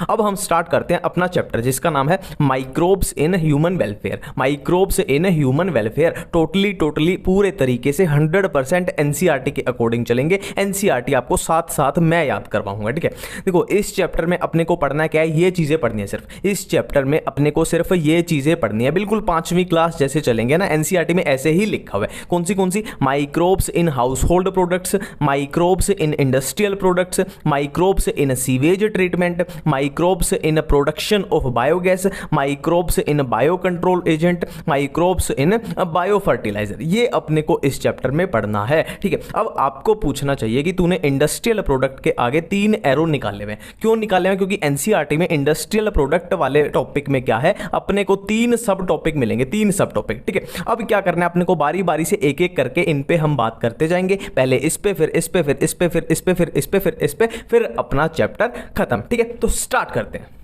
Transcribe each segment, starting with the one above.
अब हम स्टार्ट करते हैं अपना चैप्टर जिसका नाम है microbes in human welfare. Microbes in human welfare totally पूरे तरीके से 100% एनसीईआरटी के अकॉर्डिंग चलेंगे। एनसीईआरटी आपको साथ साथ मैं याद करवाऊंगा, ठीक है। देखो इस चैप्टर में अपने को पढ़ना क्या है, ये चीजें पढ़नी है सिर्फ। इस चैप्टर में अपने को सिर्फ ये चीजें पढ़नी है, बिल्कुल 5वीं क्लास जैसे चलेंगे ना। एनसीईआरटी में ऐसे ही लिखा हुआ है। कौन सी? Microbes in household products, microbes in industrial products, microbes in sewage treatment, microbes in production of biogas, microbes in biocontrol agent, microbes in biofertiliser. ये अपने को इस चैप्टर में पढ़ना है, ठीक है। अब आपको पूछना चाहिए कि तूने इंडस्ट्रियल प्रोडक्ट के आगे 3 एरो निकाले हुए। क्यों निकाले हुए? क्योंकि एनसीईआरटी में इंडस्ट्रियल प्रोडक्ट वाले टॉपिक में क्या है, अपने को 3 सब टॉपिक मिलेंगे, 3 सब टॉपिक, ठीक है। अब क्या करना है अपने को, बारी बारी से एक एक करके इन पे हम बात करते जाएंगे। पहले इस पे, फिर इस पे, फिर इस पे, फिर इस पे, फिर इस पे, फिर इस पे, फिर अपना चैप्टर खत्म, ठीक है। तो स्टार्ट करते हैं।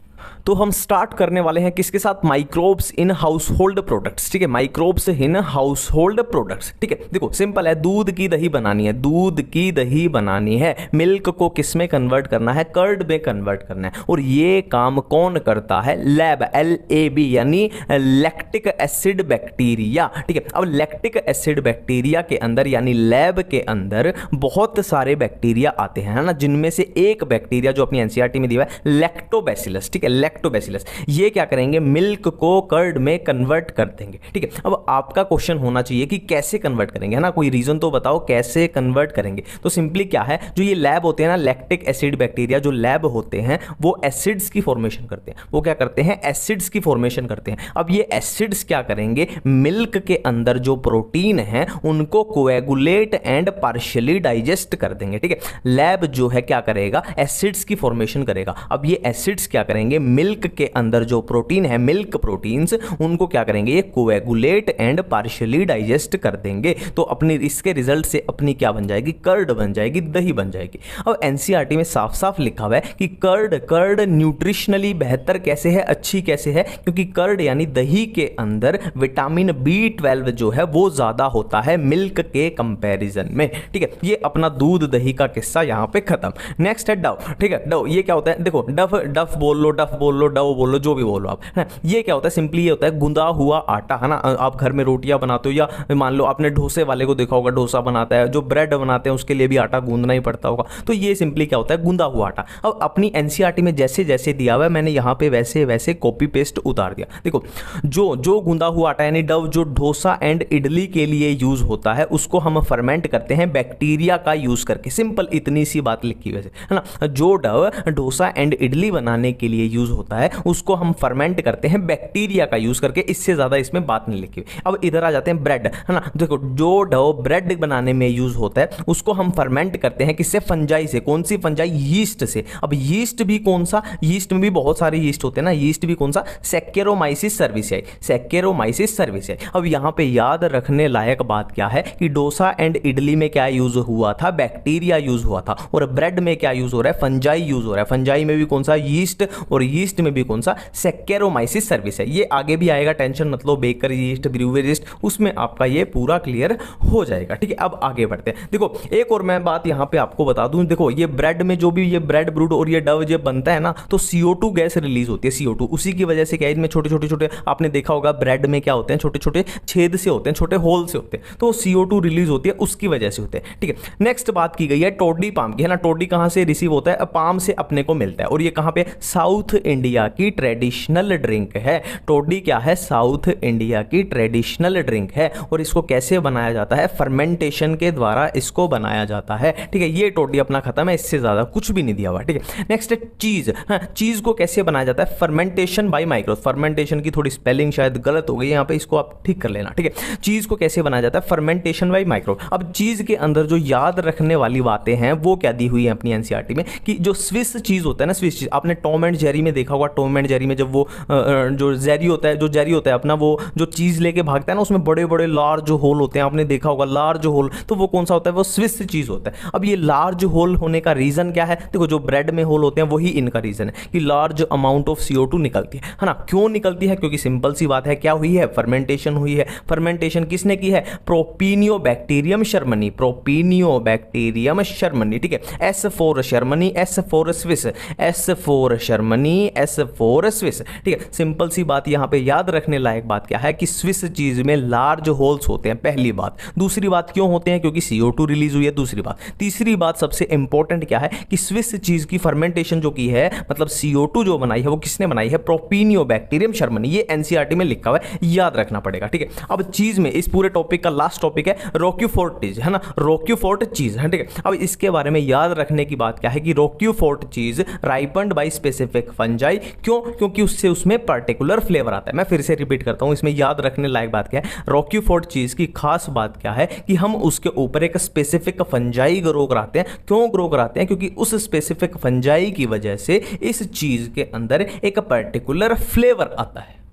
तो हम स्टार्ट करने वाले हैं किसके साथ? Microbes in household products, ठीक है। Microbes in household products, ठीक है। देखो सिंपल है, दूध की दही बनानी है, दूध की दही बनानी है। मिल्क को किस में कन्वर्ट करना है? कर्ड में कन्वर्ट करना है। और ये काम कौन करता है? लैब, LAB यानी लैक्टिक एसिड बैक्टीरिया, ठीक है। अब लैक्टिक एसिड बैक्टीरिया के अंदर यानी लैब के अंदर बहुत सारे बैक्टीरिया आते हैं, है ना, जिनमें से एक बैक्टीरिया जो अपनी एनसीईआरटी में दिया है लैक्टोबैसिलस, ठीक है। लैक्टोबैसिलस ये क्या करेंगे? मिल्क को कर्ड में कन्वर्ट कर देंगे, ठीक है। अब आपका क्वेश्चन होना चाहिए कि कैसे कन्वर्ट करेंगे, है ना, कोई रीजन तो बताओ कैसे कन्वर्ट करेंगे। तो सिंपली क्या है, जो ये लैब होते हैं ना, लैक्टिक एसिड बैक्टीरिया जो लैब होते हैं वो एसिड्स की फॉर्मेशन करते हैं। वो क्या करते हैं? एसिड्स की फॉर्मेशन करते हैं। अब ये एसिड्स क्या करेंगे? मिल्क के अंदर जो प्रोटीन है उनको कोएगुलेट एंड पार्शियली डाइजेस्ट कर देंगे, ठीक है। लैब जो है क्या करेगा? एसिड्स की फॉर्मेशन करेगा। अब ये एसिड्स क्या करेंगे? मिल्क के अंदर जो प्रोटीन है, मिल्क प्रोटीन्स, उनको क्या करेंगे? ये कोएगुलेट एंड पार्शियली डाइजेस्ट कर देंगे। तो अपनी इसके रिजल्ट से अपनी क्या बन जाएगी? कर्ड बन जाएगी, दही बन जाएगी। अब एनसीईआरटी में साफ साफ लिखा हुआ है कि कर्ड न्यूट्रिशनली बेहतर कैसे है, अच्छी कैसे है? क्योंकि कर्ड यानी दही के अंदर विटामिन B12 जो है वो ज्यादा होता है मिल्क के कंपैरिजन में, ठीक है। ये अपना दूध दही का किस्सा यहां पे खत्म। नेक्स्ट है डव, ठीक है। डव ये क्या होता है? देखो डफ बोल लो, डव बोल लो, जो भी बोलो आप, है। ये क्या होता है? सिंपली ये होता है गुंदा हुआ आटा, है ना। आप घर में रोटियां बनाते हो या मान लो आपने डोसे वाले को देखा होगा, डोसा बनाता है, जो ब्रेड बनाते हैं उसके लिए भी आटा गूंदना ही पड़ता होगा। तो ये सिंपली क्या होता है? गुंदा हुआ आटा। अब अपनी एनसीईआरटी में जैसे जैसे दिया हुआ है मैंने यहाँ पे वैसे वैसे कॉपी पेस्ट उतार दिया। देखो जो गुंदा हुआ आटा यानी डव जो डोसा एंड इडली के लिए यूज होता है उसको हम फर्मेंट करते हैं बैक्टीरिया का यूज करके। सिंपल इतनी सी बात लिखी वैसे, है ना। जो डव डोसा एंड इडली बनाने के लिए यूज होता है उसको हम फर्मेंट करते हैं बैक्टीरिया का यूज करके। इससे ज्यादा इसमें बात नहीं लिखी हुई। अब इधर आ जाते हैं ब्रेड, है ना। देखो जो डो ब्रेड बनाने में यूज होता है उसको हम फर्मेंट करते हैं किससे? फंजाई से। कौन सी फंजाई? यीस्ट से। अब यीस्ट भी कौन सा? यीस्ट में भी बहुत सारे यीस्ट होते हैं ना। यीस्ट भी कौन सा? सैक्चरोमाइसिस सर्विसियाई, सैक्चरोमाइसिस सर्विसियाई। अब यहां पे याद रखने लायक बात क्या है कि डोसा एंड इडली में क्या यूज हुआ था? बैक्टीरिया यूज हुआ था। और ब्रेड में क्या यूज हो रहा है? फंजाई यूज हो रहा है। फंजाई में भी कौन सा? यीस्ट। और यीस्ट में भी कौन सा? सैक्चरोमाइसिस सर्विस है। ये आगे भी आएगा, टेंशन मतलब बेकर यीस्ट, ब्रूअरी यीस्ट, उसमें आपका ये पूरा क्लियर हो जाएगा, ठीक है। अब आगे बढ़ते हैं। देखो एक और मैं बात यहां पे आपको बता दूं, देखो ये ब्रेड में जो भी ये ब्रेड ब्रूड और ये डव जब बनता है ना तो CO2 गैस रिलीज होती है, CO2। उसी की वजह से क्या है, इनमें छोटे छोटे आपने देखा होगा ब्रेड में क्या होते हैं? छोटे छोटे छेद से होते हैं, छोटे होल से होते हैं। तो CO2 रिलीज होती है, उसकी वजह से होते हैं, ठीक है। नेक्स्ट बात की गई है टोडी पाम की, है ना। टोडी कहां से रिसीव होता है? पाम से अपने को मिलता है। और ये कहां पे? साउथ इंडिया की ट्रेडिशनल ड्रिंक है। टोडी क्या है? साउथ इंडिया की ट्रेडिशनल ड्रिंक है। और इसको कैसे बनाया जाता है? फर्मेंटेशन के द्वारा इसको बनाया जाता है, ठीक है। ये टोडी अपना खत्म है, इससे ज्यादा कुछ भी नहीं दिया हुआ, ठीक है। नेक्स्ट है चीज। हाँ, चीज को कैसे बनाया जाता है? Fermentation bye micro. फर्मेंटेशन की थोड़ी स्पेलिंग शायद गलत हो गई यहाँ पे, इसको आप ठीक कर लेना, ठीक है। चीज को कैसे बनाया जाता है? Fermentation bye micro. अब चीज के अंदर जो याद रखने वाली बातें हैं वो क्या दी हुई है अपनी एनसीईआरटी में कि जो स्विस चीज होता है ना, स्विस चीज आपने टॉम एंड जेरी में देखा देखा होगा टॉम एंड जेरी में, जब वो जो जेरी होता है अपना, वो जो चीज़ लेके भागता है ना, उसमें बड़े बड़े लार्ज होल होते हैं, आपने देखा होगा लार्ज होल, तो वो कौन सा होता है, वो स्विस चीज़ होता है। अब ये लार्ज होल होने का रीज़न क्या है, देखो जो ब्रेड में होल होते हैं वही इनका रीज़न है कि लार्ज अमाउंट ऑफ CO2 निकलती है ना। क्यों निकलती है, क्योंकि सिंपल सी बात है, क्या हुई है, फर्मेंटेशन हुई है। फर्मेंटेशन किसने की है, प्रोपिनियोबैक्टीरियम शर्मनी, प्रोपिनियोबैक्टीरियम शर्मनी, ठीक है। S फॉर शर्मनी, S for Swiss, S for शर्मनी, S फॉर स्विस, ठीक है। सिंपल सी बात यहाँ पे याद रखने लायक बात क्या है कि स्विस चीज में लार्ज होल्स होते हैं, पहली बात। दूसरी बात क्यों होते हैं, क्योंकि CO2 रिलीज हुई है, दूसरी बात। तीसरी बात सबसे इंपॉर्टेंट क्या है कि स्विस चीज की फर्मेंटेशन जो की है, मतलब CO2 जो बनाई है वो किसने बनाई है, प्रोपिनियोबैक्टीरियम शर्मनी। ये NCERT में लिखा हुआ है, याद रखना पड़ेगा, ठीक है। अब चीज में इस पूरे टॉपिक का लास्ट टॉपिक है रोक्यूफोर्ट चीज, है ना, रोक्यूफोर्ट चीज है, ठीक है। अब इसके बारे में याद रखने की बात क्या है कि रोक्यूफोर्ट चीज राइपन्ड बाय स्पेसिफिक फंजाई, क्यों, क्योंकि उससे उसमें पर्टिकुलर फ्लेवर आता है। मैं फिर से रिपीट करता हूं, इसमें याद रखने लायक बात क्या है, रोक्यूफोर्ट चीज की खास बात क्या है कि हम उसके ऊपर एक स्पेसिफिक फंजाई ग्रो कराते हैं। क्यों ग्रो कराते हैं, क्योंकि उस स्पेसिफिक फंजाई की वजह से इस चीज के अंदर एक पर्टिकुलर फ्लेवर आता है।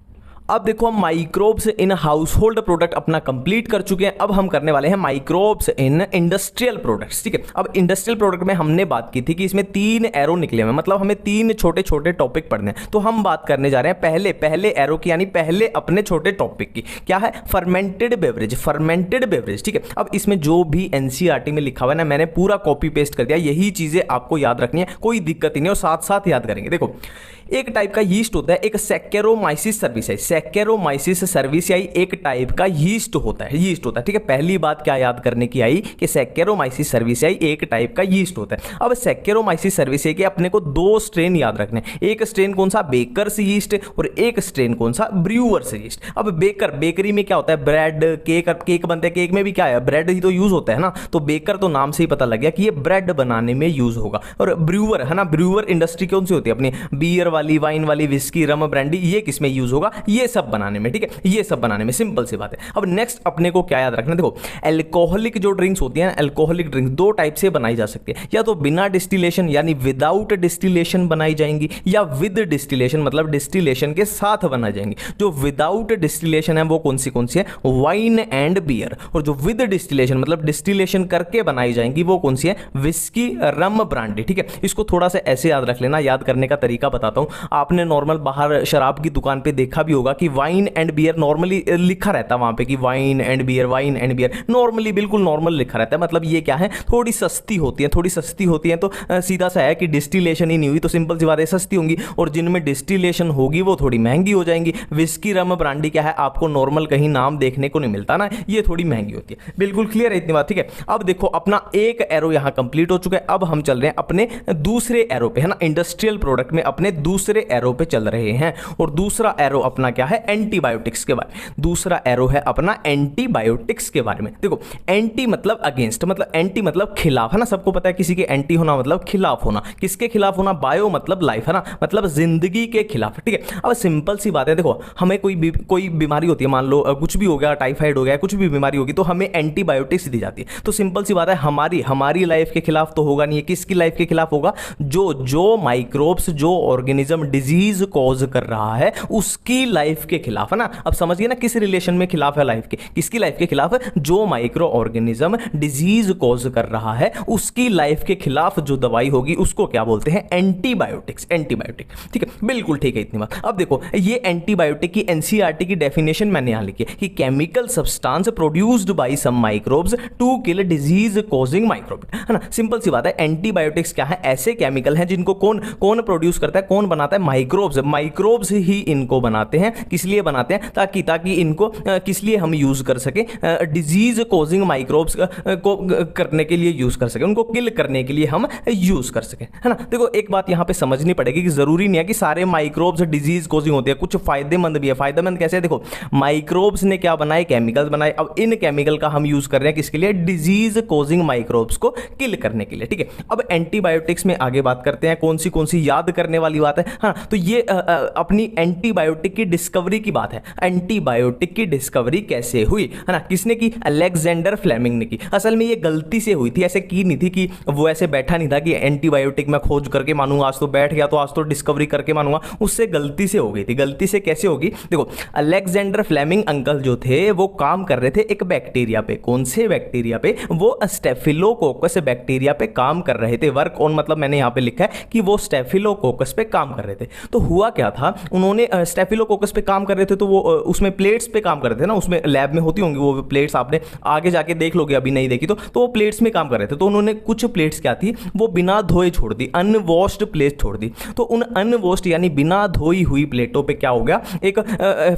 अब देखो हम microbes in house hold product अपना कंप्लीट कर चुके हैं। अब हम करने वाले हैं माइक्रोब्स इन इंडस्ट्रियल प्रोडक्ट्स, ठीक है। अब इंडस्ट्रियल प्रोडक्ट में हमने बात की थी कि इसमें 3 एरो निकले हुए, मतलब हमें 3 छोटे छोटे टॉपिक पढ़ने हैं। तो हम बात करने जा रहे हैं पहले एरो की, यानी पहले अपने छोटे टॉपिक की, क्या है, फर्मेंटेड बेवरेज, फर्मेंटेड बेवरेज, ठीक है। अब इसमें जो भी NCERT में लिखा हुआ है ना, मैंने पूरा कॉपी पेस्ट कर दिया, यही चीजें आपको याद रखनी है, कोई दिक्कत ही नहीं, और साथ साथ याद करेंगे। देखो एक टाइप का यीस्ट होता है, एक सैकेरोमाइसिस सर्विसियाई, सैकेरोमाइसिस सर्विसियाई एक टाइप का यीस्ट होता है, यीस्ट होता है, ठीक है। पहली बात क्या याद करने की आई कि सैकेरोमाइसिस सर्विसियाई एक टाइप का यीस्ट होता है। अब सैकेरोमाइसिस सर्विसियाई के अपने को 2 स्ट्रेन याद रखने, एक स्ट्रेन कौन सा, बेकर्स यीस्ट, और एक स्ट्रेन कौन सा, ब्रूअर्स यीस्ट। अब बेकरी में क्या होता है, ब्रेड, केक बनते हैं, केक में भी क्या है, ब्रेड ही तो यूज होता है ना, तो बेकर तो नाम से ही पता लग गया कि ये ब्रेड बनाने में यूज होगा। और ब्रूअर है ना, ब्रूअर इंडस्ट्री कौन सी होती है, अपनी बियर वाली, वाइन वाली, विस्की, रम, ब्रांडी, ये किसमें यूज होगा, ये सब बनाने में, ठीक है, ये सब बनाने में, सिंपल सी बात है। अब नेक्स्ट अपने को क्या याद रखना, देखो एल्कोहलिक जो ड्रिंक्स होती हैं, एल्कोहलिक ड्रिंक्स 2 टाइप से बनाई जा सकती है, या तो बिना डिस्टिलेशन यानी विदाउट डिस्टिलेशन बनाई जाएंगी, या विद डिस्टिलेशन मतलब डिस्टिलेशन के साथ बनाई जाएंगी। जो विदाउट डिस्टिलेशन है वो कौन सी है, वाइन एंड बियर, और जो विद डिस्टिलेशन मतलब डिस्टिलेशन करके बनाई जाएंगी वो कौन सी है, विस्की, रम, ब्रांडी, ठीक है। इसको थोड़ा सा ऐसे याद रख लेना, याद करने का तरीका बताता हूं। आपने नॉर्मल बाहर शराब की दुकान पे देखा भी होगा कि वाइन एंड बियर नॉर्मली लिखा रहता है वहां पे कि wine and beer, wine and beer, normally बिल्कुल नॉर्मल लिखा रहता है। मतलब ये क्या है, थोड़ी सस्ती होती है, थोड़ी सस्ती होती है, तो सीधा सा है कि डिस्टिलेशन ही नहीं हुई, तो सिंपल सी बात है सस्ती होंगी, और जिनमें डिस्टिलेशन होगी वो थोड़ी महंगी हो जाएंगी। विस्की, रम, ब्रांडी क्या है, आपको नॉर्मल कहीं नाम देखने को नहीं मिलता ना, ये थोड़ी महंगी होती है। बिल्कुल क्लियर है इतनी बात, ठीक है। अब देखो अपना एक एरो यहां कंप्लीट हो चुका है, अब हम चल रहे हैं अपने दूसरे एरो पे, है ना, इंडस्ट्रियल प्रोडक्ट में अपने दूसरे एरो पे चल रहे हैं। और दूसरा एरो अपना क्या है, एंटीबायोटिक्स के बारे में। दूसरा एरो है अपना एंटीबायोटिक्स के बारे में। देखो एंटी मतलब अगेंस्ट, मतलब एंटी मतलब खिलाफ, है ना, सबको पता है किसी के एंटी होना मतलब खिलाफ होना, किसके खिलाफ होना, बायो मतलब लाइफ, है ना, मतलब जिंदगी के खिलाफ, ठीक है। अब सिंपल सी बात है, देखो हमें कोई बीमारी होती है, मान लो कुछ भी हो गया, टाइफाइड हो गया, कुछ भी बीमारी होगी, तो हमें एंटीबायोटिक्स दी जाती है। तो सिंपल सी बात है, हमारी लाइफ के खिलाफ तो होगा नहीं है, किसकी लाइफ के खिलाफ होगा, जो माइक्रोब्स, जो ऑर्गेनिज्म डिजीज कॉज कर रहा है उसकी लाइफ के खिलाफ, है ना। अब समझिए ना किस रिलेशन में खिलाफ है लाइफ के, किसकी लाइफ के खिलाफ है, जो माइक्रो ऑर्गेनिज्म डिजीज कॉज कर रहा है उसकी लाइफ के खिलाफ जो दवाई होगी उसको क्या बोलते हैं, एंटीबायोटिक्स, एंटीबायोटिक, ठीक है। बिल्कुल ठीक है इतनी बात। अब देखो ये एंटीबायोटिक की NCERT की डेफिनेशन मैंने यहां लिखी है कि chemical substance produced by some microbes to kill disease causing microbe, है ना। सिंपल सी बात है, एंटीबायोटिक्स क्या है, ऐसे केमिकल हैं जिनको कौन प्रोड्यूस करता है, कौन बनाता है, माइक्रोब्स ही इनको बनाते हैं। किस लिए बनाते हैं, ताकि इनको किस लिए हम यूज कर सके, डिजीज कॉजिंग माइक्रोब्स को करने के लिए यूज कर सके, उनको किल करने के लिए हम यूज कर सके, है ना। देखो एक बात यहां पे समझनी पड़ेगी कि जरूरी नहीं है कि सारे माइक्रोब्स डिजीज कॉजिंग होते हैं, कुछ फायदेमंद भी है। फायदेमंद कैसे है, देखो माइक्रोब्स ने क्या बनाए, केमिकल्स बनाए, अब इन केमिकल का हम यूज कर रहे हैं किसके लिए, डिजीज कॉजिंग माइक्रोब्स को किल करने के लिए, ठीक है। अब एंटीबायोटिक्स में आगे बात करते हैं, कौन सी याद करने वाली बात है, हाँ। तो ये अपनी एंटीबायोटिक की डिस्कवरी की बात है, एंटीबायोटिक की डिस्कवरी कैसे हुई, है ना, किसने की, अलेक्जेंडर फ्लेमिंग ने की। असल में ये गलती से हुई थी, ऐसे की नहीं थी कि वो ऐसे बैठा नहीं था कि एंटीबायोटिक मैं खोज करके मानूंगा, आज तो बैठ गया तो आज तो डिस्कवरी करके मानूंगा, उससे गलती से हो गई थी। गलती से कैसे होगी, देखो अलेक्जेंडर फ्लेमिंग अंकल जो थे वो काम कर रहे थे एक बैक्टीरिया पे, कौन से बैक्टीरिया पे, वो स्टेफिलोकोकस बैक्टीरिया पे काम कर रहे थे। वर्क ऑन मतलब मैंने यहां पे लिखा है कि वो स्टेफिलोकोकस पे काम कर रहे थे। तो हुआ क्या था, उन्होंने स्टेफिलोकोकस पे काम कर रहे थे तो वो उसमें प्लेट्स पे काम कर रहे थे ना, उसमें लैब में होती होंगी वो प्लेट्स, आपने आगे जाके देख लोगे, अभी नहीं देखी तो वो प्लेट्स में काम कर रहे थे। तो उन्होंने कुछ प्लेट्स क्या थी वो बिना धोए छोड़ दी, अनवॉश्ड प्लेट छोड़ दी। तो उन अनवॉश्ड यानी बिना धोई हुई प्लेटों पे क्या हो गया, एक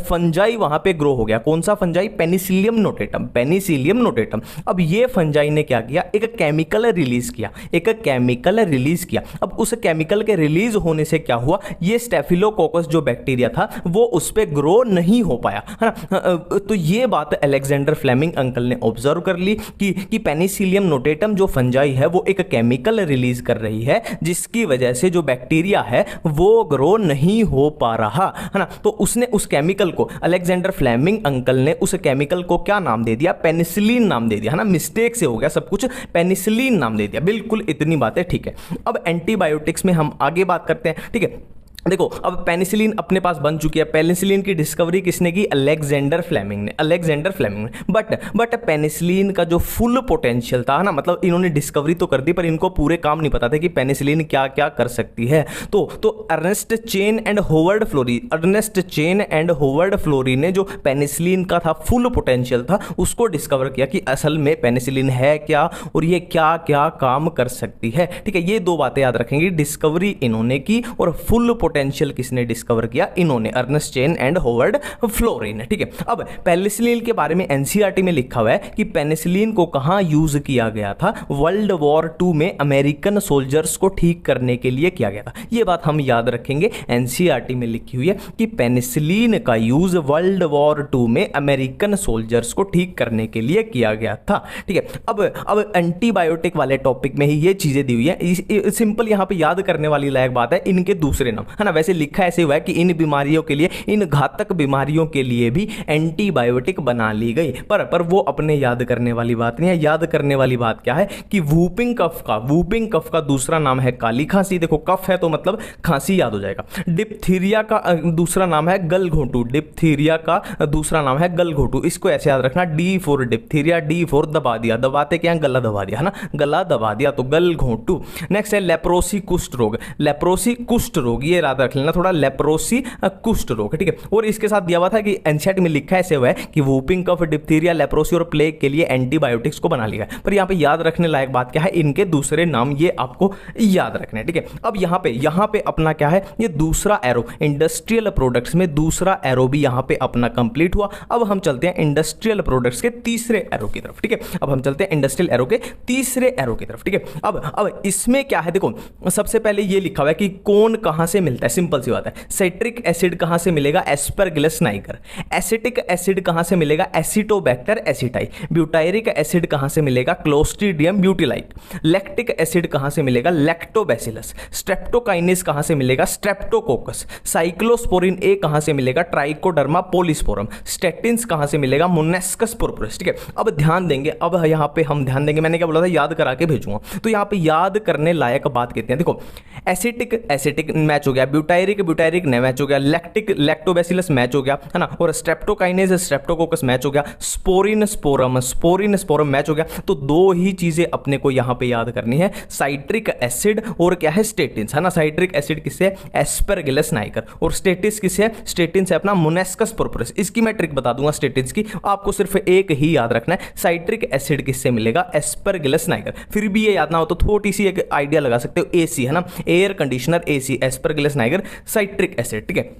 फंजाई वहां पे ग्रो हो गया। कौन सा fungi, Penicillium notatum, Penicillium notatum. अब ये फंजाई ने क्या किया, एक केमिकल रिलीज किया, एक केमिकल रिलीज किया। अब उस केमिकल के रिलीज होने से क्या हुआ, ये स्टेफिलोकोकस जो बैक्टीरिया था वो उस पे ग्रो नहीं हो पाया, है ना। तो ये बात अलेक्जेंडर फ्लेमिंग अंकल ने ऑब्जर्व कर ली कि पेनिसिलियम नोटेटम जो फंजाई है वो एक केमिकल रिलीज कर रही है जिसकी वजह से जो बैक्टीरिया है वो ग्रो नहीं हो पा रहा, है ना। तो उसने उस केमिकल को, अलेक्जेंडर फ्लेमिंग अंकल ने उस केमिकल को क्या नाम दे दिया, पेनिसिलिन नाम दे दिया, है ना। मिस्टेक से हो गया सब कुछ, पेनिसिलिन नाम दे दिया। बिल्कुल इतनी बातें ठीक है। अब एंटीबायोटिक्स में हम आगे बात करते हैं, ठीक है। देखो अब पेनिसिलिन अपने पास बन चुकी है। पेनिसिलिन की डिस्कवरी किसने की, अलेक्जेंडर फ्लेमिंग ने, अलेक्जेंडर फ्लेमिंग ने। बट पेनिसिलिन का जो फुल पोटेंशियल था ना, मतलब इन्होंने डिस्कवरी तो कर दी पर इनको पूरे काम नहीं पता था कि पेनिसिलिन क्या क्या कर सकती है। तो Ernest Chain and Howard Florey, Ernest Chain and Howard Florey ने जो पेनिसिलिन का था फुल पोटेंशियल था उसको डिस्कवर किया कि असल में पेनिसिलिन है क्या और ये क्या क्या काम कर सकती है, ठीक है। ये दो बातें याद रखेंगे, डिस्कवरी इन्होंने की और फुल पोटेंशियल किसने डिस्कवर किया, इन्होंने, Ernest Chain and Howard Florey ने, ठीक है। अब पेनिसिलिन के बारे में एनसीईआरटी में लिखा हुआ है कि पेनिसिलिन को कहां यूज किया गया था, वर्ल्ड वॉर 2 में अमेरिकन सोल्जर्स को ठीक करने के लिए किया गया था। यह बात हम याद रखेंगे, एनसीईआरटी में लिखी हुई है कि पेनिसिलिन का यूज वर्ल्ड वॉर 2 में अमेरिकन सोल्जर्स को ठीक करने के लिए किया गया था, ठीक है। अब एंटीबायोटिक वाले टॉपिक में ही ये चीजें दी हुई है। सिंपल यहां पे याद करने वाली लायक बात है, इनके दूसरे नाम, है ना। वैसे लिखा ऐसे हुआ है कि इन बीमारियों के लिए, इन घातक बीमारियों के लिए भी एंटीबायोटिक बना ली गई, पर वो अपने याद करने वाली बात नहीं है। याद करने वाली बात क्या है कि वूपिंग कफ का दूसरा नाम है काली खांसी। देखो कफ है तो मतलब खांसी याद हो जाएगा। डिप्थीरिया का दूसरा नाम है गलघोंटू, डिप्थीरिया का दूसरा नाम है गलघोंटू। इसको ऐसे याद रखना, D for diphtheria, D for दबा दिया, दबाते क्या, गला दबा दिया, है ना, गला दबा दिया तो गलघोंटू। नेक्स्ट है लेप्रोसी कुष्ठ रोग, लेप्रोसी कुष्ठ रोग, ये याद रख लेना थोड़ा, लेप्रोसी कुष्ठ रोग, ठीक है। और इसके साथ दिया हुआ था कि एनसीईआरटी में लिखा ऐसे हुआ है कि वूपिंग कफ, डिप्थीरिया, लेप्रोसी और प्लेग के लिए एंटीबायोटिक्स को बना लिया है। पर यहां पे याद रखने लायक बात क्या है, इनके दूसरे नाम ये आपको याद रखने हैं, ठीक है। अब यहां पे अपना क्या है, ये दूसरा एरो, इंडस्ट्रियल प्रोडक्ट्स में दूसरा एरो भी यहां पे अपना कंप्लीट हुआ। अब हम चलते हैं इंडस्ट्रियल प्रोडक्ट्स के तीसरे एरो की तरफ, ठीक है। अब हम चलते हैं इंडस्ट्रियल एरो के तीसरे एरो की तरफ, ठीक है। अब इसमें क्या है, देखो सबसे पहले ये लिखा हुआ है कि कौन कहां से मिलता है, सिंपल सी बात है। साइट्रिक एसिड कहां से मिलेगा, एस्परगिलस नाइगर। एसिटिक एसिड कहां से मिलेगा, एसिटोबैक्टर एसिटाई। ब्यूटायरिक एसिड कहां से मिलेगा, क्लोस्ट्रीडियम ब्यूटिलाइक। लैक्टिक एसिड कहां से मिलेगा, लैक्टोबैसिलस। स्ट्रेप्टोकाइनेस कहां से मिलेगा, स्ट्रेप्टोकोकस। साइक्लोस्पोरिन ए कहां से मिलेगा, ट्राइकोडर्मा पोलिस्पोरम। स्टेटिन्स कहां से मिलेगा, मोनेस्कस पुरपुरस, ठीक है। अब ध्यान देंगे, अब यहां पे हम ध्यान देंगे, मैंने क्या बोला था, याद करा के भेजूंगा, तो यहां पे याद करने लायक बात कहते हैं। देखो एसिटिक मैच हो गया, ब्यूटायरिक ने मैच हो गया, लैक्टोबैसिलस मैच हो गया, है ना, और स्ट्रेप्टोकाइनेस स्ट्रेप्टोकोकस मैच हो गया, स्पोरिन स्पोरम मैच हो गया। तो दो ही चीजें अपने को यहां पे याद करनी है, साइट्रिक एसिड और क्या है, स्टेटिन्स, है ना। साइट्रिक एसिड किससे है, एस्परगिलस नाइगर, और स्टेटिस किससे है, स्टेटिन्स है अपना मोनेस्कस पुरपुरस। इसकी मैं ट्रिक बता दूंगा स्टेटिन्स की, आपको सिर्फ एक ही याद रखना है, साइट्रिक एसिड किससे मिलेगा, एस्परगिलस नाइगर। फिर भी ये याद ना हो तो थोड़ी सी एक आइडिया लगा सकते हो, एसी, है ना, air conditioner AC, Aspergillus Niger, citric acid, ठीक है।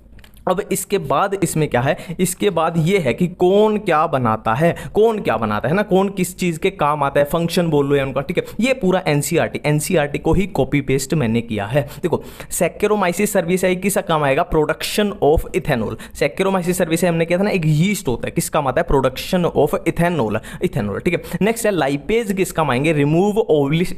अब इसके बाद इसमें क्या है, इसके बाद ये है कि कौन क्या बनाता है, ना, कौन किस चीज के काम आता है, फंक्शन बोल लो या उनका, ठीक है। ये पूरा एनसीईआरटी को ही कॉपी पेस्ट मैंने किया है। देखो सैक्रोमाइसिस सर्विसाई किसका काम आएगा, प्रोडक्शन ऑफ इथेनॉल। सैक्रोमाइसिस सर्विसाई हमने किया था ना, एक यीस्ट होता है, किस काम आता है, प्रोडक्शन ऑफ इथेनॉल, ठीक है। नेक्स्ट है लाइपेज, किस काम आएंगे, रिमूव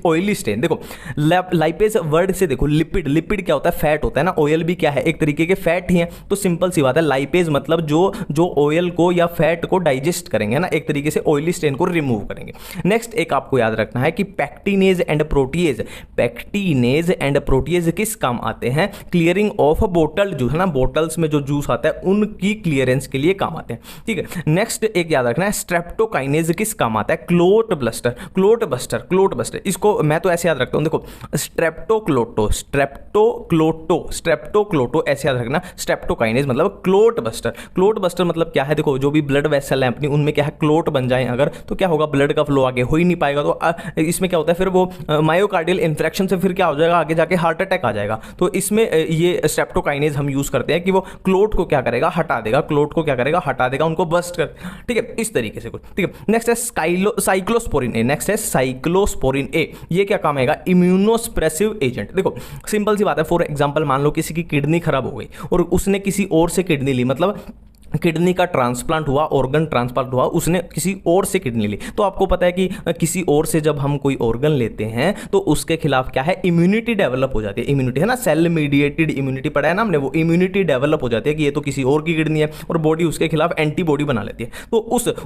ऑयली स्टेन। देखो लाइपेज वर्ड से देखो, लिपिड क्या होता है, फैट होता है ना, ऑयल भी क्या है, एक तरीके के फैट ही है। तो तो सिंपल सी बात है, लाइपेज मतलब जो ऑयल को या फैट को डाइजेस्ट करेंगे ना, एक तरीके से ऑयली स्टेन को रिमूव करेंगे। नेक्स्ट एक आपको याद रखना है कि pectinase and protease, pectinase and protease किस काम आते हैं? क्लियरिंग ऑफ बोटल जूस है ना, बोटल्स में जो जूस आता है उनकी क्लियरेंस के लिए काम आते हैं, ठीक है। नेक्स्ट एक याद रखना है, स्ट्रेप्टोकाइनेज किस काम आता है? Clot buster, clot buster, clot buster. इसको मैं तो ऐसे याद रखता हूं, देखो स्ट्रेप्टोक्लोटो, स्ट्रेप्टोक्लोटो, स्ट्रेप्टोक्लोटो ऐसे याद रखना। स्ट्रेप्टोकाइनेज मतलब क्लोट बस्टर, क्लोट बस्टर मतलब क्या है? देखो जो भी ब्लड वेसल है अपनी, उनमें क्या है, क्लोट बन जाए अगर, तो क्या होगा, ब्लड का फ्लो आगे हो ही नहीं पाएगा। तो इसमें क्या होता है फिर, वो मायोकार्डियल इन्फ्रेक्शन से फिर क्या हो जाएगा, आगे जाके हार्ट अटैक आ जाएगा। तो इसमें ये स्ट्रेप्टोकाइनेज हम यूज करते हैं कि वो क्लोट को क्या करेगा, हटा देगा, क्लोट को क्या करेगा, हटा देगा, उनको बस्ट कर, ठीक है, इस तरीके से कुछ, ठीक है। नेक्स्ट है साइक्लोस्पोरिन ए, नेक्स्ट है साइक्लोस्पोरिन ए, ये क्या काम आएगा? Immunosuppressive agent. देखो सिंपल सी बात है, फॉर एग्जांपल मान लो किसी की किडनी खराब हो गई और उसने किसी और से किडनी ली, मतलब किडनी का ट्रांसप्लांट हुआ, ऑर्गन ट्रांसप्लांट हुआ, उसने किसी और से किडनी ली। तो आपको पता है कि किसी और से जब हम कोई ऑर्गन लेते हैं तो उसके खिलाफ क्या है, इम्यूनिटी डेवलप हो जाती है। इम्यूनिटी है ना, सेल मीडिएटेड इम्यूनिटी पढ़ा है ना हमने, वो इम्यूनिटी डेवलप हो जाती है कि ये तो किसी और की किडनी है, और बॉडी उसके खिलाफ एंटीबॉडी बना लेती है। तो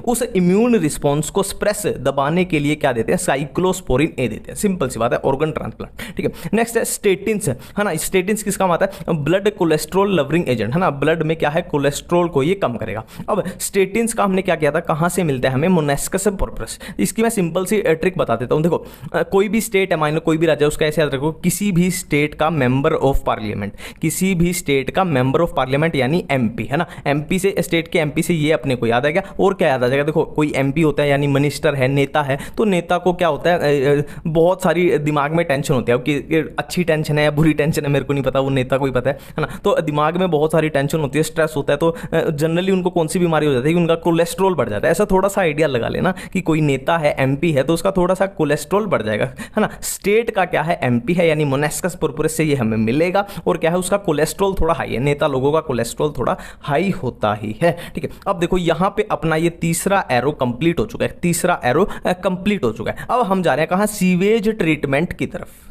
उस इम्यून रिस्पॉन्स को स्प्रेस दबाने के लिए क्या देते हैं? साइक्लोस्पोरिन ए देते हैं। सिंपल सी बात है, ऑर्गन ट्रांसप्लांट, ठीक है। नेक्स्ट है स्टेटिन्स, है ना। स्टेटिन्स किस काम आता है? ब्लड कोलेस्ट्रॉल लवरिंग एजेंट, है ना, ब्लड में क्या है, कोलेस्ट्रॉल को ये कम करेगा। अब स्टेटिन्स का हमने क्या किया था, कहां से मिलता है हमें? मोनेस्कस पर्पस। इसकी मैं सिंपल सी ट्रिक बता देता हूं। देखो कोई भी स्टेट है, मान लो कोई भी राज्य, उसका ऐसे याद रखो, किसी भी स्टेट का मेंबर ऑफ पार्लियामेंट, किसी भी स्टेट का मेंबर ऑफ पार्लियामेंट यानी एमपी, है ना, एमपी से, स्टेट के एमपी से ये अपने को याद आ गया। और क्या याद आ जाएगा? देखो कोई एमपी होता है यानी मिनिस्टर है, नेता है, तो नेता को क्या होता है, बहुत सारी दिमाग में टेंशन होती है कि अच्छी टेंशन है या बुरी टेंशन है, मेरे को नहीं पता, वो नेता को ही पता है ना। तो दिमाग में बहुत सारी टेंशन होती है, स्ट्रेस होता है, तो जनरली उनको कौन सी बीमारी हो जाती है कि उनका कोलेस्ट्रॉल बढ़ जाता है। ऐसा थोड़ा सा आइडिया लगा लेना कि कोई नेता है, एमपी है, तो उसका थोड़ा सा कोलेस्ट्रॉल बढ़ जाएगा, है ना। स्टेट का क्या है, एमपी है, यानी मोनेस्कस पर्पस से ये हमें मिलेगा, और क्या है, उसका कोलेस्ट्रॉल थोड़ा हाई है। नेता लोगों का कोलेस्ट्रॉल थोड़ा हाई होता ही है, ठीक है। अब देखो यहां पे अपना ये तीसरा एरो कंप्लीट हो चुका है, तीसरा एरो कंप्लीट हो चुका है। अब हम जा रहे हैं कहां? सीवेज ट्रीटमेंट की तरफ।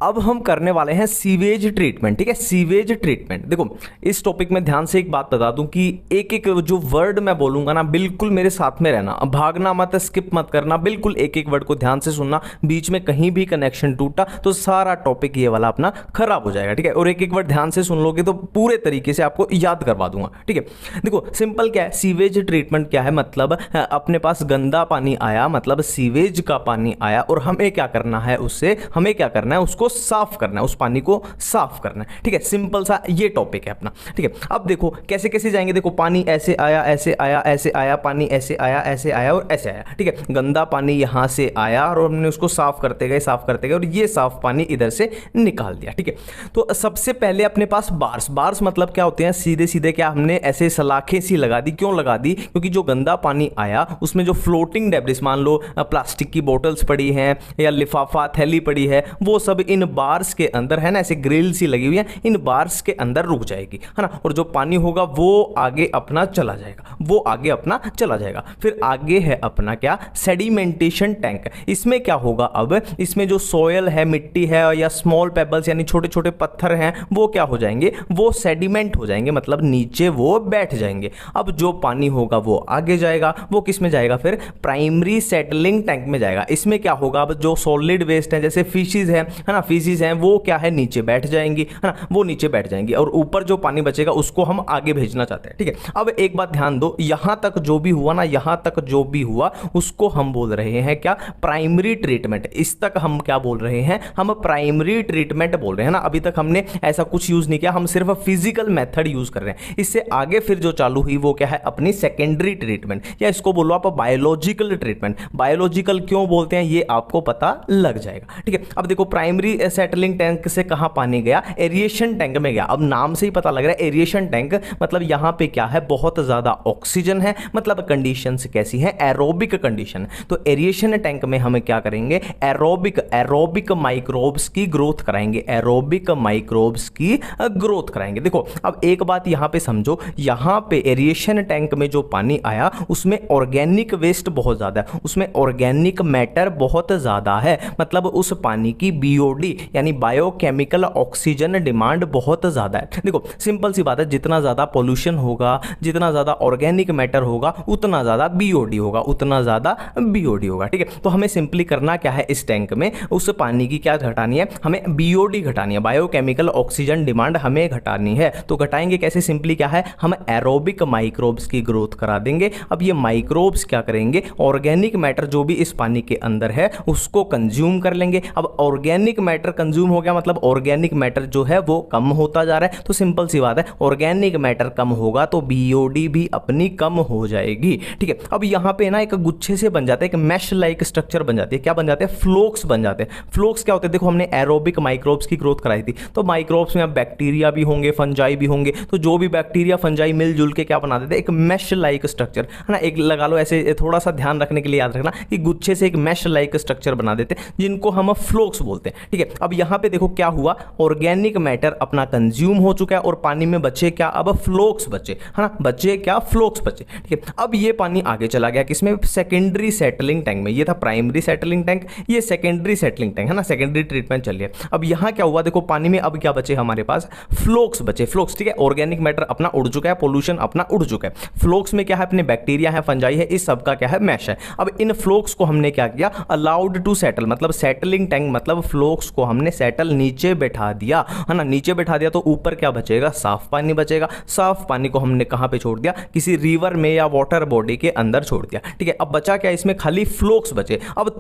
अब हम करने वाले हैं सीवेज ट्रीटमेंट, ठीक है, सीवेज ट्रीटमेंट। देखो इस टॉपिक में ध्यान से एक बात बता दूं कि एक एक जो वर्ड मैं बोलूंगा ना, बिल्कुल मेरे साथ में रहना, भागना मत, स्किप मत करना, बिल्कुल एक एक वर्ड को ध्यान से सुनना। बीच में कहीं भी कनेक्शन टूटा तो सारा टॉपिक ये वाला अपना खराब हो जाएगा, ठीक है। और एक एक वर्ड ध्यान से सुन लोगे तो पूरे तरीके से आपको याद करवा दूंगा, ठीक है। देखो सिंपल क्या है, सीवेज ट्रीटमेंट क्या है, मतलब अपने पास गंदा पानी आया, मतलब सीवेज का पानी आया, और हमें क्या करना है, उससे हमें क्या करना है, उसको साफ करना है, उस पानी को साफ करना है, ठीक है। सिंपल सा ये टॉपिक है अपना, ठीक है। अब देखो कैसे कैसे जाएंगे, देखो पानी ऐसे आया, ऐसे आया, ऐसे आया, पानी ऐसे आया, ऐसे आया और ऐसे आया, ठीक है। गंदा पानी यहां से आया और हमने उसको साफ करते गए, साफ करते गए, और ये साफ पानी इधर से निकाल दिया, ठीक है। तो सबसे पहले अपने पास बार्स, बार्स मतलब क्या होते हैं, सीधे सीधे क्या हमने ऐसे सलाखें सी लगा दी। क्यों लगा दी? क्योंकि जो गंदा पानी आया उसमें जो फ्लोटिंग डेब्रिस, मान लो प्लास्टिक की बोतल्स पड़ी हैं या लिफाफा थैली पड़ी है, वो सब इन बार्स के अंदर, है ना, ऐसे ग्रिल सी लगी हुई है, इन बार्स के अंदर रुक जाएगी, है ना। और जो पानी होगा वो आगे अपना चला जाएगा, वो आगे अपना चला जाएगा। फिर आगे है अपना क्या, सेडिमेंटेशन टैंक। इसमें क्या होगा, अब इसमें जो सोयल है, मिट्टी है, या स्मॉल पेबल्स यानी छोटे छोटे पत्थर हैं, वो क्या हो जाएंगे, वो सेडिमेंट हो जाएंगे, मतलब नीचे वो बैठ जाएंगे। अब जो पानी होगा वो आगे जाएगा, वो किस में जाएगा, फिर प्राइमरी सेटलिंग टैंक में जाएगा। इसमें क्या होगा, अब जो सॉलिड वेस्ट है, जैसे फिशेज है ना, फिशेज हैं, वो क्या है, नीचे बैठ जाएंगी, है ना, वो नीचे बैठ जाएंगी, और ऊपर जो पानी बचेगा उसको हम आगे भेजना चाहते हैं, ठीक है। अब एक बात ध्यान दो, यहां तक जो भी हुआ ना, यहां तक जो भी हुआ उसको हम बोल रहे हैं क्या, प्राइमरी ट्रीटमेंट। इस तक हम क्या बोल रहे हैं, हम प्राइमरी ट्रीटमेंट बोल रहे हैं ना। अभी तक हमने ऐसा कुछ यूज नहीं किया, हम सिर्फ फिजिकल मेथड यूज कर रहे हैं। इससे आगे फिर जो चालू हुई वो क्या है, अपनी सेकेंडरी ट्रीटमेंट, या इसको बोलो आप बायोलॉजिकल ट्रीटमेंट। बायोलॉजिकल क्यों बोलते हैं ये आपको पता लग जाएगा, ठीक है। अब देखो प्राइमरी सेटलिंग टैंक से कहां पानी गया, एरिएशन टैंक में गया। अब नाम से ही पता लग रहा है एरिएशन टैंक, मतलब यहां पे क्या है, बहुत ज्यादा ऑक्सीजन है, मतलब कंडीशंस कैसी है, एरोबिक कंडीशन। तो एरिएशन टैंक में हम क्या करेंगे, एरोबिक माइक्रोब्स की ग्रोथ कराएंगे, एरोबिक माइक्रोब्स की ग्रोथ कराएंगे। देखो अब एक बात यहां पे समझो, यहां पे एरिएशन टैंक में जो पानी आया उसमें ऑर्गेनिक वेस्ट बहुत ज्यादा है, उसमें ऑर्गेनिक मैटर बहुत ज्यादा है, मतलब उस पानी की बीओडी BOD यानी बायोकेमिकल ऑक्सीजन डिमांड बहुत ज़्यादा है। देखो सिंपल सी बात है, जितना ज़्यादा पोल्यूशन होगा, जितना ज़्यादा ऑर्गेनिक मैटर होगा, उतना ज़्यादा BOD होगा, उतना ज़्यादा BOD होगा। ठीक है, तो हमें सिंपली करना क्या है, इस टैंक में उस पानी की क्या घटानी है, हमें BOD घटानी है, बायोकेमिकल ऑक्सीजन डिमांड हमें घटानी है। तो घटाएंगे कैसे, सिंपली क्या है, हम एरोबिक माइक्रोब्स की ग्रोथ करा देंगे। अब ये माइक्रोब्स क्या करेंगे, ऑर्गेनिक मैटर जो भी इस पानी के अंदर है उसको कंज्यूम कर लेंगे। अब ऑर्गेनिक मैटर कंज्यूम हो गया, मतलब ऑर्गेनिक मैटर जो है वो कम होता जा रहा है। तो सिंपल सी बात है, ऑर्गेनिक मैटर कम होगा तो BOD भी अपनी कम हो जाएगी। ठीक है, अब यहाँ पे ना एक गुच्छे से बन जाता है, एक मैश लाइक स्ट्रक्चर बन जाती है। क्या बन जाते हैं, फ्लोक्स बन जाते हैं। फ्लोक्स क्या होते हैं, देखो हमने एरोबिक माइक्रोब्स की ग्रोथ कराई थी, तो माइक्रोब्स में अब बैक्टीरिया भी होंगे, फंजाई भी होंगे, तो जो भी बैक्टीरिया फंजाई मिलजुल के क्या बना देते हैं, एक मैश लाइक स्ट्रक्चर, है ना। एक लगा लो ऐसे, थोड़ा सा ध्यान रखने के लिए याद रखना कि गुच्छे से एक मैश लाइक स्ट्रक्चर बना देते हैं, जिनको हम फ्लोक्स बोलते हैं। ठीक है, अब यहाँ पे देखो क्या हुआ, ऑर्गेनिक मैटर अपना कंज्यूम हो चुका है और पानी में बचे क्या, अब फ्लोक्स बचे, है ना, बचे क्या, फ्लोक्स बचे। ठीक है, अब ये पानी आगे चला गया किसमें, सेकेंडरी सेटलिंग टैंक में। ये था प्राइमरी सेटलिंग टैंक, ये सेकेंडरी सेटलिंग टैंक, है ना, सेकेंडरी ट्रीटमेंट चल रही है। अब यहाँ क्या हुआ, देखो पानी में अब क्या बचे हमारे पास, फ्लोक्स बचे, फ्लोक्स। ठीक है, ऑर्गेनिक मैटर अपना उड़ चुका है, पोल्यूशन अपना उड़ चुका है। फ्लोक्स में क्या है, अपने बैक्टीरिया है, फंजाई है, इस सब का क्या है, मैश है। अब इन फ्लोक्स को हमने क्या किया, अलाउड टू सेटल, मतलब सेटलिंग टैंक मतलब फ्लोक्स को हमने सेटल नीचे बैठा दिया, है ना, नीचे बैठा दिया तो ऊपर क्या बचेगा, साफ पानी बचेगा। साफ पानी को हमने कहां पे छोड़ दिया, किसी रिवर में या वाटर बॉडी के अंदर छोड़ दिया। ठीक है, अब बचा क्या, इसमें खाली फ्लोक्स बचे। अब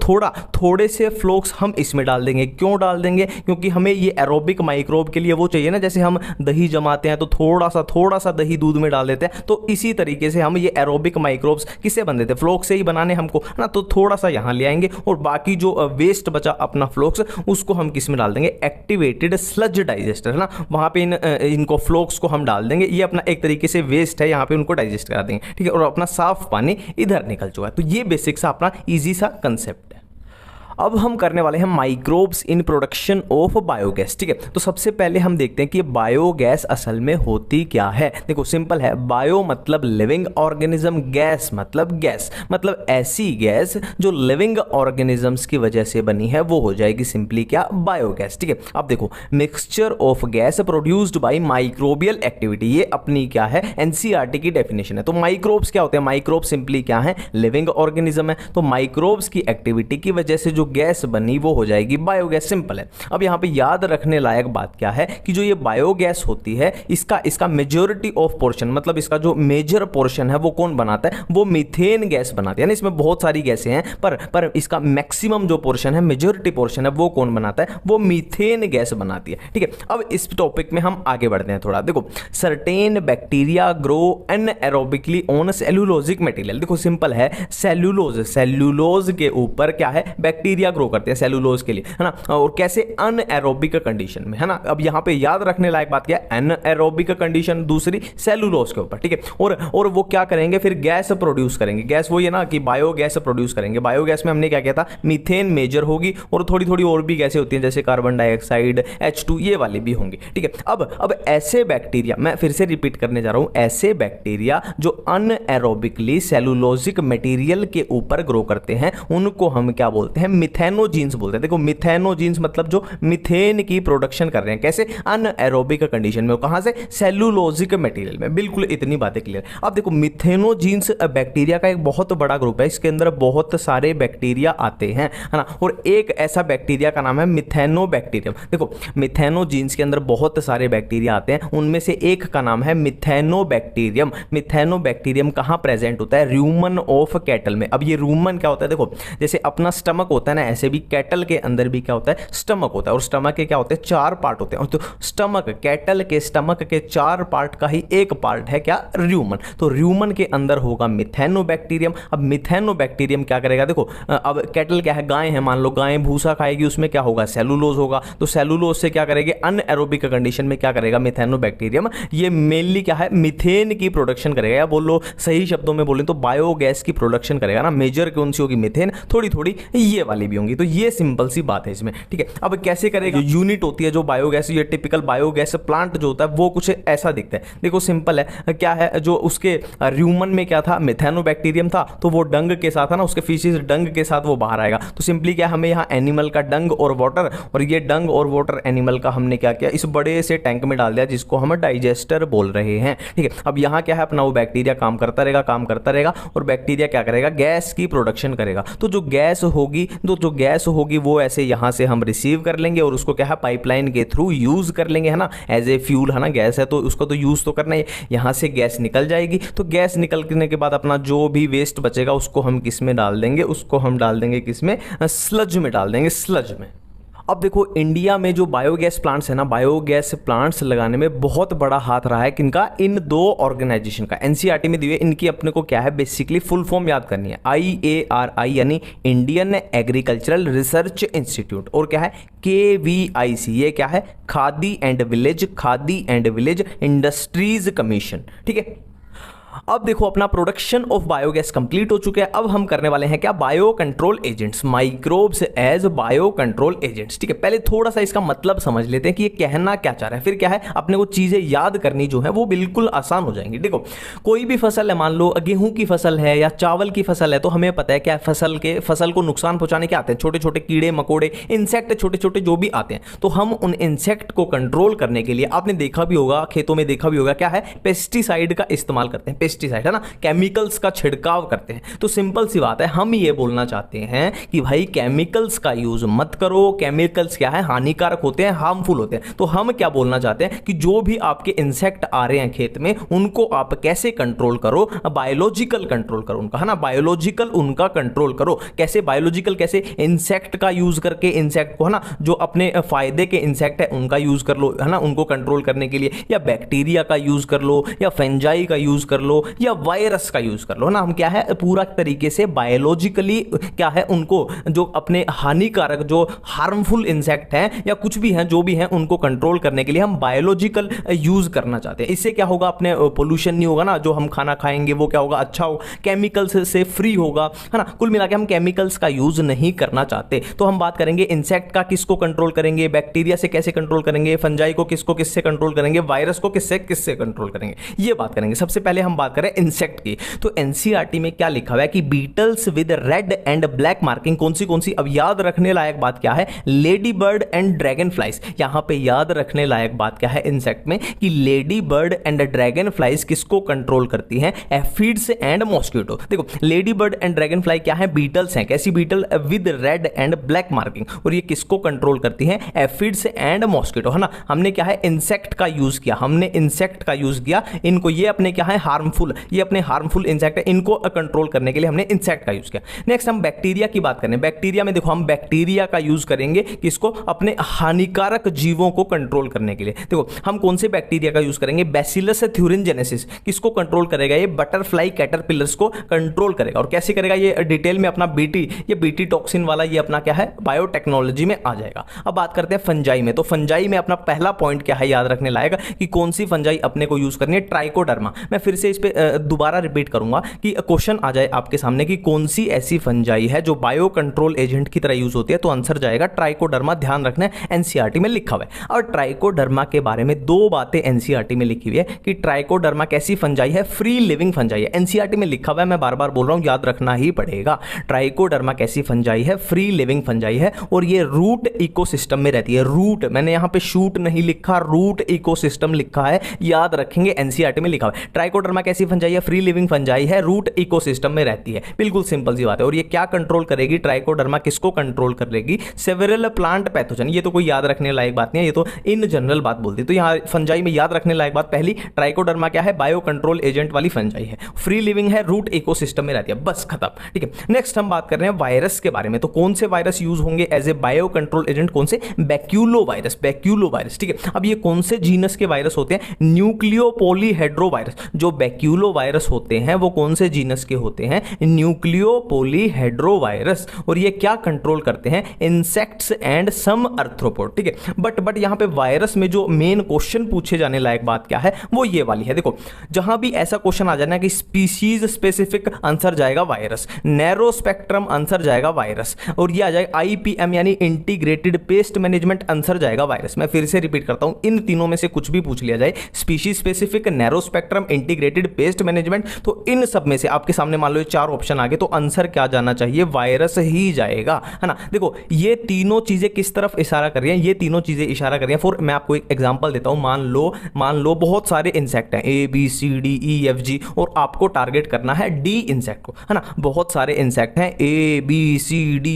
थोड़े से फ्लोक्स हम इसमें डाल देंगे। क्यों डाल देंगे, क्योंकि हमें ये एरोबिक माइक्रोब के लिए वो चाहिए ना, जैसे हम दही जमाते हैं तो थोड़ा सा दही दूध में डाल देते हैं, तो इसी तरीके से हम ये एरोबिक माइक्रोब्स किससे बन देते हैं, फ्लोक्स से ही बनाने हमको, है ना। तो थोड़ा सा यहां ले आएंगे और बाकी जो वेस्ट बचा अपना फ्लोक्स, उसको हम किस में डाल देंगे, एक्टिवेटेड स्लज डाइजेस्टर, है ना, वहां पे इनको फ्लोक्स को हम डाल देंगे। ये अपना एक तरीके से वेस्ट है, यहां पे उनको डाइजेस्ट करा देंगे। ठीक है, और अपना साफ पानी इधर निकल चुका है। तो ये बेसिक सा अपना इजी सा कंसेप्ट है। अब हम करने वाले हैं microbes in production of biogas. ठीक है, तो सबसे पहले हम देखते हैं कि बायोगैस असल में होती क्या है। देखो सिंपल है, बायो मतलब लिविंग ऑर्गेनिज्म, गैस मतलब ऐसी गैस जो लिविंग ऑर्गेनिजम्स की वजह से बनी है, वो हो जाएगी सिंपली क्या, बायोगैस। ठीक है, अब देखो mixture of gas produced by microbial activity, ये अपनी क्या है, NCERT की डेफिनेशन है। तो माइक्रोब्स क्या होते हैं, माइक्रोब सिंपली क्या है, लिविंग ऑर्गेनिज्म है। तो माइक्रोब्स की एक्टिविटी की वजह से जो गैस बनी वो हो जाएगी बायोगैस, सिंपल है। अब यहां पे याद रखने लायक बात क्या है कि जो ये बायोगैस होती है, इसका मेजॉरिटी ऑफ पोर्शन, मतलब इसका जो मेजर पोर्शन है वो कौन बनाता है, वो मीथेन गैस बनाती है। यानी इसमें बहुत सारी गैसें हैं, पर इसका मैक्सिमम जो पोर्शन है, मेजॉरिटी पोर्शन है, वो कौन बनाता है, वो मीथेन गैस बनाती है। ठीक है, अब इस टॉपिक में हम आगे बढ़ते हैं थोड़ा। देखो certain bacteria grow anaerobically on cellulosic material. देखो सिंपल है, सेल्यूलोज के ऊपर क्या है, बैक्टीरिया ग्रो करते हैं सेलुलोज के लिए, है ना। और कैसे, अनएरोबिक कंडीशन में, है ना। अब यहां पे याद रखने लायक बात क्या है, अनएरोबिक कंडीशन, दूसरी सेलुलोज के ऊपर। ठीक है, और वो क्या करेंगे, फिर गैस प्रोड्यूस करेंगे। गैस वो ये ना कि बायोगैस प्रोड्यूस करेंगे। बायोगैस में हमने क्या किया था, मीथेन मेजर होगी और थोड़ी और भी गैसें होती हैं, जैसे कार्बन डाइऑक्साइड, H2, ये वाली भी होंगी। ठीक है, अब ऐसे बैक्टीरिया, मैं फिर से रिपीट करने जा रहा हूं, ऐसे बैक्टीरिया जो अनएरोबिकली सेलुलोजिक मटेरियल के ऊपर ग्रो करते हैं, उनको हम क्या बोलते हैं, मिथेनोजीन्स बोलते हैं। देखो मिथेनोजीन्स मतलब जो मिथेन की प्रोडक्शन कर रहे हैं, कैसे, अनएरोबिक कंडीशन में, कहां से, सेलुलोजिक मटेरियल में। बिल्कुल इतनी बातें क्लियर। अब देखो मिथेनोजीन्स बैक्टीरिया का एक बहुत बड़ा ग्रुप है, इसके अंदर बहुत सारे बैक्टीरिया आते हैं, है ना। और एक ऐसा बैक्टीरिया का नाम है मिथेनोबैक्टीरियम। देखो मिथेनोजीन्स के अंदर बहुत सारे बैक्टीरिया आते हैं, उनमें से एक का नाम है मिथेनोबैक्टीरियम। मिथेनोबैक्टीरियम कहां प्रेजेंट होता है, रूमन ऑफ कैटल में। अब ये रूमन क्या होता है, देखो जैसे अपना स्टमक होता है ना, ऐसे भी कैटल के अंदर भी क्या होता है, स्टमक होता है। और स्टमक के क्या होते हैं, 4 पार्ट होते हैं। तो स्टमक, कैटल के स्टमक के 4 पार्ट का ही एक पार्ट है क्या, र्यूमन। तो र्यूमन के अंदर होगा मिथेनोबैक्टीरियम। अब मिथेनोबैक्टीरियम क्या करेगा, देखो अब कैटल क्या है, गाय है, मान लो गाय भूसा खाएगी, उसमें क्या होगा, सेलुलोज होगा। तो सेलुलोज से क्या करेंगे, अनएरोबिक कंडीशन में क्या करेगा मिथेनोबैक्टीरियम, ये मेनली क्या है, मिथेन की प्रोडक्शन करेगा। या बोलो सही शब्दों में बोले तो बायोगैस की प्रोडक्शन करेगा ना। मेजर कौन सी होगी, मिथेन, थोड़ी ये वाली भी होंगी। तो ये सिंपल सी बात है इसमें, ठीक है। अब कैसे करेगा, यूनिट होती है जो बायोगैस, ये टिपिकल बायोगैस प्लांट जो होता है वो कुछ ऐसा दिखता है। देखो सिंपल है, क्या है, जो उसके ह्यूमन में क्या था, मिथेनोबैक्टीरियम था, तो वो डंग के साथ है ना, उसके फीसिस डंग के साथ वो बाहर आएगा। तो सिंपली क्या, हमें यहाँ एनिमल का डंग और वाटर, और ये डंग और वाटर एनिमल का हमने क्या किया, इस बड़े से टैंक में डाल दिया जिसको हम डाइजेस्टर बोल रहे हैं, ठीक है। अब यहाँ क्या है, अपना वो बैक्टीरिया काम करता रहेगा, और बैक्टीरिया क्या करेगा, गैस की प्रोडक्शन करेगा। तो जो गैस होगी वो ऐसे यहाँ से हम रिसीव कर लेंगे और उसको क्या है, पाइपलाइन के थ्रू यूज कर लेंगे, है ना, एज ए फ्यूल, है ना, गैस है तो उसको तो यूज तो करना है। यहाँ से गैस निकल जाएगी, तो गैस निकलने के बाद अपना जो भी वेस्ट बचेगा उसको हम किस में डाल देंगे, उसको हम डाल देंगे किस में, स्लज में डाल देंगे, स्लज में। अब देखो इंडिया में जो बायोगैस प्लांट्स है ना, बायोगैस प्लांट्स लगाने में बहुत बड़ा हाथ रहा है किनका, इन दो ऑर्गेनाइजेशन का। एनसीईआरटी में दी हुई इनकी अपने को क्या है, बेसिकली फुल फॉर्म याद करनी है, IARI यानी इंडियन एग्रीकल्चरल रिसर्च इंस्टीट्यूट, और क्या है KVIC, ये क्या है, khadi and village industries commission, ठीक है। अब देखो अपना प्रोडक्शन ऑफ बायोगैस कंप्लीट हो चुका है। अब हम करने वाले हैं क्या, biocontrol agents, microbes as biocontrol agents, ठीक है। पहले थोड़ा सा इसका मतलब समझ लेते हैं कि ये कहना क्या चाह रहा है, फिर क्या है अपने को चीजें याद करनी जो है वो बिल्कुल आसान हो जाएंगी। देखो कोई भी फसल है, मान लो गेहूं की फसल है या चावल की फसल है, तो हमें पता है क्या, फसल को नुकसान पहुंचाने क्या आते हैं, छोटे छोटे कीड़े मकोड़े, इंसेक्ट, छोटे छोटे जो भी आते हैं। तो हम उन इंसेक्ट को कंट्रोल करने के लिए, आपने देखा भी होगा, खेतों में देखा भी होगा, क्या है, पेस्टिसाइड का इस्तेमाल करते हैं, पेस्टिसाइड, है ना, केमिकल्स का छिड़काव करते हैं। तो सिंपल सी बात है, हम ये बोलना चाहते हैं कि भाई केमिकल्स का यूज मत करो, केमिकल्स क्या है, हानिकारक होते हैं, हार्मफुल होते हैं। तो हम क्या बोलना चाहते हैं कि जो भी आपके इंसेक्ट आ रहे हैं खेत में, उनको आप कैसे कंट्रोल करो, बायोलॉजिकल कंट्रोल करो उनका, है ना, बायोलॉजिकल उनका कंट्रोल करो। कैसे बायोलॉजिकल, कैसे, इंसेक्ट का यूज करके, इंसेक्ट को, है ना, जो अपने फायदे के इंसेक्ट है उनका यूज कर लो, है ना, उनको कंट्रोल करने के लिए, या बैक्टीरिया का यूज कर लो, या फंजाई का यूज कर लो, या वायरस का यूज कर लो ना। हम क्या है पूरा तरीके से बायोलॉजिकली क्या है उनको, जो अपने हानिकारक, जो हार्मफुल इंसेक्ट हैं या कुछ भी हैं, जो भी हैं, उनको कंट्रोल करने के लिए हम बायोलॉजिकल यूज करना चाहते हैं। इससे क्या होगा, अपने पोल्यूशन नहीं होगा ना, जो हम खाना खाएंगे वो क्या होगा, अच्छा हो, केमिकल्स से फ्री होगा, है ना। कुल मिला के हम केमिकल्स का यूज नहीं करना चाहते। तो हम बात करेंगे इंसेक्ट का, किसको कंट्रोल करेंगे, बैक्टीरिया से कैसे कंट्रोल करेंगे, फंजाई को किससे कंट्रोल करेंगे, वायरस को किससे कंट्रोल करेंगे, ये बात करेंगे। सबसे पहले हम बात करें इंसेक्ट की। तो एनसीईआरटी में क्या लिखा हुआ है कि beetles with red and black marking, कौन सी, अब याद रखने लायक बात क्या है, ladybird and dragonflies. यहां पे याद रखने लायक बात क्या है इंसेक्ट में, कि ladybird and dragonflies किसको कंट्रोल करती हैं, एफिड्स एंड मॉस्किटो। देखो ladybird and dragonfly क्या है, बीटल्स हैं। कैसी beetle, with red and black marking, और ये किसको कंट्रोल करती हैं, एफिड्स एंड मॉस्किटो, है ना। हमने क्या है इंसेक्ट का यूज किया, इनको, ये अपने क्या है हार्मफुल, ये अपने हार्मफुल इंसेक्ट है, इनको कंट्रोल करने के लिए हमने इंसेक्ट का यूज किया। नेक्स्ट हम बैक्टीरिया की बात करें। बैक्टीरिया में देखो हम बैक्टीरिया का यूज करेंगे किसको, अपने हानिकारक जीवों को कंट्रोल करने के लिए। देखो हम कौन से बैक्टीरिया का यूज करेंगे, बैसिलस थ्यूरिनजेनेसिस, किसको कंट्रोल करेगा, ये बटरफ्लाई कैटरपिलर्स को कंट्रोल करेगा। और कैसे करेगा, ये डिटेल में अपना बीटी टॉक्सिन वाला ये अपना क्या है बायोटेक्नोलॉजी में आ जाएगा। अब बात करते हैं फंजाई में। तो फंजाई में अपना पहला पॉइंट क्या है याद रखने लायक, कि कौन सी फंजाई अपने को यूज करनी है, ट्राइकोडर्मा। मैं फिर से इस पे दोबारा रिपीट करूंगा कि क्वेश्चन आ जाए आपके सामने कि कौन सी ऐसी फंजाई है जो बायो कंट्रोल एजेंट की तरह यूज होती है, तो आंसर जाएगा ट्राइकोडर्मा। ध्यान रखना है एनसीईआरटी में लिखा हुआ है। और ट्राइकोडर्मा के बारे में दो बातें एनसीईआरटी में लिखी हुई है कि ट्राइकोडर्मा कैसी फंजाई है, फ्री लिविंग फंजाई है। एनसीईआरटी में लिखा हुआ है, मैं बार बार बोल रहा हूं, याद रखना ही पड़ेगा। ट्राइकोडर्मा कैसी फंजाई है, फ्री लिविंग फंजाई है, और ये रूट इकोसिस्टम में रहती है। रूट, मैंने यहां पे शूट नहीं लिखा, रूट इकोसिस्टम लिखा है, याद रखेंगे एनसीईआरटी में लिखा हुआ है। ट्राइकोडर्मा कैसी फंजाई है, फ्री लिविंग फंजाई है, रूट इकोसिस्टम में रहती है। बिल्कुल सिंपल सी बात है। और ये क्या कंट्रोल करेगी, ट्राइकोडर्मा किसको कंट्रोल करेगी, सेवरल प्लांट पैथोजन। ये तो कोई याद रखने लायक बात नहीं है, ये तो इन जनरल बात बोलती है। तो यहां फंजाई में याद रखने लायक बात पहली, ट्राइकोडर्मा क्या है, बायो कंट्रोल एजेंट वाली फंजाई है, फ्री लिविंग है, रूट इकोसिस्टम में रहती है, बस खत्म। ठीक है, नेक्स्ट हम बात कर रहे हैं वायरस के बारे में। तो कौन से वायरस यूज होंगे as a biocontrol agent, कौन से, बैक्यूलो वायरस। ठीक है, अब ये कौन से जीनस के वायरस होते हैं, न्यूक्लियो पॉलीहेड्रो वायरस। जो बैक्यूलो वायरस होते हैं वो कौन से जीनस के होते हैं? Nucleopolyhedrovirus. और ये क्या कंट्रोल करते हैं? Insects and some arthropod. ठीक है, बट यहां पे वायरस में जो मेन क्वेश्चन पूछे जाने लायक बात क्या है वो ये वाली है। देखो, जहां भी ऐसा क्वेश्चन आ जाना कि स्पीशीज स्पेसिफिक, आंसर जाएगा वायरस। नैरो स्पेक्ट्रम, आंसर जाएगा वायरस। और ये आ जाएगा IPM यानी इंटीग्रेटेड पेस्ट मैनेजमेंट, आंसर जाएगा वायरस। मैं फिर से रिपीट करता हूं, इन तीनों में से कुछ भी पूछ लिया जाए, species specific, narrow spectrum, integrated pest management, तो इन सब में से आपके सामने मान लो ये 4 ऑप्शन आ गए, तो आंसर क्या जाना चाहिए? वायरस ही जाएगा, है ना। देखो, ये तीनों चीजें किस तरफ इशारा कर रही हैं? ये तीनों चीजें इशारा कर रही हैं फॉर, मैं आपको एक एग्जांपल देता हूं। मान लो बहुत सारे इंसेक्ट हैं, ABCDEFG, और आपको टारगेट करना है D इंसेक्ट को, है ना। बहुत सारे इंसेक्ट हैं ABCDEFGH,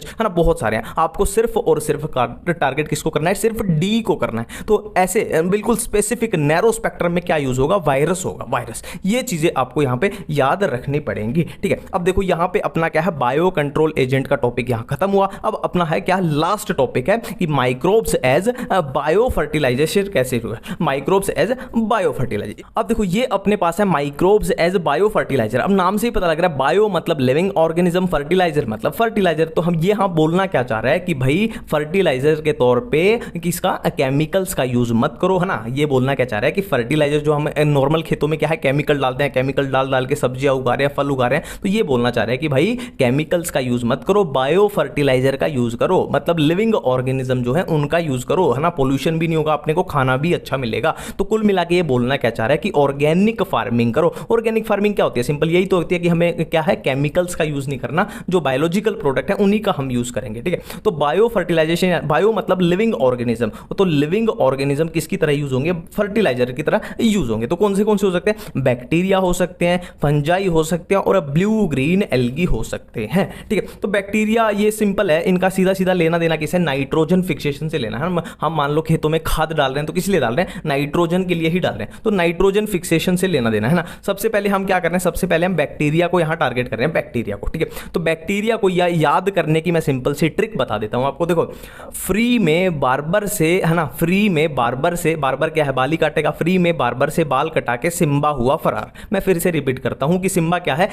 है ना, बहुत सारे हैं। आपको सिर्फ और सिर्फ टारगेट किसको करना है? सिर्फ D को करना है। तो ऐसे बिल्कुल स्पेसिफिक नैरो स्पेक्ट्रम में क्या यूज होगा? वायरस होगा, वायरस। ये चीजें आपको यहां पे याद रखनी पड़ेंगी। ठीक है, अब देखो यहां पे अपना क्या है, बायो कंट्रोल एजेंट का टॉपिक यहां खत्म हुआ। अब अपना है क्या, लास्ट टॉपिक है कि माइक्रोब्स एज बायो फर्टिलाइजेशन कैसे हुआ, माइक्रोब्स एज बायो फर्टिलाइजर। अब देखो ये अपने पास है माइक्रोब्स एज बायो फर्टिलाइजर। अब नाम से ही पता लग रहा है, बायो मतलब लिविंग ऑर्गेनिज्म, फर्टिलाइजर मतलब फर्टिलाइजर। तो हम ये बोलना क्या चाह रहा है कि भाई फर्टिलाइजर के तौर पे किसका, केमिकल्स का यूज मत करो, है ना। ये बोलना क्या चाह रहा है कि फर्टिलाइजर जो हम नॉर्मल खेतों में क्या है, केमिकल डालते हैं, केमिकल डाल के सब्जियां उगा रहे हैं, फल उगा रहे हैं, तो ये बोलना चाह रहे हैं कि भाई केमिकल्स का यूज मत करो, बायो फर्टिलाइजर का यूज करो, मतलब लिविंग ऑर्गेनिज्म जो है उनका यूज करो, है ना। पोल्यूशन भी नहीं होगा, अपने को खाना भी अच्छा मिलेगा। तो कुल मिला के ये बोलना क्या चाह रहा है कि ऑर्गेनिक फार्मिंग करो। ऑर्गेनिक फार्मिंग क्या होती है? सिंपल यही तो होती है कि हमें क्या है, केमिकल्स का यूज नहीं करना, जो बायोलॉजिकल प्रोडक्ट है उन्हीं का हम यूज करेंगे। ठीक है, तो बायो फर्टिलाइजेशन, बायो मतलब लिविंग ऑर्गेनिज्म, तो लिविंग ऑर्गेनिज्म किसकी तरह यूज होंगे? फर्टिलाइजर की तरह यूज होंगे। तो कौन से हो सकते हैं? बैक्टीरिया हो सकते हैं, फंजाई हो सकते हैं, और ब्लू ग्रीन एल्गी हो सकते हैं। ठीक है, तो बैक्टीरिया ये सिंपल है, इनका सीधा सीधा लेना देना किसे? नाइट्रोजन फिक्सेशन से लेना है। हम मान लो खेतों में खाद डाल रहे हैं तो किस लिए डाल रहे हैं? नाइट्रोजन के लिए ही डाल रहे हैं, तो नाइट्रोजन फिक्सेशन से लेना देना, है ना। सबसे पहले हम क्या कर रहे हैं? सबसे पहले हम बैक्टीरिया को यहां टारगेट कर रहे हैं, बैक्टीरिया को। ठीक है, तो बैक्टीरिया को याद करने की मैं सिंपल सी ट्रिक बता देता हूं आपको। देखो, फ्री में बार्बर से, है ना, फ्री में बार्बर से, बार्बर क्या है? बाल ही काटेगा। फ्री में बार्बर से बाल कटा के सिम्बा हुआ फरार। मैं फिर से रिपीट करता हूं कि सिम्बा क्या है,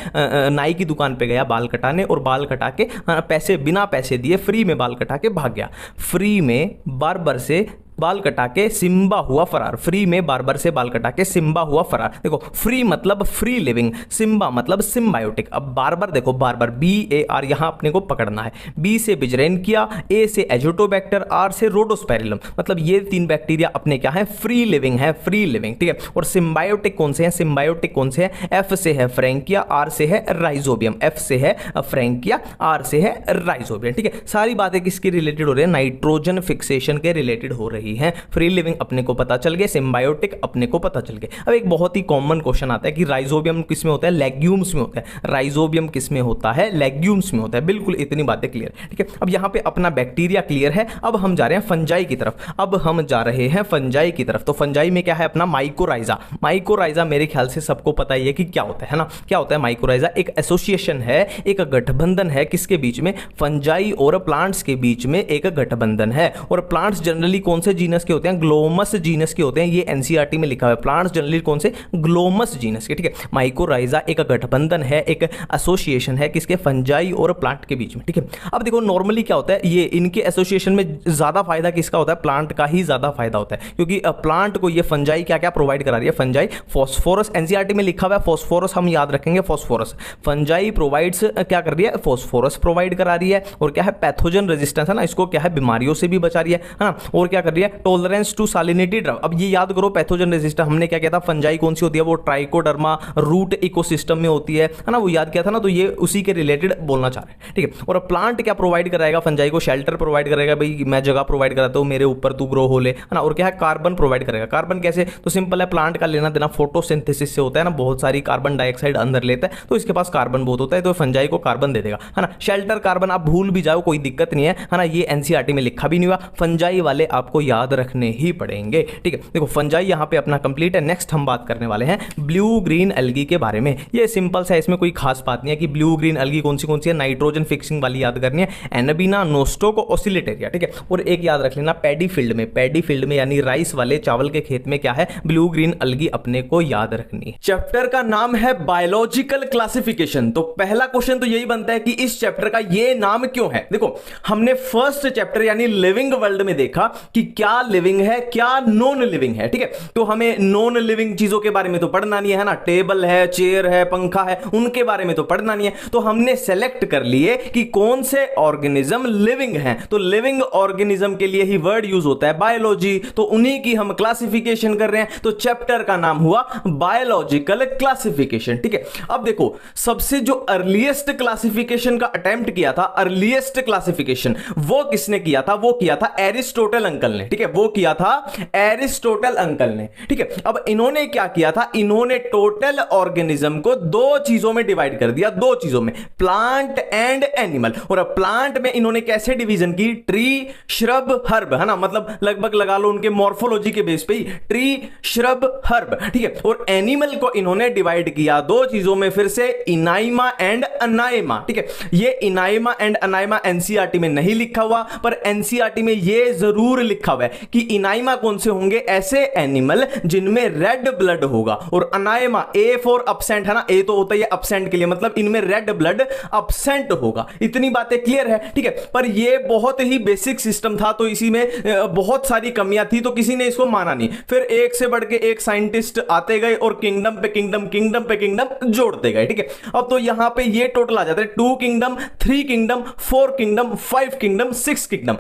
नाई की दुकान पे गया बाल कटाने, और बाल कटा के पैसे, बिना पैसे दिए फ्री में बाल कटा के भाग गया। फ्री में बार्बर से बाल कटा के सिम्बा हुआ फरार। फ्री में बार्बर से बाल कटा के सिम्बा हुआ फरार। देखो, फ्री मतलब फ्री लिविंग, सिम्बा मतलब सिम्बायोटिक। अब बार्बर देखो, बार्बर BAR यहां अपने को पकड़ना है। B से बिजरेंकिया, A से एजोटोबैक्टर, R से रोडोस्पेरिलम, मतलब ये 3 बैक्टीरिया अपने क्या है? फ्री लिविंग है, फ्री लिविंग। ठीक है, और सिम्बायोटिक कौन से हैं? सिम्बायोटिक कौन से हैं? F से है फ्रैंकिया, R से है राइजोबियम। F से है फ्रैंकिया, R से है राइजोबियम। ठीक है, सारी बातें किसके रिलेटेड हो रही है? नाइट्रोजन फिक्सेशन के रिलेटेड हो रही हैं। फ्री लिविंग अपने को पता चल गया, सिम्बायोटिक अपने को पता चल गया। अब एक बहुत ही कॉमन क्वेश्चन आता है कि राइजोबियम किस में होता है? लेग्यूम्स में होता है। राइजोबियम किस में होता है? लेग्यूम्स में होता है। बिल्कुल इतनी बातें क्लियर। ठीक है, अब यहां पे अपना बैक्टीरिया क्लियर है। अब हम जा रहे हैं फंजाई की तरफ। अब हम जा रहे हैं फंजाई की तरफ। तो फंजाई में क्या है अपना? माइकोराइजा। माइकोराइजा मेरे ख्याल से सबको पता ही है कि क्या होता है ना। क्या होता है माइकोराइजा? एक एसोसिएशन है, एक गठबंधन है। किसके बीच में? फंजाई और प्लांट्स के बीच में एक गठबंधन है। और प्लांट्स जनरली कौन से जीनस के होते हैं? ग्लोमस जीनस के होते हैं। ये एनसीईआरटी में लिखा हुआ है। प्लांट्स जनरली कौन से? ग्लोमस जीनस के। ठीक है, माइकोराइजा एक गठबंधन है, एक एसोसिएशन है, किसके? फंजाई और प्लांट के बीच में। ठीक है, अब देखो नॉर्मली क्या होता है, ये इनके एसोसिएशन में ज्यादा फायदा किसका होता है? प्लांट का ही ज्यादा फायदा होता है, क्योंकि प्लांट को ये फंजाई क्या क्या प्रोवाइड करा रही है? फंजाई फॉस्फोरस, एनसीईआरटी में लिखा हुआ है फॉस्फोरस, हम याद रखेंगे फॉस्फोरस। फंजाई प्रोवाइड्स क्या कर रही है? फॉस्फोरस प्रोवाइड करा रही है। और क्या है? पैथोजन रेजिस्टेंस, है ना, इसको क्या है? बीमारियों से भी बचा रही है ना। और क्या कर रही है? Tolerance to salinity drug. अब ये याद करो, पैथोजन रेजिस्टेंस हमने क्या किया था? फंजाई कौन सी होती है? वो ट्राइकोडर्मा रूट इकोसिस्टम में होती है ना, वो याद किया था ना। तो ये उसी के रिलेटेड बोलना चाह रहे हैं। ठीक है, और प्लांट क्या प्रोवाइड कराएगा? फंजाई को शेल्टर प्रोवाइड करेगा, भाई मैं जगह प्रोवाइड कराता हूं, मेरे ऊपर तू ग्रो हो ले, है ना। और क्या है? कार्बन प्रोवाइड करेगा। कार्बन कैसे? तो सिंपल है, प्लांट का लेना देना फोटोसिंथेसिस से होता है ना, बहुत सारी कार्बन डाइऑक्साइड अंदर लेता है, तो इसके पास कार्बन बहुत होता है, तो फंजाई को कार्बन दे देगा, है ना। शेल्टर कार्बन आप भूल भी जाओ कोई दिक्कत नहीं है ना। ये एनसीईआरटी में लिखा भी नहीं हुआ, फंजाई वाले आपको याद याद रखने ही पड़ेंगे। ठीक है, देखो फंजाई यहाँ पे अपना कंप्लीट है। नेक्स्ट हम बात करने वाले हैं ब्लू ग्रीन एल्गी के बारे में। ये सिंपल सा है, इसमें कोई खास बात नहीं है कि ब्लू ग्रीन एल्गी कौन सी है। नाइट्रोजन फिक्सिंग वाली याद करनी है, एनाबीना, नोस्टोक, ओसिलेटेरिया। ठीक है, और एक याद रख लेना पैडी फील्ड में यानी राइस वाले चावल के खेत में क्या है, ब्लू ग्रीन एल्गी अपने को याद रखनी है। चैप्टर का नाम है बायोलॉजिकल क्लासिफिकेशन। तो पहला क्वेश्चन तो यही बनता है कि इस चैप्टर का ये नाम क्यों है। देखो हमने फर्स्ट चैप्टर यानी लिविंग वर्ल्ड में देखा कि क्या लिविंग है क्या नॉन लिविंग है। ठीक है, तो हमें नॉन लिविंग चीजों के बारे में तो पढ़ना नहीं है ना, टेबल है, चेयर है, पंखा है, उनके बारे में तो पढ़ना नहीं है। तो हमने सेलेक्ट कर लिए कि कौन से ऑर्गेनिज्म लिविंग हैं। तो लिविंग ऑर्गेनिज्म के लिए ही वर्ड यूज होता है बायोलॉजी, तो उन्हीं की हम क्लासिफिकेशन कर रहे हैं। तो चैप्टर का नाम हुआ बायोलॉजिकल क्लासिफिकेशन। ठीक है, अब देखो सबसे जो अर्लीस्ट क्लासिफिकेशन का अटेम्प्ट किया था, अर्लीस्ट क्लासिफिकेशन वो किसने किया था, वो किया था एरिस्टोटल अंकल ने। ठीक है, वो किया था एरिस्टोटल अंकल ने। ठीक है, अब इन्होंने क्या किया था, इन्होंने टोटल ऑर्गेनिज्म को दो चीजों में डिवाइड कर दिया, दो चीजों में, प्लांट एंड एनिमल। और अब प्लांट में इन्होंने कैसे डिवीजन की, ट्री, श्रब, हर्ब, है ना, मतलब लगभग लगा लो उनके मॉर्फोलॉजी के बेस पे ही, ट्री, श्रब, हर्ब। ठीक है, और एनिमल को इन्होंने डिवाइड किया दो चीजों में, फिर से इनाइमा एंड अनाइमा। ठीक है, ये इनाइमा एंड अनाइमा एनसीईआरटी में नहीं लिखा हुआ, पर एनसीईआरटी में ये जरूर लिखा हुआ है कि इनाइमा कौन से होंगे, ऐसे एनिमल जिनमें रेड ब्लड होगा, और अनाइमा, ए फॉर अपसेंट, है ना, ए तो होता है अपसेंट के लिए, मतलब इनमें रेड ब्लड अपसेंट होगा। इतनी बातें क्लियर है। ठीक है, पर ये बहुत ही बेसिक सिस्टम था, तो इसी में बहुत सारी कमियां थी, तो किसी ने इसको माना नहीं। फिर एक से बढ़ के एक साइंटिस्ट आते गए और किंगडम पे किंगडम, किंगडम पे किंगडम जोड़ते गए। ठीक है, अब तो यहां पे ये टोटल आ जाता है 2 kingdom, 3 kingdom, 4 kingdom, 5 kingdom, 6 kingdom.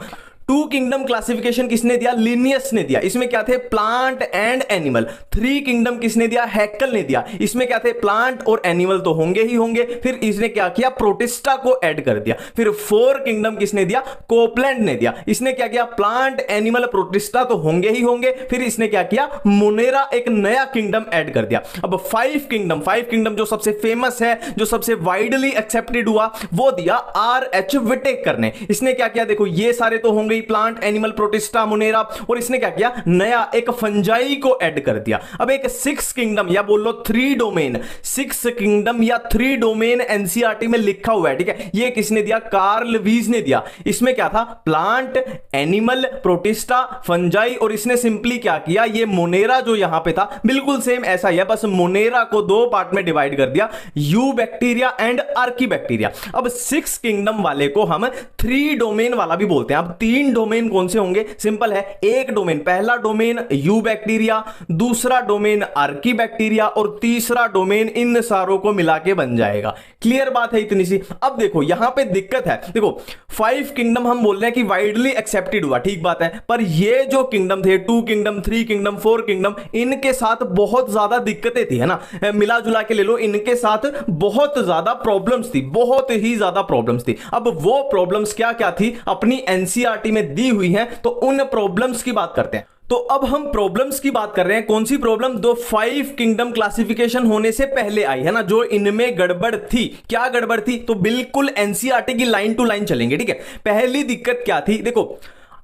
2 kingdom classification किसने दिया, लिनियस ने दिया, इसमें क्या थे, प्लांट एंड एनिमल। 3 किंगडम किसने दिया, हैक्कल ने दिया, इसमें क्या थे, प्लांट और एनिमल तो होंगे ही होंगे। फिर इसने क्या किया, प्रोटिस्टा को ऐड कर दिया। फिर 4 किंगडम किसने दिया, कोपलैंड ने दिया, इसने क्या किया, प्लांट, एनिमल, प्रोटिस्टा तो होंगे ही होंगे। फिर इसने क्या किया, मोनेरा एक नया किंगडम ऐड कर दिया। अब 5 किंगडम जो सबसे फेमस है, जो सबसे वाइडली एक्सेप्टेड हुआ, वो दिया आर.एच. विटेकर ने। इसने क्या किया, देखो ये सारे तो होंगे प्लांट, एनिमल, प्रोटिस्टा, मोनेरा, और इसने क्या किया, नया एक फंजाई को ऐड कर दिया। अब एक 6 किंगडम या बोल लो 3 डोमेन, 6 किंगडम या 3 डोमेन एनसीईआरटी में लिखा हुआ है। ठीक है, ये किसने दिया, कार्ल वीज ने दिया। इसमें क्या था, प्लांट, एनिमल, प्रोटिस्टा, फंजाई, और इसने सिंपली क्या किया, ये मोनेरा जो यहां पे था बिल्कुल सेम ऐसा ही है, बस मोनेरा को 2 पार्ट में डिवाइड कर दिया, you bacteria and Archie bacteria. अब 6 किंगडम वाले को हम 3 डोमेन वाला भी बोलते हैं। अब 3 डोमेन कौन से होंगे, सिंपल है, एक डोमेन, पहला डोमेन यू बैक्टीरिया, दूसरा डोमेन आर्की बैक्टीरिया, और तीसरा डोमेन इन सारों को मिला के बन जाएगा। क्लियर बात है इतनी सी। अब देखो यहां पे दिक्कत है, देखो 5 किंगडम हम बोल रहे हैं कि वाइडली एक्सेप्टेड हुआ, ठीक बात है, पर ये जो किंगडम थे, 2 किंगडम, 3 किंगडम, 4 किंगडम, इनके साथ बहुत ज्यादा दिक्कतें थी, है ना, मिला जुला के ले लो, इनके साथ बहुत ज्यादा प्रॉब्लम्स थी, बहुत ही ज्यादा प्रॉब्लम्स थी। अब वो प्रॉब्लम्स क्या क्या थी, अपनी एनसीईआरटी में दी हुई है, तो उन प्रॉब्लम्स की बात करते हैं। तो अब हम प्रॉब्लम्स की बात कर रहे हैं। कौन सी प्रॉब्लम, दो 5 किंगडम क्लासिफिकेशन होने से पहले आई, है ना, जो इनमें गड़बड़ थी। क्या गड़बड़ थी, तो बिल्कुल एनसीईआरटी की लाइन टू लाइन चलेंगे। ठीक है, पहली दिक्कत क्या थी, देखो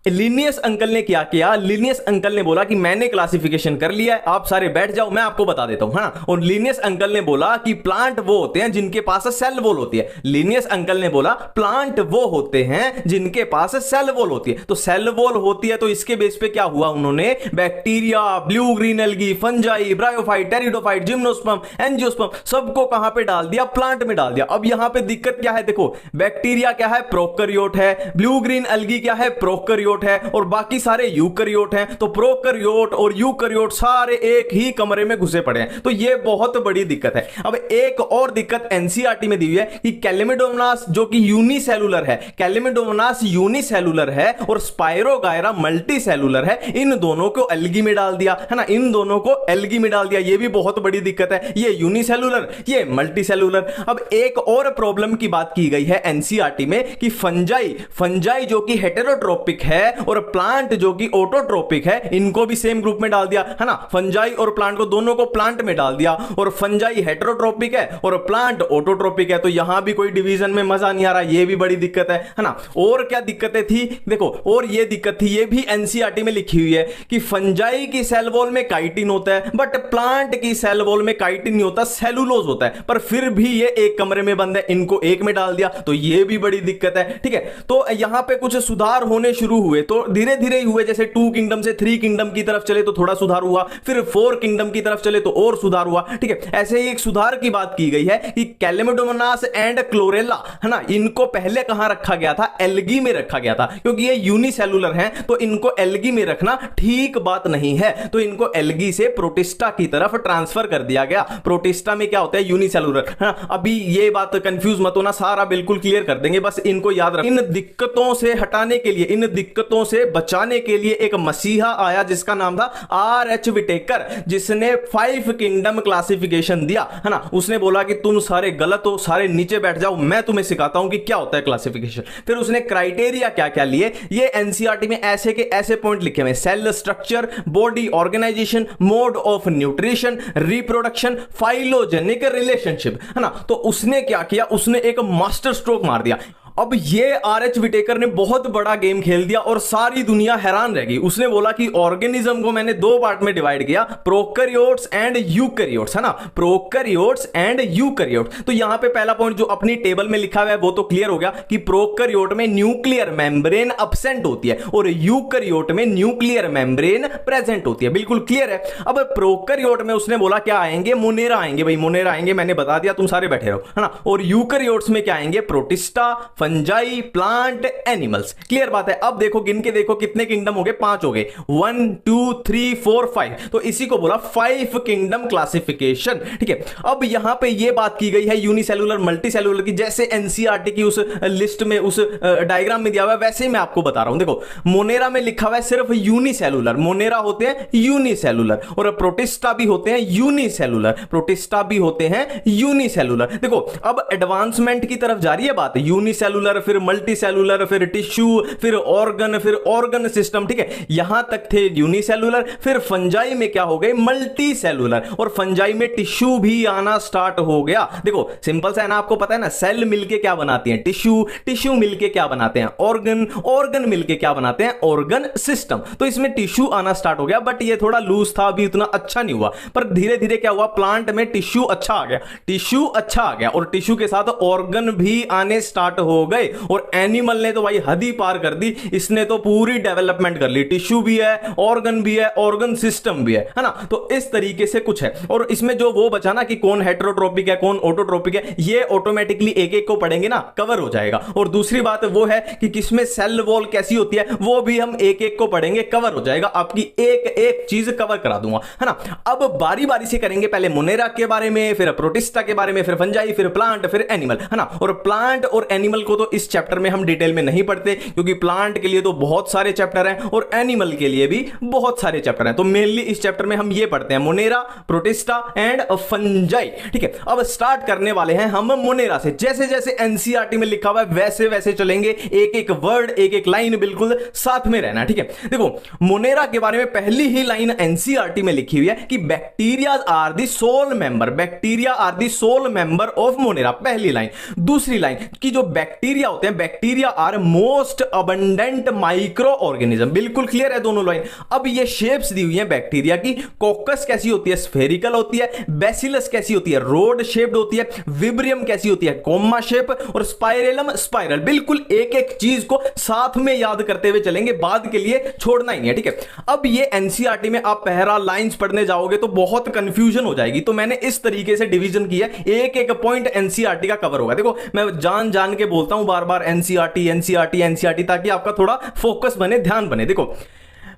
लिनियस अंकल ने क्या किया, लिनियस अंकल ने बोला कि मैंने क्लासिफिकेशन कर लिया है, आप सारे बैठ जाओ, मैं आपको बता देता हूं, हाँ। और लिनियस अंकल ने बोला कि प्लांट वो होते हैं जिनके पास सेल वॉल होती है। लिनियस अंकल ने बोला प्लांट वो होते हैं जिनके पास सेल वॉल होती है। तो सेल वॉल होती है, तो इसके बेस पे क्या हुआ, उन्होंने bacteria, blue green algae, fungi, bryophyte, pteridophyte, gymnosperm, angiosperm, सबको कहां पे डाल दिया, प्लांट में डाल दिया। अब यहां पे दिक्कत क्या है, देखो बैक्टीरिया क्या है, प्रोकैरियोट है, ब्लू ग्रीन एल्गी क्या है, प्रोकैरियोट है, और बाकी सारे यूकैरियोट हैं। तो प्रोकैरियोट और यूकैरियोट सारे एक ही कमरे में घुसे पड़े हैं, तो ये बहुत बड़ी दिक्कत है। अब एक और दिक्कत एनसीईआरटी में दी हुई है कि कैलेमिडोमोनास जो कि यूनिसेलुलर है, कैलेमिडोमोनास यूनिसेलुलर है, और स्पाइरोगायरा मल्टीसेलुलर है, इन दोनों को एल्गी में डाल दिया, है ना, इन दोनों को एल्गी में डाल दिया, ये भी बहुत बड़ी दिक्कत है, ये यूनिसेलुलर, ये मल्टीसेलुलर। अब एक और प्रॉब्लम की बात की गई है एनसीईआरटी में कि फंजाई जो कि हेटेरोट्रोपिक है, है, और प्लांट जो कि ऑटोट्रोपिक है, इनको भी सेम ग्रुप में डाल दिया, है ना। फंजाई और प्लांट को, दोनों को प्लांट में डाल दिया, और फंजाई हेटेरोट्रोपिक है और प्लांट ऑटोट्रोपिक है। तो यहां भी कोई डिवीजन में मजा नहीं आ रहा, ये भी बड़ी दिक्कत है ना। और क्या दिक्कतें थी देखो, और ये दिक्कत थी, ये भी एनसीईआरटी में लिखी हुई है कि फंजाई की सेल वॉल में काइटिन होता है, बट प्लांट की सेल वॉल में काइटिन नहीं होता, सेलुलोज होता है, पर फिर भी ये एक कमरे में बंद है, इनको एक में डाल दिया, तो ये भी बड़ी दिक्कत है, ठीक है। तो यहां पे कुछ सुधार होने शुरू हुए, तो धीरे धीरे हुए, जैसे 2 किंगडम से 3 किंगडम की तरफ चले तो थोड़ा सुधार हुआ, फिर 4 किंगडम की तरफ चले तो और सुधार हुआ, ठीक है। ऐसे ही एक सुधार की बात की गई है कि कैलेमिडोमोनास एंड क्लोरेला, है ना, इनको पहले कहां रखा गया था, एल्गी में रखा गया था, क्योंकि ये यूनिसेलुलर हैं, तो इनको एल्गी में रखना ठीक बात नहीं है, तो इनको एल्गी से प्रोटिस्टा की तरफ ट्रांसफर कर दिया गया। प्रोटिस्टा में क्या होता है, यूनिसेलुलर, है ना। अभी ये बात कंफ्यूज मत होना, सारा बिल्कुल क्लियर कर देंगे, बस इनको याद रखना। इन दिक्कतों से हटाने के लिए, इन दिक्कतों से बचाने के लिए एक मसीहा आया जिसका नाम था आर.एच. विटेकर, जिसने 5 किंगडम क्लासिफिकेशन दिया, है ना। उसने बोला कि तुम सारे गलत हो, सारे नीचे बैठ जाओ, मैं तुम्हें सिखाता हूं कि क्या होता है क्लासिफिकेशन। फिर उसने क्राइटेरिया क्या क्या लिए, ये एनसीईआरटी में ऐसे के ऐसे पॉइंट लिखे हुए, cell structure, body organisation, mode of nutrition, reproduction, phylogenetic relationship, है ना। तो उसने क्या किया, उसने एक मास्टर स्ट्रोक मार दिया। अब ये आर.एच. विटेकर ने बहुत बड़ा गेम खेल दिया और सारी दुनिया हैरान रह गई। उसने बोला कि ऑर्गेनिज्म को मैंने 2 पार्ट में डिवाइड किया, प्रोकैरियोट्स एंड यूकैरियोट्स, है ना, प्रोकैरियोट्स एंड यूकैरियोट्स। तो यहां पे पहला पॉइंट जो अपनी टेबल में लिखा हुआ है वो तो क्लियर हो गया कि प्रोकैरियोट में न्यूक्लियर मेम्ब्रेन अब्सेंट होती है और यूकैरियोट में न्यूक्लियर मेम्ब्रेन प्रेजेंट होती है, बिल्कुल क्लियर है। अब प्रोकैरियोट में उसने बोला क्या आएंगे, मोनेरा आएंगे, भाई मोनेरा आएंगे, मैंने बता दिया, तुम सारे बैठे रहो, है ना। और यूकैरियोट्स में क्या आएंगे, protista, fungi, plant, animals. Clear बात है। अब देखो गिन के देखो कितने किंगडम हो गए, 5 हो गए, 1 2 3 4 5, तो इसी को बोला 5 किंगडम क्लासिफिकेशन, ठीक है। अब यहां पे ये बात की गई है यूनिसेलुलर मल्टी सेलुलर की, जैसे एनसीईआरटी की उस लिस्ट में उस डायग्राम में दिया हुआ है वैसे ही मैं आपको बता रहा हूं। देखो मोनेरा में लिखा हुआ है सिर्फ यूनिसेलुलर, मोनेरा होते हैं यूनिसेलुलर, और प्रोटिस्टा भी होते हैं यूनिसेलुलर, प्रोटिस्टा भी होते हैं यूनिसेलुलर। देखो अब एडवांसमेंट की तरफ जा रही है बात, यूनिसेलुलर, फिर मल्टी सेलुलर, फिर टिश्यू, फिर ऑर्गन सिस्टम, ठीक है। यहां तक थे यूनिसेलुलर, फिर फंजाई में क्या हो गए, मल्टी सेलुलर, और फंजाई में टिश्यू भी आना स्टार्ट हो गया। देखो सिंपल सा है ना, आपको पता है ना, सेल मिलके क्या बनाती हैं, टिश्यू, टिश्यू मिलके क्या बनाते हैं, ऑर्गन, ऑर्गन मिलके क्या बनाते हैं, ऑर्गन सिस्टम। तो इसमें टिश्यू आना स्टार्ट हो गया, बट ये थोड़ा लूज था, अभी उतना अच्छा नहीं हुआ, पर धीरे धीरे क्या हुआ, प्लांट में टिश्यू अच्छा आ गया, टिश्यू अच्छा आ गया, और टिश्यू के साथ ऑर्गन भी आने स्टार्ट हो गए। और एनिमल ने तो भाई हद ही पार कर दी, इसने तो पूरी डेवलपमेंट कर ली, टिश्यू भी है, ऑर्गन भी है, ऑर्गन सिस्टम भी है ना। तो इस तरीके से कुछ है। और इसमें जो वो बचा ना कि कौन हेटेरोट्रोपिक है, कौन ऑटोट्रोपिक है, ये ऑटोमेटिकली एक एक को पढ़ेंगे ना, कवर हो जाएगा। और दूसरी बात वो है कि किसमें सेल वॉल कैसी होती है, वो भी हम एक एक को पढ़ेंगे, कवर हो जाएगा, आपकी एक एक चीज कवर करा दूंगा, है ना। अब बारी बारी से करेंगे, पहले मोनेरा के बारे में, फिर प्रोटिस्टा के बारे में, फिर फंजाई, फिर प्लांट, फिर एनिमल, है ना। और प्लांट और एनिमल को तो इस चैप्टर में हम डिटेल में नहीं पढ़ते, क्योंकि प्लांट के लिए तो बहुत सारे चैप्टर हैं और एनिमल के लिए भी बहुत सारे चैप्टर हैं। तो मेनली इस चैप्टर में हम ये पढ़ते हैं, मोनेरा, प्रोटिस्टा एंड फंजाई, ठीक है। अब स्टार्ट करने वाले हैं हम मोनेरा से। जैसे जैसे एनसीईआरटी में लिखा हुआ है वैसे वैसे चलेंगे, एक एक वर्ड, एक एक लाइन बिल्कुल साथ में रहना, ठीक है। देखो मोनेरा के बारे में पहली ही लाइन एनसीईआरटी में लिखी हुई है कि bacteria are the sole member, bacteria are the sole member of Monera, पहली लाइन। दूसरी लाइन कि जो बैक्टीरिया होते हैं, bacteria are most abundant microorganism, बिल्कुल क्लियर है दोनों लाइन। अब ये शेप्स दी हुई है बैक्टीरिया की, कोकस कैसी होती है, स्फेरिकल होती है, बैसिलस कैसी होती है, रोड शेप्ड होती है, विब्रियम कैसी होती है, कोमा शेप, और स्पाइरेलम स्पाइरल। बिल्कुल एक एक चीज को साथ में याद करते हुए चलेंगे, बाद के लिए छोड़ना ही नहीं है, ठीक है। अब ये एनसीईआरटी में आप पैरा लाइंस पढ़ने जाओगे तो बहुत कंफ्यूजन हो जाएगी, तो मैंने इस तरीके से डिवीजन किया, एक एक पॉइंट एनसीईआरटी का कवर होगा। देखो मैं जान जान के बोलता हूं बार बार एनसीईआरटी एनसीईआरटी एनसीईआरटी, ताकि आपका थोड़ा फोकस बने, ध्यान बने। देखो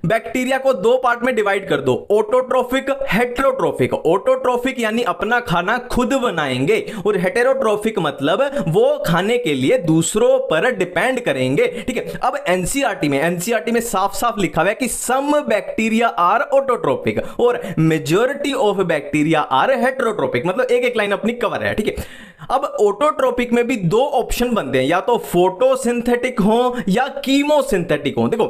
बैक्टीरिया को 2 पार्ट में डिवाइड कर दो, ऑटोट्रोफिक, हेटेरोट्रोफिक। ऑटोट्रोफिक यानी अपना खाना खुद बनाएंगे, और हेटेरोट्रोफिक मतलब वो खाने के लिए दूसरों पर डिपेंड करेंगे, ठीक है। अब एनसीईआरटी में साफ साफ लिखा हुआ है कि सम बैक्टीरिया आर ऑटोट्रोपिक और मेजॉरिटी ऑफ बैक्टीरिया आर हेटेरोट्रोपिक, मतलब एक एक लाइन अपनी कवर है, ठीक है। अब ऑटोट्रोपिक में भी दो ऑप्शन बनते हैं, या तो फोटोसिंथेटिक हो या कीमोसिंथेटिक हो। देखो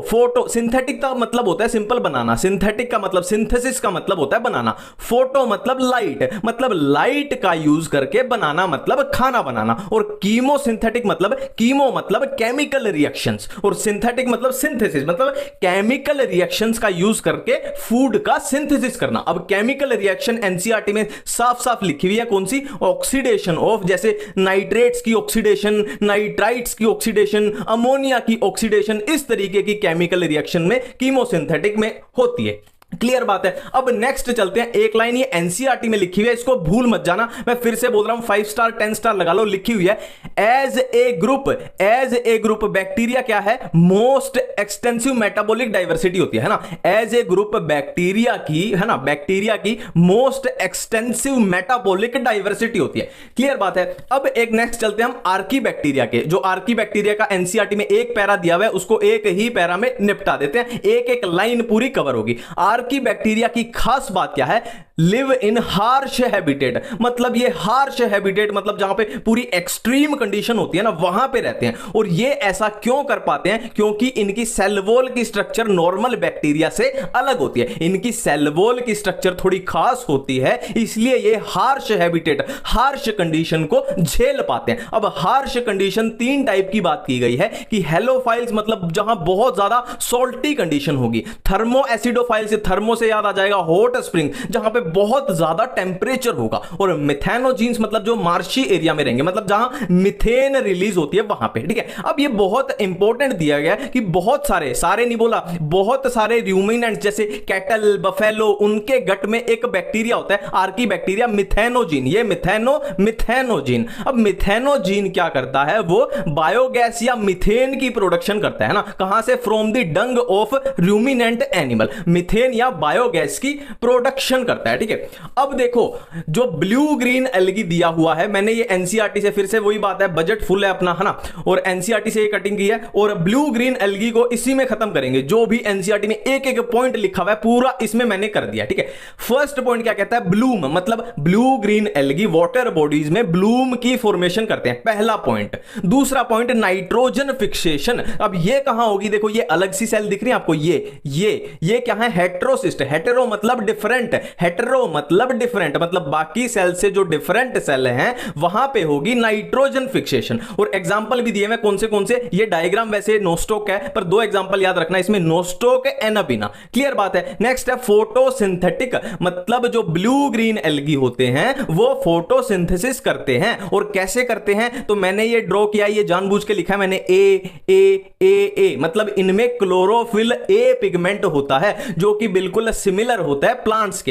फोटो सिंथेटिक का मतलब होता है सिंपल बनाना, सिंथेटिक का मतलब सिंथेसिस का मतलब होता है बनाना, फोटो मतलब लाइट का यूज करके बनाना मतलब खाना बनाना, और कीमोसिंथेटिक मतलब कीमो मतलब केमिकल रिएक्शंस, और सिंथेटिक मतलब सिंथेसिस मतलब केमिकल रिएक्शंस का यूज करके फूड का सिंथेसिस करना। अब केमिकल रिएक्शन एनसीईआरटी में साफ साफ लिखी हुई है, कौन सी? ऑक्सीडेशन ऑफ, जैसे नाइट्रेट्स की ऑक्सीडेशन, नाइट्राइट्स की ऑक्सीडेशन, अमोनिया की ऑक्सीडेशन, इस तरीके की केमिकल रिएक्शन में कीमोसिंथेटिक में होती है। क्लियर बात है। अब नेक्स्ट चलते हैं, एक लाइन ये एनसीईआरटी में लिखी हुई है, इसको भूल मत जाना, मैं फिर से बोल रहा हूं, 5 स्टार 10 स्टार लगा लो, लिखी हुई है एज ए ग्रुप बैक्टीरिया क्या है? मोस्ट एक्सटेंसिव मेटाबॉलिक डाइवर्सिटी होती है ना, एज ए ग्रुप बैक्टीरिया की, है ना, बैक्टीरिया की मोस्ट एक्सटेंसिव मेटाबॉलिक डाइवर्सिटी होती है। क्लियर बात है। अब एक नेक्स्ट चलते हैं हम आर्की बैक्टीरिया के, जो आर्की बैक्टीरिया का एनसीईआरटी में एक पैरा दिया हुआ है, उसको एक ही पैरा में निपटा देते हैं, एक एक लाइन पूरी कवर होगी। आर्की बैक्टीरिया की खास बात क्या है? लिव इन हार्श हैबिटेट, मतलब ये हार्श हैबिटेट मतलब जहां पे पूरी एक्सट्रीम कंडीशन होती है ना, वहां पे रहते हैं। और ये ऐसा क्यों कर पाते हैं? क्योंकि इनकी सेल वॉल की स्ट्रक्चर नॉर्मल बैक्टीरिया से अलग होती है, इनकी सेल वॉल की स्ट्रक्चर थोड़ी खास होती है, इसलिए ये हार्श हैबिटेट, हार्श कंडीशन को झेल पाते हैं। अब हार्श कंडीशन 3 टाइप की बात की गई है कि हेलोफाइल्स मतलब जहां बहुत ज्यादा सॉल्टी कंडीशन होगी, थर्मो एसिडोफाइल्स, थर्मो से याद आ जाएगा हॉट स्प्रिंग, जहां पे बहुत ज्यादा टेंपरेचर होगा, और मिथेनोजीन्स मतलब जो मार्शी एरिया में रहेंगे, मतलब जहां मिथेन रिलीज होती है वहां पे। ठीक है, अब ये बहुत इंपॉर्टेंट दिया गया है कि बहुत सारे नहीं बोला, बहुत सारे रूमिनेंट्स जैसे कैटल, बफेलो, उनके गट में एक बैक्टीरिया होता है आर्की बैक्टीरिया मिथेनोजीन, ये मिथेनोजीन। अब मिथेनोजीन क्या करता है? वो बायोगैस या मिथेन की प्रोडक्शन करता है ना, कहां से? From the Dang of ruminant animal, methane या बायोगैस की प्रोडक्शन करता है। ठीक है, अब देखो जो ब्लू ग्रीन एल्गी दिया हुआ है, मैंने ये एनसीईआरटी से, फिर से वही बात है, बजट फुल है अपना, है ना, और एनसीईआरटी से ये कटिंग की है, और ब्लू ग्रीन एल्गी को इसी में खत्म करेंगे। जो भी एनसीईआरटी में एक एक पॉइंट लिखा हुआ है पूरा इसमें मैंने कर दिया। ठीक है, फर्स्ट पॉइंट क्या कहता है? ब्लूम मतलब blue green algae water bodies में ब्लूम की फॉर्मेशन करते हैं, पहला पॉइंट। दूसरा पॉइंट नाइट्रोजन फिक्सेशन। अब ये कहां होगी? देखो ये अलग सी सेल दिख रही है आपको, ये क्या है? हेटेरोसिस्ट। हेटेरो मतलब डिफरेंट, हेटेरो मतलब डिफरेंट, मतलब बाकी सेल से जो डिफरेंट सेल हैं वहां पे होगी नाइट्रोजन फिक्सेशन। और एग्जांपल भी दिए हैं कौन से, ये डायग्राम वैसे नोस्टोक है, पर 2 एग्जांपल याद रखना इसमें, नोस्टोक, एनाबिना। क्लियर बात है। नेक्स्ट है फोटोसिंथेटिक, मतलब जो ब्लू ग्रीन एल्गी होते हैं वो फोटोसिंथेसिस करते हैं, और कैसे करते हैं? तो मैंने ये ड्रॉ किया, ये जानबूझ के लिखा है मैंने, ए मतलब इनमें क्लोरोफिल ए पिगमेंट होता है, जो कि बिल्कुल सिमिलर होता है प्लांट्स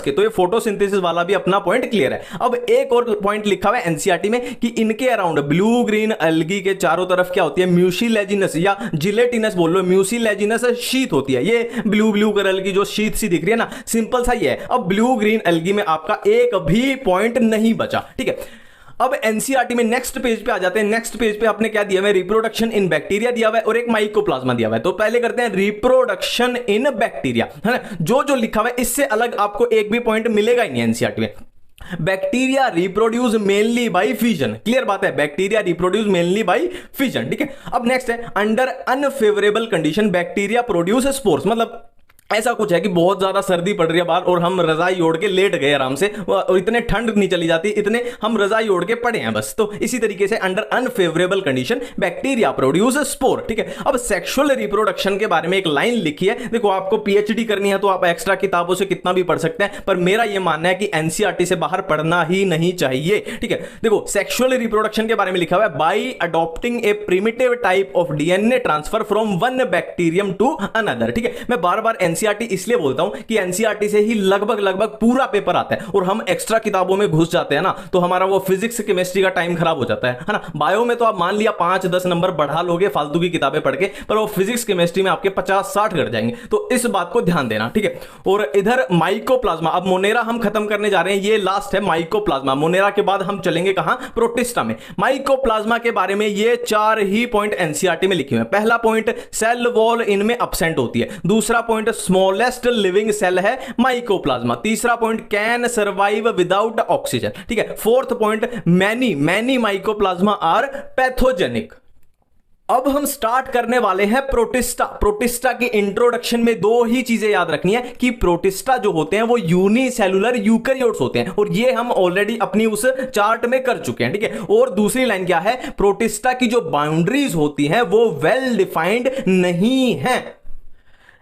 के, तो ये फोटोसिंथेसिस वाला भी अपना पॉइंट क्लियर है। अब एक और पॉइंट लिखा हुआ है एनसीईआरटी में कि इनके अराउंड ब्लू ग्रीन एल्गी के चारों तरफ क्या होती है? म्यूसिलेजिनस या जिलेटिनस बोल लो, म्यूसिलेजिनस शीट होती है। ये ब्लू कलर की जो शीट सी दिख रही है ना, सिंपल सा ही है। अब ब्लू ग्रीन एल्गी में आपका एक भी पॉइंट नहीं बचा। ठीक है, अब एनसीईआरटी में नेक्स्ट पेज पे आ जाते हैं। नेक्स्ट पेज पे आपने क्या दिया हुआ है? रिप्रोडक्शन इन बैक्टीरिया दिया हुआ है और एक माइकोप्लाज्मा दिया हुआ है। तो पहले करते हैं रिप्रोडक्शन इन बैक्टीरिया, है ना, जो लिखा हुआ है इससे अलग आपको एक भी पॉइंट मिलेगा ही नहीं एनसीईआरटी में। Bacteria reproduce mainly by fission. Clear बात है, bacteria reproduce mainly by fission. ठीक है, अब नेक्स्ट है under unfavourable condition bacteria produce spores, मतलब ऐसा कुछ है कि बहुत ज्यादा सर्दी पड़ रही है बाहर और हम रजाई ओढ़ के लेट गए आराम से, और इतने ठंड नहीं चली जाती, इतने हम रजाई ओढ़ के पड़े हैं बस। तो इसी तरीके से under unfavourable condition bacteria produce spore. ठीक है, अब सेक्सुअल रिप्रोडक्शन के बारे में एक लाइन लिखी है। देखो आपको पीएचडी करनी है तो आप एक्स्ट्रा किताबों से कितना भी पढ़ सकते हैं, पर मेरा यह मानना है कि एनसीईआरटी से बाहर पढ़ना ही नहीं चाहिए। ठीक है, देखो सेक्सुअल रिप्रोडक्शन के बारे में लिखा हुआ है by adopting a primitive type of DNA transfer from one bacterium to another. ठीक है, मैं बार बार एनसीईआरटी इसलिए बोलता हूं कि एनसीईआरटी से ही लगभग पूरा पेपर आता है, और हम एक्स्ट्रा किताबों में घुस जाते हैं ना, तो हमारा वो फिजिक्स केमिस्ट्री का टाइम खराब हो जाता है ना। बायो में तो आप मान लिया 5-10 नंबर बढ़ा लोगे फालतू की किताबें पढ़ के, पर वो फिजिक्स केमिस्ट्री में आपके 50-60 घट जाएंगे, तो इस बात को ध्यान देना। ठीक है, और इधर माइकोप्लाज्मा, अब मोनेरा हम खत्म करने जा रहे हैं, ये लास्ट है माइकोप्लाज्मा। मोनेरा के बाद हम चलेंगे कहां? प्रोटिस्टा में। माइकोप्लाज्मा के बारे में ये 4 ही पॉइंट एनसीईआरटी में लिखे हुए हैं। पहला पॉइंट सेल वॉल इनमें एब्सेंट होती है, दूसरा पॉइंट स्मॉलेस्ट लिविंग सेल है माइकोप्लाज्मा। तीसरा point, can survive without oxygen. ठीक है। Fourth point, many mycoplasma are pathogenic. अब हम स्टार्ट करने वाले हैं प्रोटिस्टा। प्रोटिस्टा की इंट्रोडक्शन में दो ही चीजें याद रखनी है कि प्रोटिस्टा जो होते हैं वो यूनिसेलुलर यूकेरियोट्स होते हैं, और ये हम ऑलरेडी अपनी उस चार्ट में कर चुके हैं। ठीक है। और दूसरी लाइन क्या है, प्रोटिस्टा की जो बाउंड्रीज होती हैं वो वेल डिफाइंड नहीं है।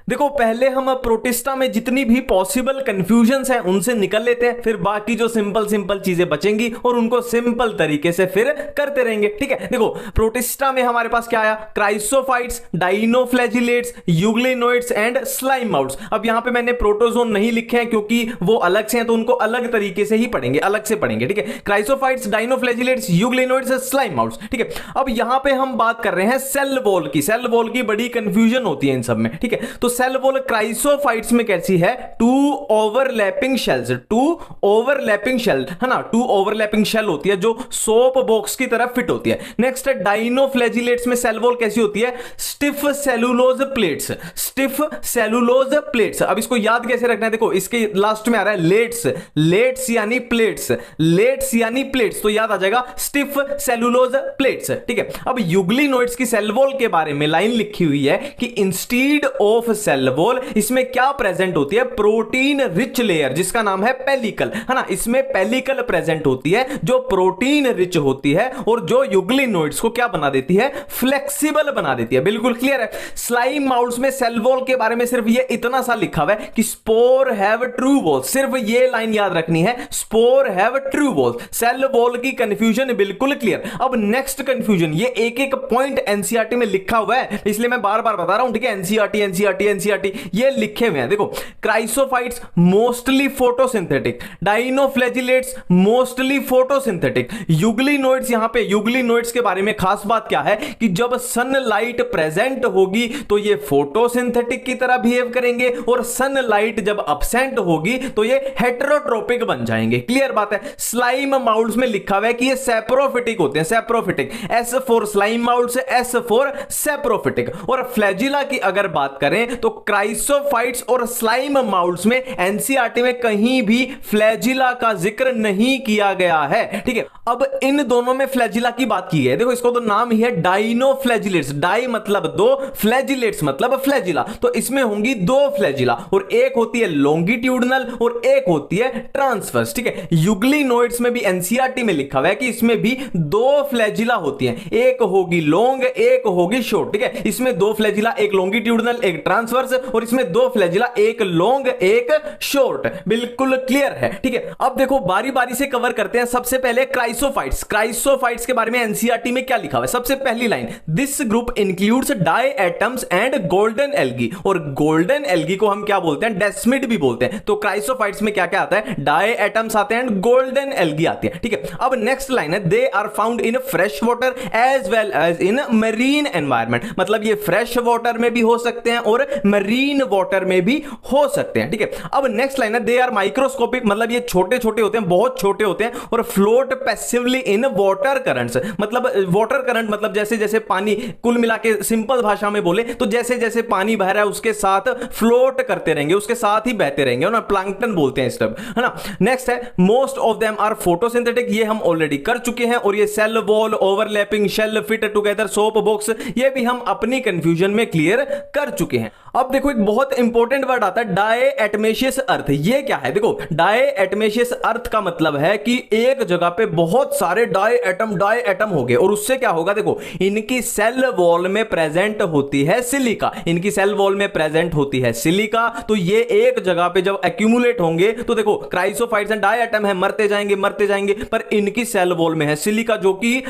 देखो, पहले हम प्रोटिस्टा में जितनी भी पॉसिबल कंफ्यूजन्स हैं उनसे निकल लेते हैं, फिर बाकी जो सिंपल चीजें बचेंगी और उनको सिंपल तरीके से फिर करते रहेंगे। ठीक है। देखो, प्रोटिस्टा में हमारे पास क्या आया, chrysophytes, dinoflagellates, euglenoids and slime moulds. अब यहां पे मैंने प्रोटोजोन नहीं लिखे हैं क्योंकि वो अलग से हैं, तो उनको अलग तरीके से ही पढ़ेंगे, अलग से पढ़ेंगे। ठीक है। Chrysophytes, dinoflagellates, euglenoids, slime moulds. ठीक है। अब यहां पे हम बात कर रहे हैं सेल वॉल की। सेल वॉल की बड़ी कंफ्यूजन होती है इन सब में। ठीक है। तो सेल वॉल क्राइसोफाइट्स में कैसी है, two overlapping shells, two overlapping shell है ना, टू ओवरलैपिंग शेल होती है जो सोप बॉक्स की तरह फिट होती है। नेक्स्ट है डाइनोफ्लैजिलेट्स में सेल वॉल कैसी होती है, stiff cellulose plates, stiff cellulose plates. अब इसको याद कैसे रखना है, देखो इसके लास्ट में आ रहा है लेट्स, लेट्स यानी प्लेट्स, लेट्स यानी प्लेट्स, तो याद आ जाएगा स्टिफ सेलुलोज प्लेट्स। ठीक है। अब यूग्लिनोइड्स की सेल वॉल के बारे में लाइन लिखी हुई है कि इंस्टीड ऑफ सेल वॉल इसमें क्या प्रेजेंट होती है, प्रोटीन रिच लेयर जिसका नाम है पेलिकल, है ना। इसमें पेलिकल प्रेजेंट होती है जो प्रोटीन रिच होती है और जो यूग्लिनोइड्स को क्या बना देती है, फ्लेक्सिबल बना देती है। बिल्कुल क्लियर है। स्लाइम माउट्स में सेल वॉल के बारे में सिर्फ ये इतना सा लिखा हुआ है कि स्पोर हैव ट्रू वॉल, सिर्फ ये लाइन याद रखनी है, spore have true wall. Cell wall की कंफ्यूजन बिल्कुल क्लियर। अब नेक्स्ट कंफ्यूजन, ये एक एक पॉइंट एनसीईआरटी में लिखा हुआ है इसलिए मैं बार बार बता रहा हूं। ठीक है। एनसीईआरटी ये लिखे हुए हैं। देखो, chrysophytes mostly photosynthetic, dinoflagellates mostly photosynthetic, euglenoids, यहां पे यूग्लिनोइड्स के बारे में खास बात क्या है कि जब सनलाइट प्रेजेंट होगी तो ये फोटोसिंथेटिक की तरह बिहेव करेंगे, और सनलाइट जब अब्सेंट होगी तो ये हेटेरोट्रोपिक बन जाएंगे। क्लियर बात है। स्लाइम माउल्ट्स में लिखा हुआ है कि ये सेप्रोफिटिक होते हैं, saprophytic, S for slime moulds, S for saprophytic. और फ्लैजिला की अगर बात करें तो क्राइसोफाइट्स और स्लाइम माउल्ट्स में एनसीईआरटी में कहीं भी फ्लैजिला का जिक्र नहीं किया गया है। ठीक है। अब इन दोनों में फ्लैजिला की बात की है। देखो, इसको तो नाम ही है डाइनोफ्लैजिलेट्स, डाई मतलब दो, फ्लैजिलेट्स मतलब फ्लैजिला, तो इसमें होंगी दो फ्लैजिला, और एक होती है लॉन्गिट्यूडनल और एक होती है ट्रांसवर्स। ठीक है। यूग्लिनोइड्स में भी एनसीईआरटी में लिखा हुआ है कि इसमें भी दो फ्लैजिला होती हैं, एक होगी लॉन्ग, एक होगी शॉर्ट। ठीक है। इसमें दो फ्लैजिला, एक लॉन्गिट्यूडनल एक ट्रांसवर्स, और इसमें दो फ्लैजिला, एक लॉन्ग एक शॉर्ट। बिल्कुल क्लियर है। ठीक है। अब देखो, बारी बारी से कवर करते हैं। सबसे पहले क्राइसोफाइट्स। क्राइसोफाइट्स के बारे में एनसीईआरटी में क्या लिखा हुआ है, सबसे पहली line, this group includes diatoms and golden algae. और गोल्डन एल्गी को हम क्या बोलते हैं, डेस्मिड भी बोलते हैं। तो क्राइसोफाइट्स में क्या क्या आता है, डाई एटम्स आते हैं एंड गोल्डन एल्गी आती है। ठीक है। अब नेक्स्ट लाइन है, they are found in fresh water as well as in marine environment. मतलब ये फ्रेश वाटर में भी हो सकते हैं और मरीन वाटर में भी हो सकते हैं। ठीक है। अब नेक्स्ट लाइन है, दे आर माइक्रोस्कोपिक, मतलब ये छोटे छोटे होते हैं, बहुत छोटे होते हैं, और float passively in water currents. मतलब वाटर करंट मतलब जैसे जैसे पानी, कुल मिला के सिंपल भाषा में बोले तो जैसे जैसे पानी बह रहा है उसके साथ फ्लोट करते रहेंगे, उसके साथ ही बहते रहेंगे ना, प्लैंकटन बोलते हैं इस सब, है ना। नेक्स्ट है, most of them are photosynthetic, ये हम ऑलरेडी कर चुके हैं। और ये cell wall, overlapping shell, fit together, soap box, ये भी हम अपनी कंफ्यूजन में क्लियर कर चुके हैं। अब देखो, एक बहुत इंपॉर्टेंट वर्ड आता है, डायएटमेशियस अर्थ। ये क्या है, देखो डायएटमेशियस अर्थ का मतलब है कि एक जगह पे बहुत सारे डायएटम हो गए, और उससे क्या होगा, देखो इनकी सेल वॉल में प्रेजेंट होती है सिलिका, इनकी सेल वॉल में प्रेजेंट होती है सिलिका। तो ये एक जगह पे जब एक्यूमुलेट होंगे तो देखो क्राइसोफाइट्स एंड डायएटम है, मरते जाएंगे, पर इनकी सेल वॉल में है सिलिका जो कि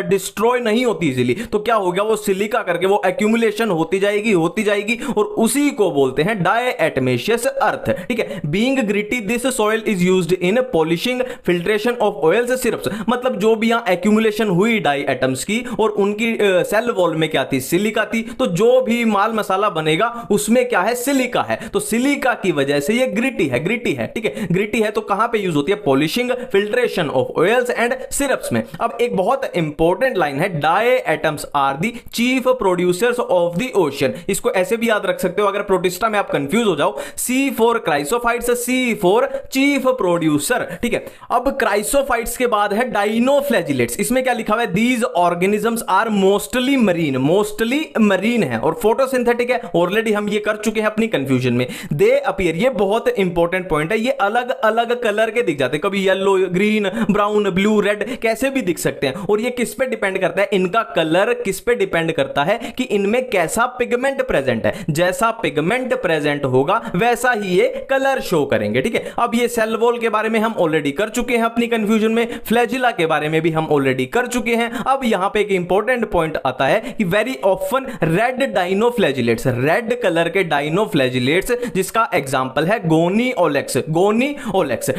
डिस्ट्रॉय नहीं होती इजीली। तो क्या हो गया, वो सिलिका करके वो एक्यूमुलेशन होती जाएगी, और उसी को बोलते हैं डायएटमेशियस अर्थ। ठीक है। Being gritty this soil is used in polishing, filtration of oils, syrups. मतलब जो भी यहां एक्यूमुलेशन हुई डाई एटम्स की और उनकी सेल वॉल में क्या थी, सिलिका थी, तो जो भी माल मसाला बनेगा उसमें क्या है, सिलिका है। तो सिलिका की वजह से ये ग्रिटी है। ठीक है। ग्रिटी है तो कहां पे यूज होती है, polishing, filtration of oils and syrups में। अब एक बहुत इंपॉर्टेंट लाइन है, diatoms are the chief producers of the ocean. इसको ऐसे भी याद रख सकते हो अगर प्रोटिस्टा में आप कंफ्यूज हो जाओ। C for chrysophytes, C for chief producer, ठीक है। अब क्राइसोफाइट्स के बाद है डाइनोफ्लैजिलेट्स। इसमें क्या लिखा हुआ है, these organisms are mostly marine है और फोटोसिंथेटिक है। ऑलरेडी हम ये कर चुके हैं अपनी कंफ्यूजन में। दे अपीयर, ये बहुत इंपॉर्टेंट पॉइंट है, ये अलग अलग कलर के दिख जाते हैं, कभी yellow, green, brown, blue, red, कैसे भी दिख सकते हैं। और ये किस पे डिपेंड करता है, इनका कलर किस पे डिपेंड करता है कि इनमें कैसा पिगमेंट प्रेजेंट है। जैसा पिगमेंट प्रेजेंट होगा वैसा ही ये कलर शो करेंगे, ठीक है। अब ये सेल वॉल के बारे में हम ऑलरेडी कर चुके हैं अपनी कंफ्यूजन में, फ्लैजिला के बारे में भी हम ऑलरेडी कर चुके हैं। अब यहां पे एक इंपॉर्टेंट पॉइंट आता है कि very often red dinoflagellates, red colour के डाइनोफ्लैजिलेट्स, जिसका एग्जांपल है गोनी ओलेक्स,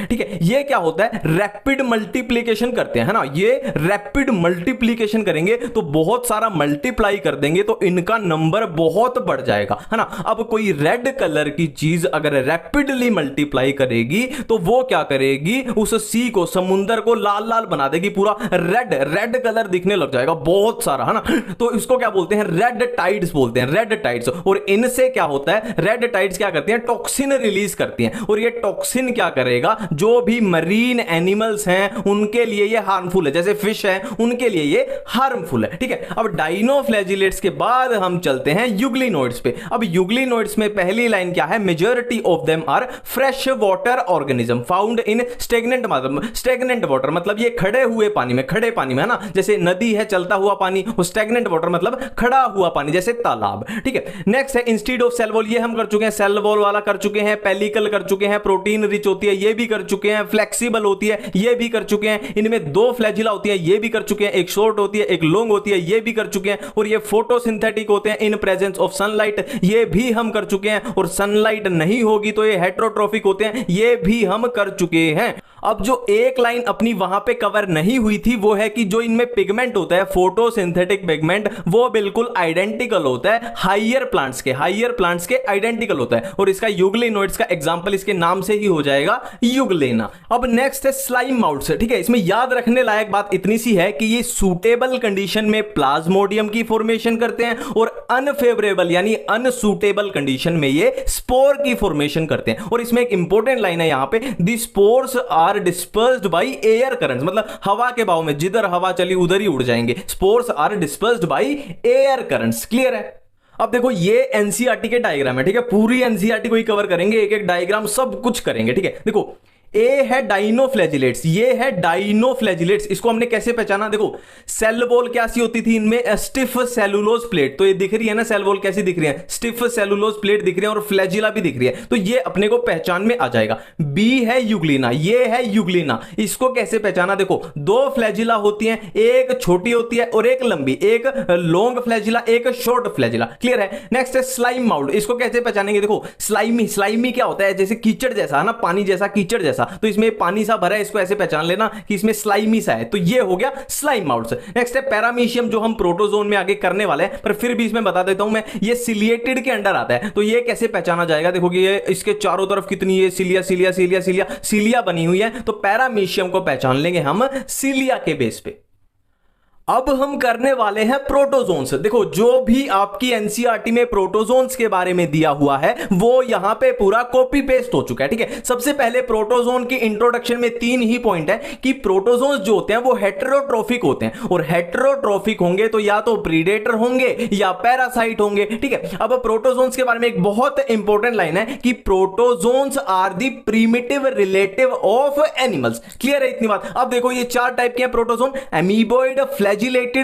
ठीक है। ये क्या होता है, रैपिड मल्टीप्लिकेशन करते हैं, है ना। ये रैपिड मल्टीप्लिकेशन करेंगे तो बहुत सारा मल्टीप्लाई कर देंगे तो इनका नंबर बहुत बढ़ जाएगा, है ना। अब कोई रेड कलर की चीज अगर रैपिडली मल्टीप्लाई करेगी तो वो क्या करेगी, उस सी को, समुंदर को लाल लाल बना देगी, पूरा रेड कलर दिखने लग जाएगा बहुत सारा, है ना। तो इसको क्या बोलते हैं, रेड टाइड्स बोलते हैं, रेड टाइड्स। और इनसे क्या होता है, रेड टाइड्स क्या करती हैं, टॉक्सिन रिलीज करती हैं। और ये टॉक्सिन क्या करेगा, जो भी मरीन एनिमल्स हैं उनके लिए ये हार्मफुल है, जैसे फिश है उनके लिए ये हार्मफुल है, ठीक है। अब डाइनोफ्लैजिलेट्स के बाद हम चलते हैं यूग्लिनोइड्स पे। अब यूग्लिनोइड्स में पहली लाइन क्या है, majority of them are fresh water organism found in stagnant water, मतलब ये खड़े हुए पानी में, खड़े पानी में, है ना। जैसे नदी है, चलता हुआ पानी, वो स्टेगनेंट वाटर मतलब खड़ा हुआ पानी, जैसे तालाब, ठीक है। नेक्स्ट है इंस्टीड ऑफ सेल वॉल, ये हम कर चुके हैं, सेल वॉल वाला कर चुके हैं, पेलिकल कर चुके हैं, प्रोटीन रिच होती है, ये भी कर चुके हैं, फ्लेक्सिबल होती है, ये भी कर चुके हैं, इनमें दो फ्लैजिला होती है, ये भी कर चुके हैं, एक शॉर्ट होती है एक लॉन्ग होती है, ये भी कर चुके हैं। और ये फोटोसिंथेटिक होते हैं इन प्रेजेंस ऑफ सनलाइट, ये भी हम कर चुके हैं। और सनलाइट नहीं होगी तो ये हेट्रोट्रोफिक होते हैं, ये भी हम कर चुके हैं। अब जो एक लाइन अपनी वहां पे कवर नहीं हुई थी वो है कि जो इनमें पिगमेंट होता है, फोटोसिंथेटिक पिगमेंट, वो बिल्कुल आइडेंटिकल होता है हायर प्लांट्स के आइडेंटिकल होता है। और इसका यूग्लिनोइड्स का एग्जांपल इसके नाम से ही हो जाएगा, यूग्लेना। अब नेक्स्ट है स्लाइम माउट्स, ठीक है। इसमें याद रखने लायक बात इतनी सी है कि ये सूटेबल कंडीशन में प्लाज्मोडियम की फॉर्मेशन करते हैं और अनफेवरेबल यानी अनसूटेबल कंडीशन में ये स्पोर की फॉर्मेशन करते हैं। और इसमें एक इंपॉर्टेंट लाइन है यहां पे, the spores are dispersed by air currents, मतलब हवा के बहाव में, जिधर हवा चली उधर ही उड़ जाएंगे। Spores are dispersed by air currents, clear है। अब देखो ये एनसीईआरटी के डायग्राम है, ठीक है। पूरी एनसीईआरटी को ही कवर करेंगे, एक एक डायग्राम सब कुछ करेंगे, ठीक है। देखो ए है डाइनोफ्लैजिलेट्स, ये है डाइनोफ्लैजिलेट्स। इसको हमने कैसे पहचाना, देखो सेल वॉल कैसी होती थी इनमें, स्टिफ सेलुलोज प्लेट, तो ये दिख रही है ना सेल वॉल कैसी दिख रही है, स्टिफ सेलुलोज प्लेट दिख रही है और फ्लैजिला भी दिख रही है, तो ये अपने को पहचान में आ जाएगा। बी है यूग्लिना, ये है यूग्लिना। इसको कैसे पहचाना, देखो दो फ्लैजिला होती है, एक छोटी होती है और एक लंबी, एक लॉन्ग फ्लैजिला एक शॉर्ट फ्लैजिला, क्लियर है। नेक्स्ट है स्लाइम माउल्ड, इसको कैसे पहचानेंगे, देखो स्लाइमी क्या होता है, जैसे कीचड़ जैसा, है ना, पानी जैसा, कीचड़ जैसा, तो इसमें पानी सा भरा है, इसको ऐसे पहचान लेना कि इसमें स्लाइमी सा है, तो ये हो गया स्लाइम माउट्स। नेक्स्ट है पैरामीशियम, जो हम प्रोटोजोन में आगे करने वाले हैं, पर फिर भी इसमें बता देता हूं मैं, ये सिलिएटेड के अंडर आता है, तो ये कैसे पहचाना जाएगा, देखो कि ये इसके चारों तरफ कितनी ये सिलिया बनी हुई है, तो पैरामीशियम को पहचान लेंगे हम सिलिया के बेस पे। अब हम करने वाले हैं प्रोटोजोन्स। देखो जो भी आपकी एनसीईआरटी में प्रोटोजोन्स के बारे में दिया हुआ है वो यहां पे पूरा कॉपी पेस्ट हो चुका है, ठीक है। सबसे पहले प्रोटोजोन की इंट्रोडक्शन में 3 ही पॉइंट है कि प्रोटोजोन्स जो होते हैं वो हेटेरोट्रोफिक होते हैं, और हेटेरोट्रोफिक होंगे तो या तो प्रीडेटर होंगे या पैरासाइट होंगे, ठीक है। अब प्रोटोजोन्स के बारे में एक बहुत इंपॉर्टेंट लाइन है कि protozoans are the primitive relative of animals, clear है इतनी बात। अब देखो ये 4 टाइप के हैं protozoan, amoeboid, flagellated,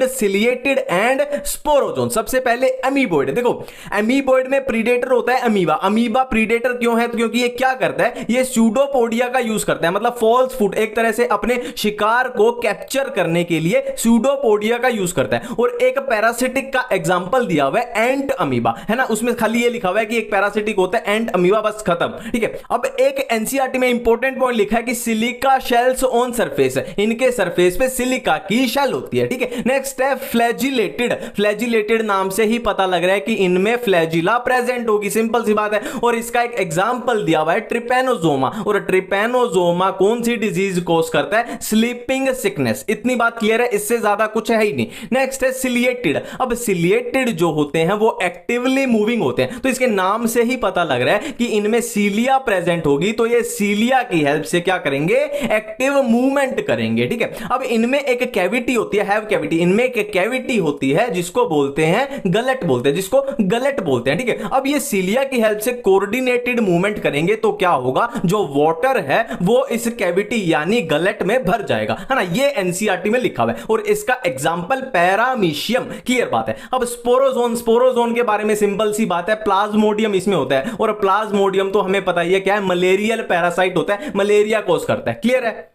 ciliated and sporozoan. सबसे पहले एमीबॉइड, देखो एमीबॉइड में प्रीडेटर होता है अमीबा। अमीबा प्रीडेटर क्यों है, तो क्योंकि ये क्या करता है, ये स्यूडोपोडिया का यूज करता है, मतलब फॉल्स फूट, एक तरह से अपने शिकार को कैप्चर करने के लिए स्यूडोपोडिया का यूज करता है। और एक पैरासिटिक का एग्जांपल दिया हुआ है एंट अमीबा, है ना, उसमें खाली ये लिखा हुआ है कि एक पैरासिटिक होता है एंट अमीबा, बस खत्म, ठीक है। अब एक एनसीईआरटी में इंपॉर्टेंट पॉइंट लिखा है कि सिलिका शेल्स ऑन सरफेस, इनके सरफेस पे सिलिका की शेल होती है, ठीक है। ठीक है। नेक्स्ट है फ्लैजिलेटेड। फ्लैजिलेटेड नाम से ही पता लग रहा है कि इनमें फ्लैजिला प्रेजेंट होगी, सिंपल सी बात है। और इसका एक एग्जांपल दिया हुआ है ट्रिपैनोसोमा, और ट्रिपैनोसोमा कौन सी डिजीज कॉज करता है? Sleeping sickness. इतनी बात क्लियर है, इससे ज्यादा कुछ है ही नहीं। नेक्स्ट है सिलिएटेड। अब सिलिएटेड जो होते हैं वो एक्टिवली मूविंग होते हैं, तो इसके नाम से ही पता लग रहा है कि इनमें सीलिया प्रेजेंट होगी, तो ये सीलिया की हेल्प से क्या करेंगे? एक्टिव मूवमेंट करेंगे, ठीक है। अब इनमें एक कैविटी होती है, हैव कैविटी, इनमें एक कैविटी होती है जिसको बोलते हैं गलट बोलते हैं, जिसको गलट बोलते हैं, ठीक है। अब ये सीलिया की हेल्प से कोऑर्डिनेटेड मूवमेंट करेंगे तो क्या होगा? जो वाटर है वो इस कैविटी यानी गलट में भर जाएगा, है ना। ये एनसीईआरटी में लिखा हुआ है, और इसका एग्जांपल पैरामीशियम, क्लियर बात है। अब स्पोरोजोन, स्पोरोजोन के बारे में सिंपल सी बात है, प्लाज्मोडियम इसमें होता है, और प्लाज्मोडियम तो हमें पता ही है क्या है, मलेरियल पैरासाइट होता है, मलेरिया कोज करता है, क्लियर है।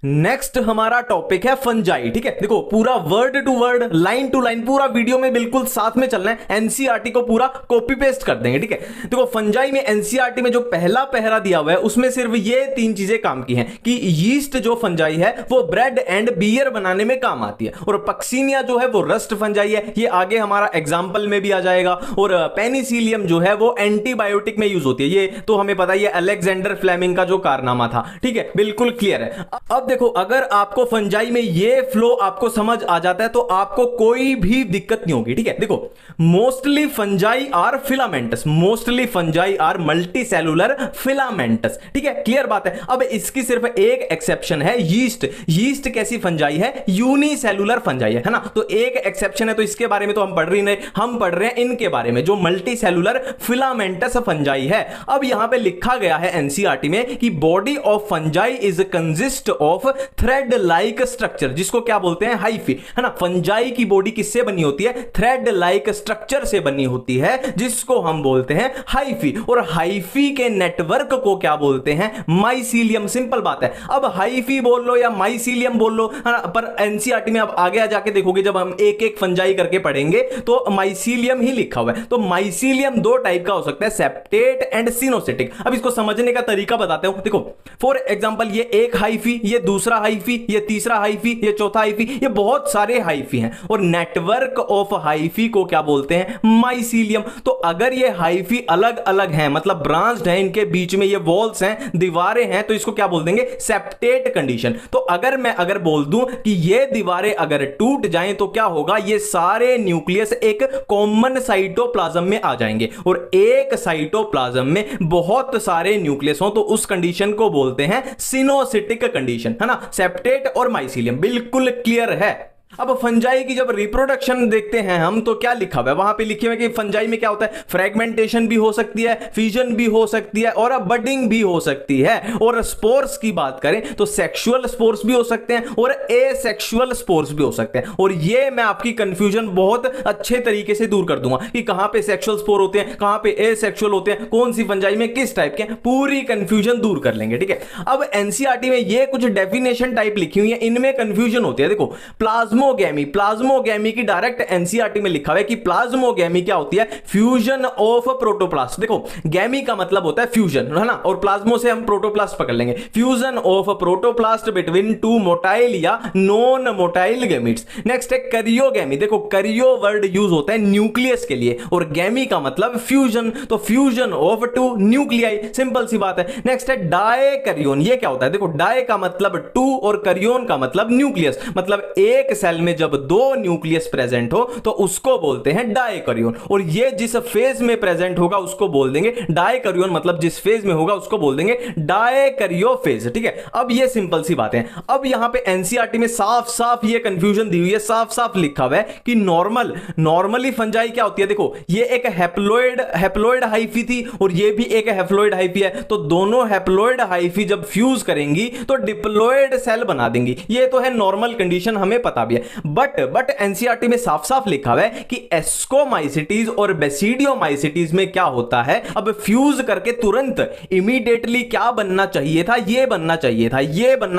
नेक्स्ट हमारा टॉपिक है फंजाई, ठीक है। देखो पूरा word to word, line to line, पूरा वीडियो में बिल्कुल साथ में चलना है, एनसीईआरटी को पूरा कॉपी पेस्ट कर देंगे, ठीक है। देखो फंजाई में एनसीईआरटी में जो पहला पहरा दिया हुआ है उसमें सिर्फ ये 3 चीजें काम की हैं कि यीस्ट जो फंजाई है वो ब्रेड एंड बियर बनाने में काम आती है, और पक्सीनिया जो है वो रस्ट फंजाई है, ये आगे हमारा एग्जाम्पल में भी आ जाएगा, और पेनिसिलियम जो है वो एंटीबायोटिक में यूज होती है, ये तो हमें पता ही है, अलेक्जेंडर फ्लेमिंग का जो कारनामा था, ठीक है, बिल्कुल क्लियर है। अब देखो अगर आपको फंजाई में ये फ्लो आपको समझ आ जाता है तो आपको कोई भी दिक्कत नहीं होगी, ठीक है। देखो mostly fungi are filamentous, mostly fungi are multicellular filamentous, ठीक है, क्लियर बात है। अब इसकी सिर्फ एक एक्सेप्शन है, यीस्ट। यीस्ट कैसी फंजाई है? यूनिसेलुलर फंजाई है ना, तो एक एक्सेप्शन है, तो इसके बारे में तो हम पढ़ रही नहीं, हम पढ़ रहे हैं इनके बारे में जो मल्टी सेलुलर फिलामेंटस फंजाई है। अब यहां पे लिखा गया है एनसीईआरटी में कि body of fungi is consist of thread like structure, जिसको क्या बोलते हैं? हाइफी, है ना। फंजाई की बॉडी किससे बनी होती है? थ्रेड लाइक स्ट्रक्चर से बनी होती है, जिसको हम बोलते हैं हाइफी, और हाइफी के नेटवर्क को क्या बोलते हैं? माइसीलियम, सिंपल बात है। अब हाइफी बोल लो या माइसीलियम बोल लो, है ना, पर एनसीईआरटी में अब आगे जाके देखोगे जब हम एक एक फंजाई करके पढ़ेंगे तो माइसीलियम ही लिखा हुआ है। तो माइसीलियम 2 टाइप का हो सकता है, सेप्टेट एंड सिनोसिटिक। अब इसको समझने का तरीका बताते हूं। देखो फॉर एग्जांपल ये एक हाइफी, ये दूसरा हाइफी, ये तीसरा हाइफी, ये चौथा हाइफी, ये बहुत सारे हाइफी हैं, और नेटवर्क ऑफ हाइफी को क्या बोलते हैं? माइसीलियम। तो अगर ये हाइफी अलग अलग हैं, मतलब ब्रांच्ड हैं, इनके बीच में ये वॉल्स हैं, दीवारें हैं, तो इसको क्या बोल देंगे? Septate condition. तो अगर बोल दूं कि ये दीवारें अगर टूट जाएं तो क्या होगा? ये सारे न्यूक्लियस एक कॉमन साइटोप्लाज्म में आ जाएंगे, और एक साइटोप्लाज्म में बहुत सारे न्यूक्लियस हो तो उस कंडीशन को बोलते हैं सिनोसिटिक कंडीशन, है ना। सेप्टेट और माइसीलियम बिल्कुल क्लियर है। अब फंजाई की जब रिप्रोडक्शन देखते हैं हम तो क्या लिखा हुआ है? वहां पे लिखे हुए कि फंजाई में क्या होता है? फ्रेगमेंटेशन भी हो सकती है, फ्यूजन भी हो सकती है, और बडिंग भी हो सकती है। और स्पोर्स की बात करें तो सेक्सुअल स्पोर्स भी हो सकते हैं और एसेक्सुअल स्पोर्स भी हो सकते हैं। और ये मैं आपकी कंफ्यूजन बहुत अच्छे तरीके से दूर कर दूंगा कि कहां पे सेक्सुअल स्पोर होते हैं, कहां पे एसेक्सुअल होते हैं, कौन सी फंजाई में किस टाइप के, पूरी कंफ्यूजन दूर कर लेंगे, ठीक है। अब एनसीईआरटी में ये कुछ डेफिनेशन टाइप लिखी हुई है, इनमें कंफ्यूजन होती है। देखो प्लाज्मोगैमी, प्लाज्मोगैमी की डायरेक्ट एनसीईआरटी में लिखा हुआ है कि प्लाज्मोगैमी क्या होती है? Fusion of protoplast. देखो गैमी का मतलब होता है फ्यूजन, है ना, और प्लाज्मो से हम प्रोटोप्लास्ट पकड़ लेंगे। Fusion of protoplast between 2 motile या नॉन मोटाइल गैमीट्स। नेक्स्ट है करियोगैमी। देखो करियो वर्ड यूज होता है न्यूक्लियस के लिए, और गैमी का मतलब फ्यूजन, तो फ्यूजन ऑफ 2 न्यूक्लियाई, सिंपल सी बात है। नेक्स्ट है डायकैरियोन। ये क्या होता है? देखो डाय का मतलब 2 और करियोन का मतलब न्यूक्लियस, मतलब एक सेल में जब 2 न्यूक्लियस प्रेजेंट हो तो उसको बोलते हैं डायकैरियोन, और ये जिस फेज में प्रेजेंट होगा उसको बोल देंगे डायकैरियोन, मतलब जिस फेज में होगा उसको बोल देंगे डायकैरियोफेज, ठीक है। अब ये सिंपल सी बात है। अब यहां पे एनसीईआरटी में साफ साफ ये कंफ्यूजन दी हुई है, साफ साफ लिखा हुआ है कि नॉर्मली फंजाई क्या होती है? देखो ये एक हैप्लॉइड हाइफी थी और ये भी एक हैप्लॉइड हाइफी है, तो दोनों हैप्लॉइड हाइफी जब फ्यूज करेंगी तो डिप्लॉइड सेल बना देंगी। ये तो है नॉर्मल कंडीशन, हमें पता भी है। बट एनसीईआरटी में साफ साफ लिखा हुआ है कि एस्कोमाइसिटीज और बेसिडियोमाइसिटीज में क्या होता है? अब फ्यूज करके तुरंत इमीडिएटली क्या बनना चाहिए था? ये बनना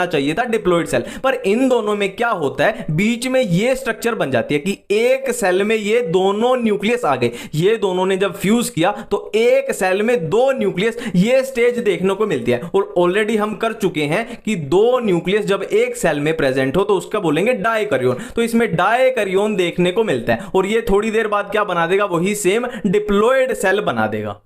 चाहिए था डिप्लॉइड सेल। पर इन दोनों में क्या होता है? बीच में ये स्ट्रक्चर बन जाती है कि एक सेल में ये दोनों न्यूक्लियस आ गए, ये दोनों ने जब फ्यूज किया तो एक सेल में 2 न्यूक्लियस, ये स्टेज देखने को मिलती है। और ऑलरेडी हम कर चुके हैं कि 2 न्यूक्लियस जब एक सेल में प्रेजेंट हो तो उसका बोलेंगे डायकैरियोन, कैरियोन, तो इसमें डाई कैरियोन देखने को मिलता है और ये थोड़ी देर बाद क्या बना देगा, वही सेम डिप्लॉयड सेल बना देगा।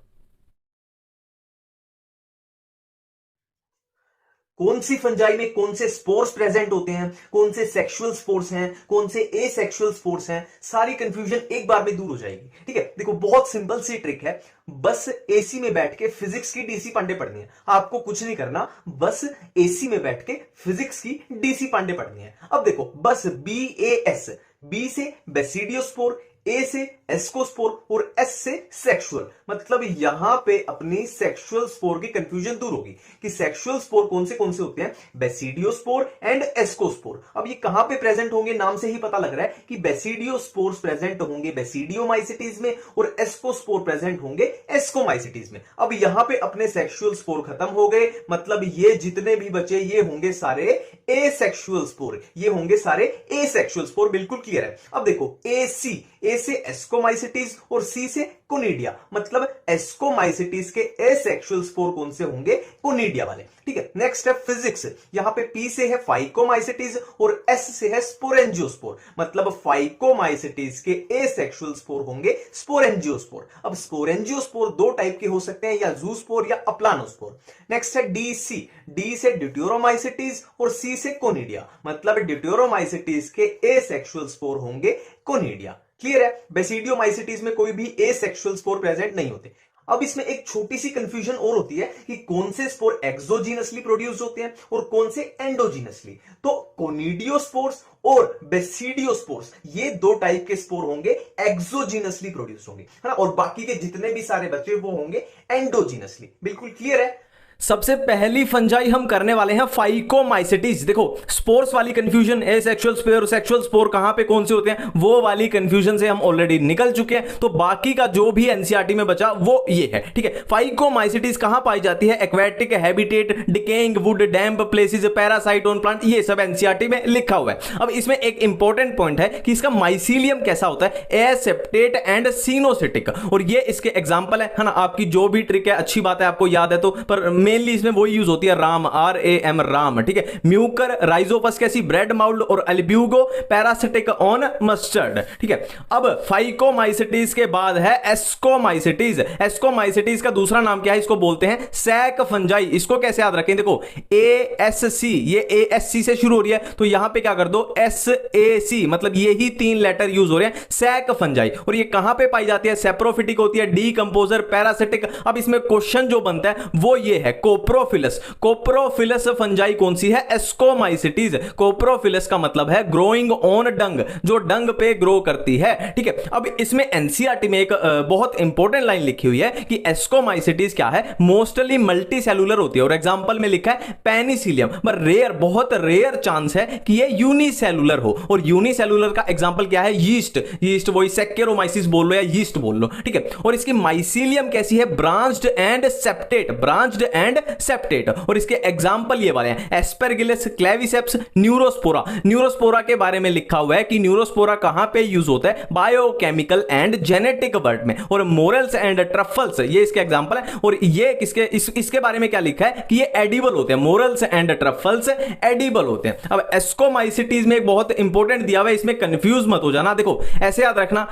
कौन सी फंजाई में कौन से स्पोर्स प्रेजेंट होते हैं, कौन से सेक्सुअल स्पोर्स हैं, कौन से एसेक्सुअल स्पोर्स हैं, सारी कंफ्यूजन एक बार में दूर हो जाएगी। ठीक है, देखो बहुत सिंपल सी ट्रिक है, बस एसी में बैठ के फिजिक्स की डीसी पांडे पढ़नी है, आपको कुछ नहीं करना, बस एसी में बैठ के फिजिक्स की डीसी पांडे पढ़नी है। अब देखो बस BAS, बी से बेसिडियोस्पोर, ए से एस्कोस्पोर और एस से सेक्सुअल, मतलब यहां पे अपनी सेक्सुअल स्पोर की कंफ्यूजन दूर होगी कि सेक्सुअल स्पोर कौन से होते हैं, बेसिडियोस्पोर एंड एस्कोस्पोर। अब ये कहां पे प्रेजेंट होंगे, नाम से ही पता लग रहा है कि बेसिडियोस्पोर्स प्रेजेंट होंगे बेसिडियोमाइसिटीज में और एस्कोस्पोर प्रेजेंट होंगे एस्कोमाइसिटीज में। अब यहां पे अपने सेक्सुअल स्पोर खत्म हो गए, मतलब ये जितने भी बचे ये होंगे सारे एसेक्सुअल स्पोर, ये होंगे सारे एसेक्सुअल स्पोर। बिल्कुल क्लियर है। अब देखो ए से एस्कोमाइसिटीज और सी से कोनिडिया, मतलब एस्कोमाइसिटीज के एसेक्सुअल स्पोर कौन से होंगे, कोनिडिया वाले। ठीक है, नेक्स्ट है फिजिक्स, यहां पे पी से है फाइकोमाइसिटीज और एस से है स्पोरेंजियोस्पोर, मतलब फाइकोमाइसिटीज के एसेक्सुअल स्पोर होंगे स्पोरेंजियोस्पोर। अब स्पोरेंजियोस्पोर दो टाइप के हो सकते हैं, या जूस्पोर या अप्लानोस्पोर। नेक्स्ट है डी से ड्यूटेरोमाइसिटीज और सी से कोनिडिया, मतलब ड्यूटेरोमाइसिटीज के एसेक्सुअल स्पोर होंगे कोनिडिया। क्लियर है, बेसिडियोमाइसिटीज में कोई भी एसेक्सुअल स्पोर प्रेजेंट नहीं होते। अब इसमें एक छोटी सी कंफ्यूजन और होती है कि कौन से स्पोर एक्सोजीनसली प्रोड्यूस होते हैं और कौन से एंडोजीनसली। तो कोनिडियोस्पोर्स और बेसिडियोस्पोर्स ये दो टाइप के स्पोर होंगे, एक्सोजीनसली प्रोड्यूस होंगे, है ना, और बाकी के जितने भी सारे बचे वो होंगे एंडोजीनसली। बिल्कुल क्लियर है। सबसे पहली फंजाई हम करने वाले हैं फाइकोमाइसिटीज। देखो स्पोर्स वाली confusion, asexual spore sexual spore कहां पे कौन से होते हैं, वो वाली कंफ्यूजन से हम ऑलरेडी निकल चुके हैं। तो बाकी का जो भी एनसीईआरटी में बचा वो ये है। ठीक है, फाइकोमाइसिटीज कहां पाई जाती है, aquatic habitat, decaying would, damp places, parasite on plant, ये सब एनसीईआरटी में लिखा हुआ है। अब इसमें एक इंपॉर्टेंट पॉइंट है कि इसका माइसीलियम कैसा होता है, एसेप्टेट एंड सिनोसिटिक, और ये इसके एग्जांपल है ना। आपकी जो भी ट्रिक है, अच्छी बात है, आपको याद है तो, पर मेनली इसमें वही यूज होती है राम, RAM राम। ठीक है, म्यूकर राइजोपस कैसी, ब्रेड माउल्ड और अल्ब्यूगो पैरासिटिक ऑन मस्टर्ड। ठीक है, अब फाइकोमाइसिटीज के बाद है एस्कोमाइसिटीज। एस्कोमाइसिटीज का दूसरा नाम क्या है, इसको बोलते हैं सैक फंजाई। इसको कैसे याद रखें, देखो ASC, ये ASC से शुरू हो रही है, तो यहां पे क्या कर दो SAC, मतलब ये ही तीन लेटर यूज हो रहे हैं, सैक फंजाई। और ये कहां पे पाई जाती है, सेप्रोफिटिक होती है, डीकंपोजर, पैरासिटिक। अब इसमें क्वेश्चन जो बनता है वो ये है, कोप्रोफिलस। कोप्रोफिलस फंजाई कौन सी है, एस्कोमाइसिटीज। कोप्रोफिलस का मतलब है ग्रोइंग ऑन डंग, जो डंग पे ग्रो करती है। ठीक है, अब इसमें एनसीईआरटी में एक बहुत इंपॉर्टेंट लाइन लिखी हुई है कि एस्कोमाइसिटीज क्या है, मोस्टली मल्टी सेलुलर होती है, और एग्जांपल में लिखा है पेनिसिलियम। पर रेयर, बहुत रेयर चांस है कि ये यूनिसेलुलर हो, और यूनिसेलुलर का एग्जांपल क्या है, यीस्ट। यीस्ट वही सेक्केरोमाइसिस बोल लो या यीस्ट बोल लो। ठीक है, और इसकी माइसीलियम कैसी है, branched and septate, branched and septate, और इसके एग्जांपल ये वाले हैं, एस्परगिलस, क्लेविसेप्स, न्यूरोस्पोरा। न्यूरोस्पोरा के बारे में लिखा हुआ है कि न्यूरोस्पोरा कहां पे यूज होता है, बायोकेमिकल एंड जेनेटिक वर्ड में, और मोरल्स एंड ट्रफल्स ये इसके एग्जांपल है। और ये इसके बारे में क्या लिखा है कि ये एडिबल होते हैं, मोरल्स एंड ट्रफल्स एडिबल होते हैं। अब एस्कोमाइसिटीज में एक बहुत इंपॉर्टेंट दिया हुआ है, इसमें कंफ्यूज मत हो जाना। देखो ऐसे याद रखना,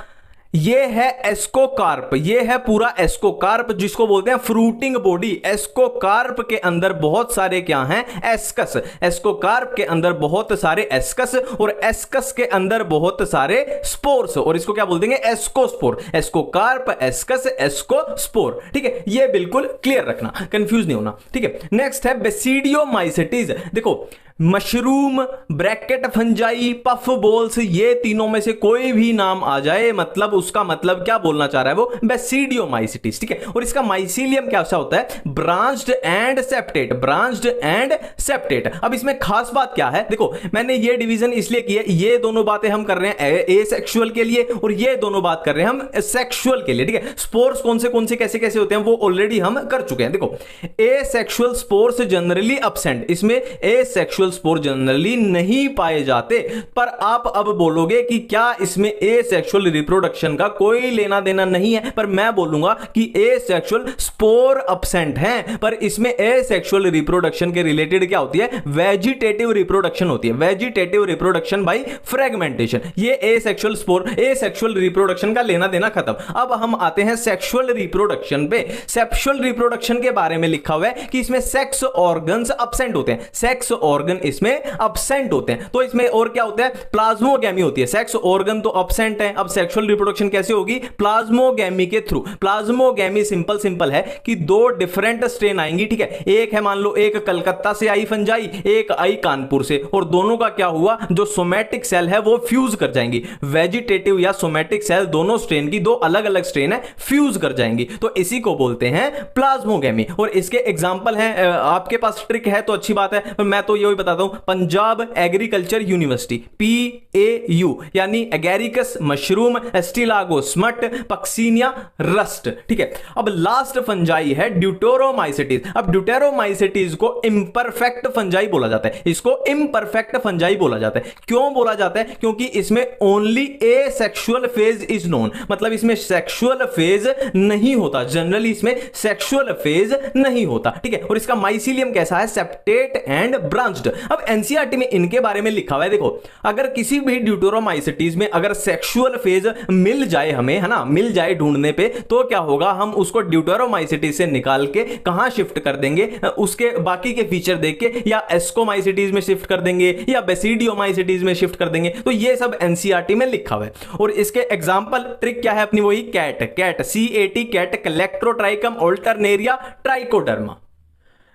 ये है एस्कोकार्प, ये है पूरा एस्कोकार्प, जिसको बोलते हैं फ्रूटिंग बॉडी। एस्कोकार्प के अंदर बहुत सारे क्या हैं, एस्कस। एस्कोकार्प के अंदर बहुत सारे एस्कस, और एस्कस के अंदर बहुत सारे स्पोर्स, और इसको क्या बोल देंगे, एस्कोस्पोर। Ascocarp, ascus, ascospore. ठीक है, ये बिल्कुल क्लियर रखना, कंफ्यूज नहीं होना। ठीक है, नेक्स्ट है बेसिडियोमाइसिटीज। देखो mushroom, bracket fungi, puff balls, ये तीनों में से कोई भी नाम आ जाए, मतलब उसका मतलब क्या बोलना चाह रहा है वो, बेसिडियोमाइसिटीज। ठीक है, और इसका माइसीलियम कैसा होता है, branched and septate, branched and septate. अब इसमें खास बात क्या है, देखो मैंने ये डिवीजन इसलिए की है, ये दोनों बातें हम कर रहे हैं एसेक्सुअल के लिए, और ये दोनों बात कर रहे हैं हम सेक्सुअल के लिए। ठीक है, स्पोर्स कौन से कैसे कैसे होते हैं वो ऑलरेडी हम कर चुके हैं। देखो एसेक्सुअल स्पोर्स जनरली अब्सेंट, इसमें एसेक्सुअल सेक्सुअल स्पोर जनरली नहीं पाए जाते। पर आप अब बोलोगे कि क्या इसमें ए सेक्सुअल रिप्रोडक्शन का कोई लेना देना नहीं है, पर मैं बोलूंगा कि ए सेक्सुअल स्पोर अब्सेंट हैं, पर इसमें ए सेक्सुअल रिप्रोडक्शन के रिलेटेड क्या होती है, वेजिटेटिव रिप्रोडक्शन होती है, वेजिटेटिव रिप्रोडक्शन बाय फ्रेगमेंटेशन। ये asexual spore, asexual reproduction का लेना देना खत्म। अब हम आते हैं सेक्सुअल रिप्रोडक्शन पे। सेक्सुअल रिप्रोडक्शन के बारे में लिखा हुआ है कि इसमें सेक्स ऑर्गन्स अब्सेंट होते हैं, सेक्स ऑर्गन इसमें अब्सेंट होते हैं। तो इसमें और क्या होता है, प्लाज्मोगैमी होती है। सेक्स ऑर्गन तो अब्सेंट है, अब सेक्सुअल रिप्रोडक्शन कैसे होगी, प्लाज्मोगैमी के थ्रू। प्लाज्मोगैमी सिंपल है कि दो डिफरेंट स्ट्रेन आएंगी, ठीक है, एक है मान लो एक कलकत्ता से आई फंजाई, एक आई कानपुर से, और दोनों का क्या हुआ, जो सोमैटिक सेल है वो फ्यूज कर जाएंगी। वेजिटेटिव या सोमैटिक सेल दोनों स्ट्रेन की, दो अलग अलग स्ट्रेन है, फ्यूज कर जाएंगी, तो इसी को बोलते हैं प्लाज्मोगैमी। और इसके एग्जांपल हैं, आपके पास ट्रिक है तो अच्छी बात है, पर मैं तो यही बताता हूं, पंजाब एग्रीकल्चर यूनिवर्सिटी PAU यानी एगेरिकस मशरूम, एस्टिलागोस्मट, पक्सीनिया रस्ट, ठीक है। अब लास्ट फंजाई है ड्यूटेरोमाइसिटीज। अब ड्यूटेरोमाइसिटीज को इम्परफेक्ट फंजाई बोला जाता है, इसको इम्परफेक्ट फंजाई बोला जाता है। क्यों बोला जाता है, क्योंकि इसमें only A sexual phase is known, मतलब इसमें सेक्सुअल फेज नहीं होता, जनरली इसमें सेक्सुअल फेज नहीं होता, ठीक है। और इसका माइसीलियम कैसा है, सेप्टेट एंड ब्रांच्ड। अब एनसीईआरटी में इनके बारे में लिखा हुआ है, देखो अगर किसी भी ड्यूटेरोमाइसिटीज में अगर सेक्सुअल फेज मिल जाए हमें, है ना, मिल जाए ढूंढने पे, तो क्या होगा, हम उसको ड्यूटेरोमाइसिटीज से निकाल के कहां शिफ्ट कर देंगे, उसके बाकी के फीचर देख के या एस्कोमाइसिटीज में शिफ्ट कर देंगे या बेसिडियोमाइसिटीज में शिफ्ट कर देंगे। तो ये सब एनसीईआरटी में लिखा हुआ है। और इसके एग्जांपल ट्रिक क्या है अपनी, वही cat, CAT, cat, Colletotrichum Alternaria Trichoderma.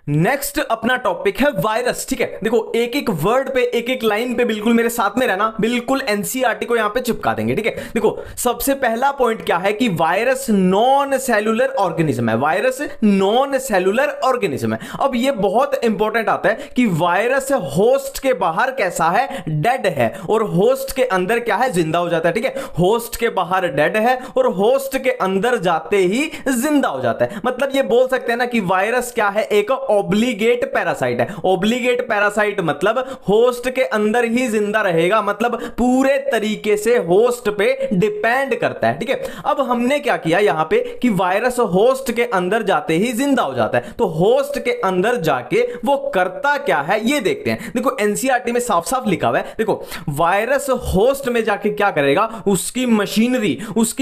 Next अपना टॉपिक है वायरस, ठीक है। देखो एक एक वर्ड पे, एक एक लाइन पे बिल्कुल मेरे साथ में रहना, बिल्कुल एनसीईआरटी को यहां पे चिपका देंगे, ठीक है। देखो सबसे पहला पॉइंट क्या है कि वायरस नॉन सेलुलर ऑर्गेनिज्म है, वायरस नॉन सेलुलर ऑर्गेनिज्म है। अब ये बहुत इंपॉर्टेंट आता है कि वायरस होस्ट के बाहर कैसा है, डेड है, और होस्ट के अंदर क्या है, जिंदा हो जाता है, ठीक है। होस्ट के बाहर डेड है और होस्ट के अंदर जाते ही जिंदा हो जाता है। मतलब ये बोल सकते हैं ना कि वायरस क्या है, एक ऑब्लिगेट पैरासाइट है। ऑब्लिगेट पैरासाइट मतलब होस्ट के अंदर ही जिंदा रहेगा, मतलब पूरे तरीके से होस्ट पे डिपेंड करता है, ठीक है। अब हमने क्या किया यहां पे कि वायरस होस्ट के अंदर जाते ही जिंदा हो जाता है, तो होस्ट के अंदर जाके वो करता क्या है ये देखते हैं। देखो एनसीईआरटी में साफ साफ लिखा हुआ है, देखो वायरस होस्ट में जाके क्या करेगा, उसकी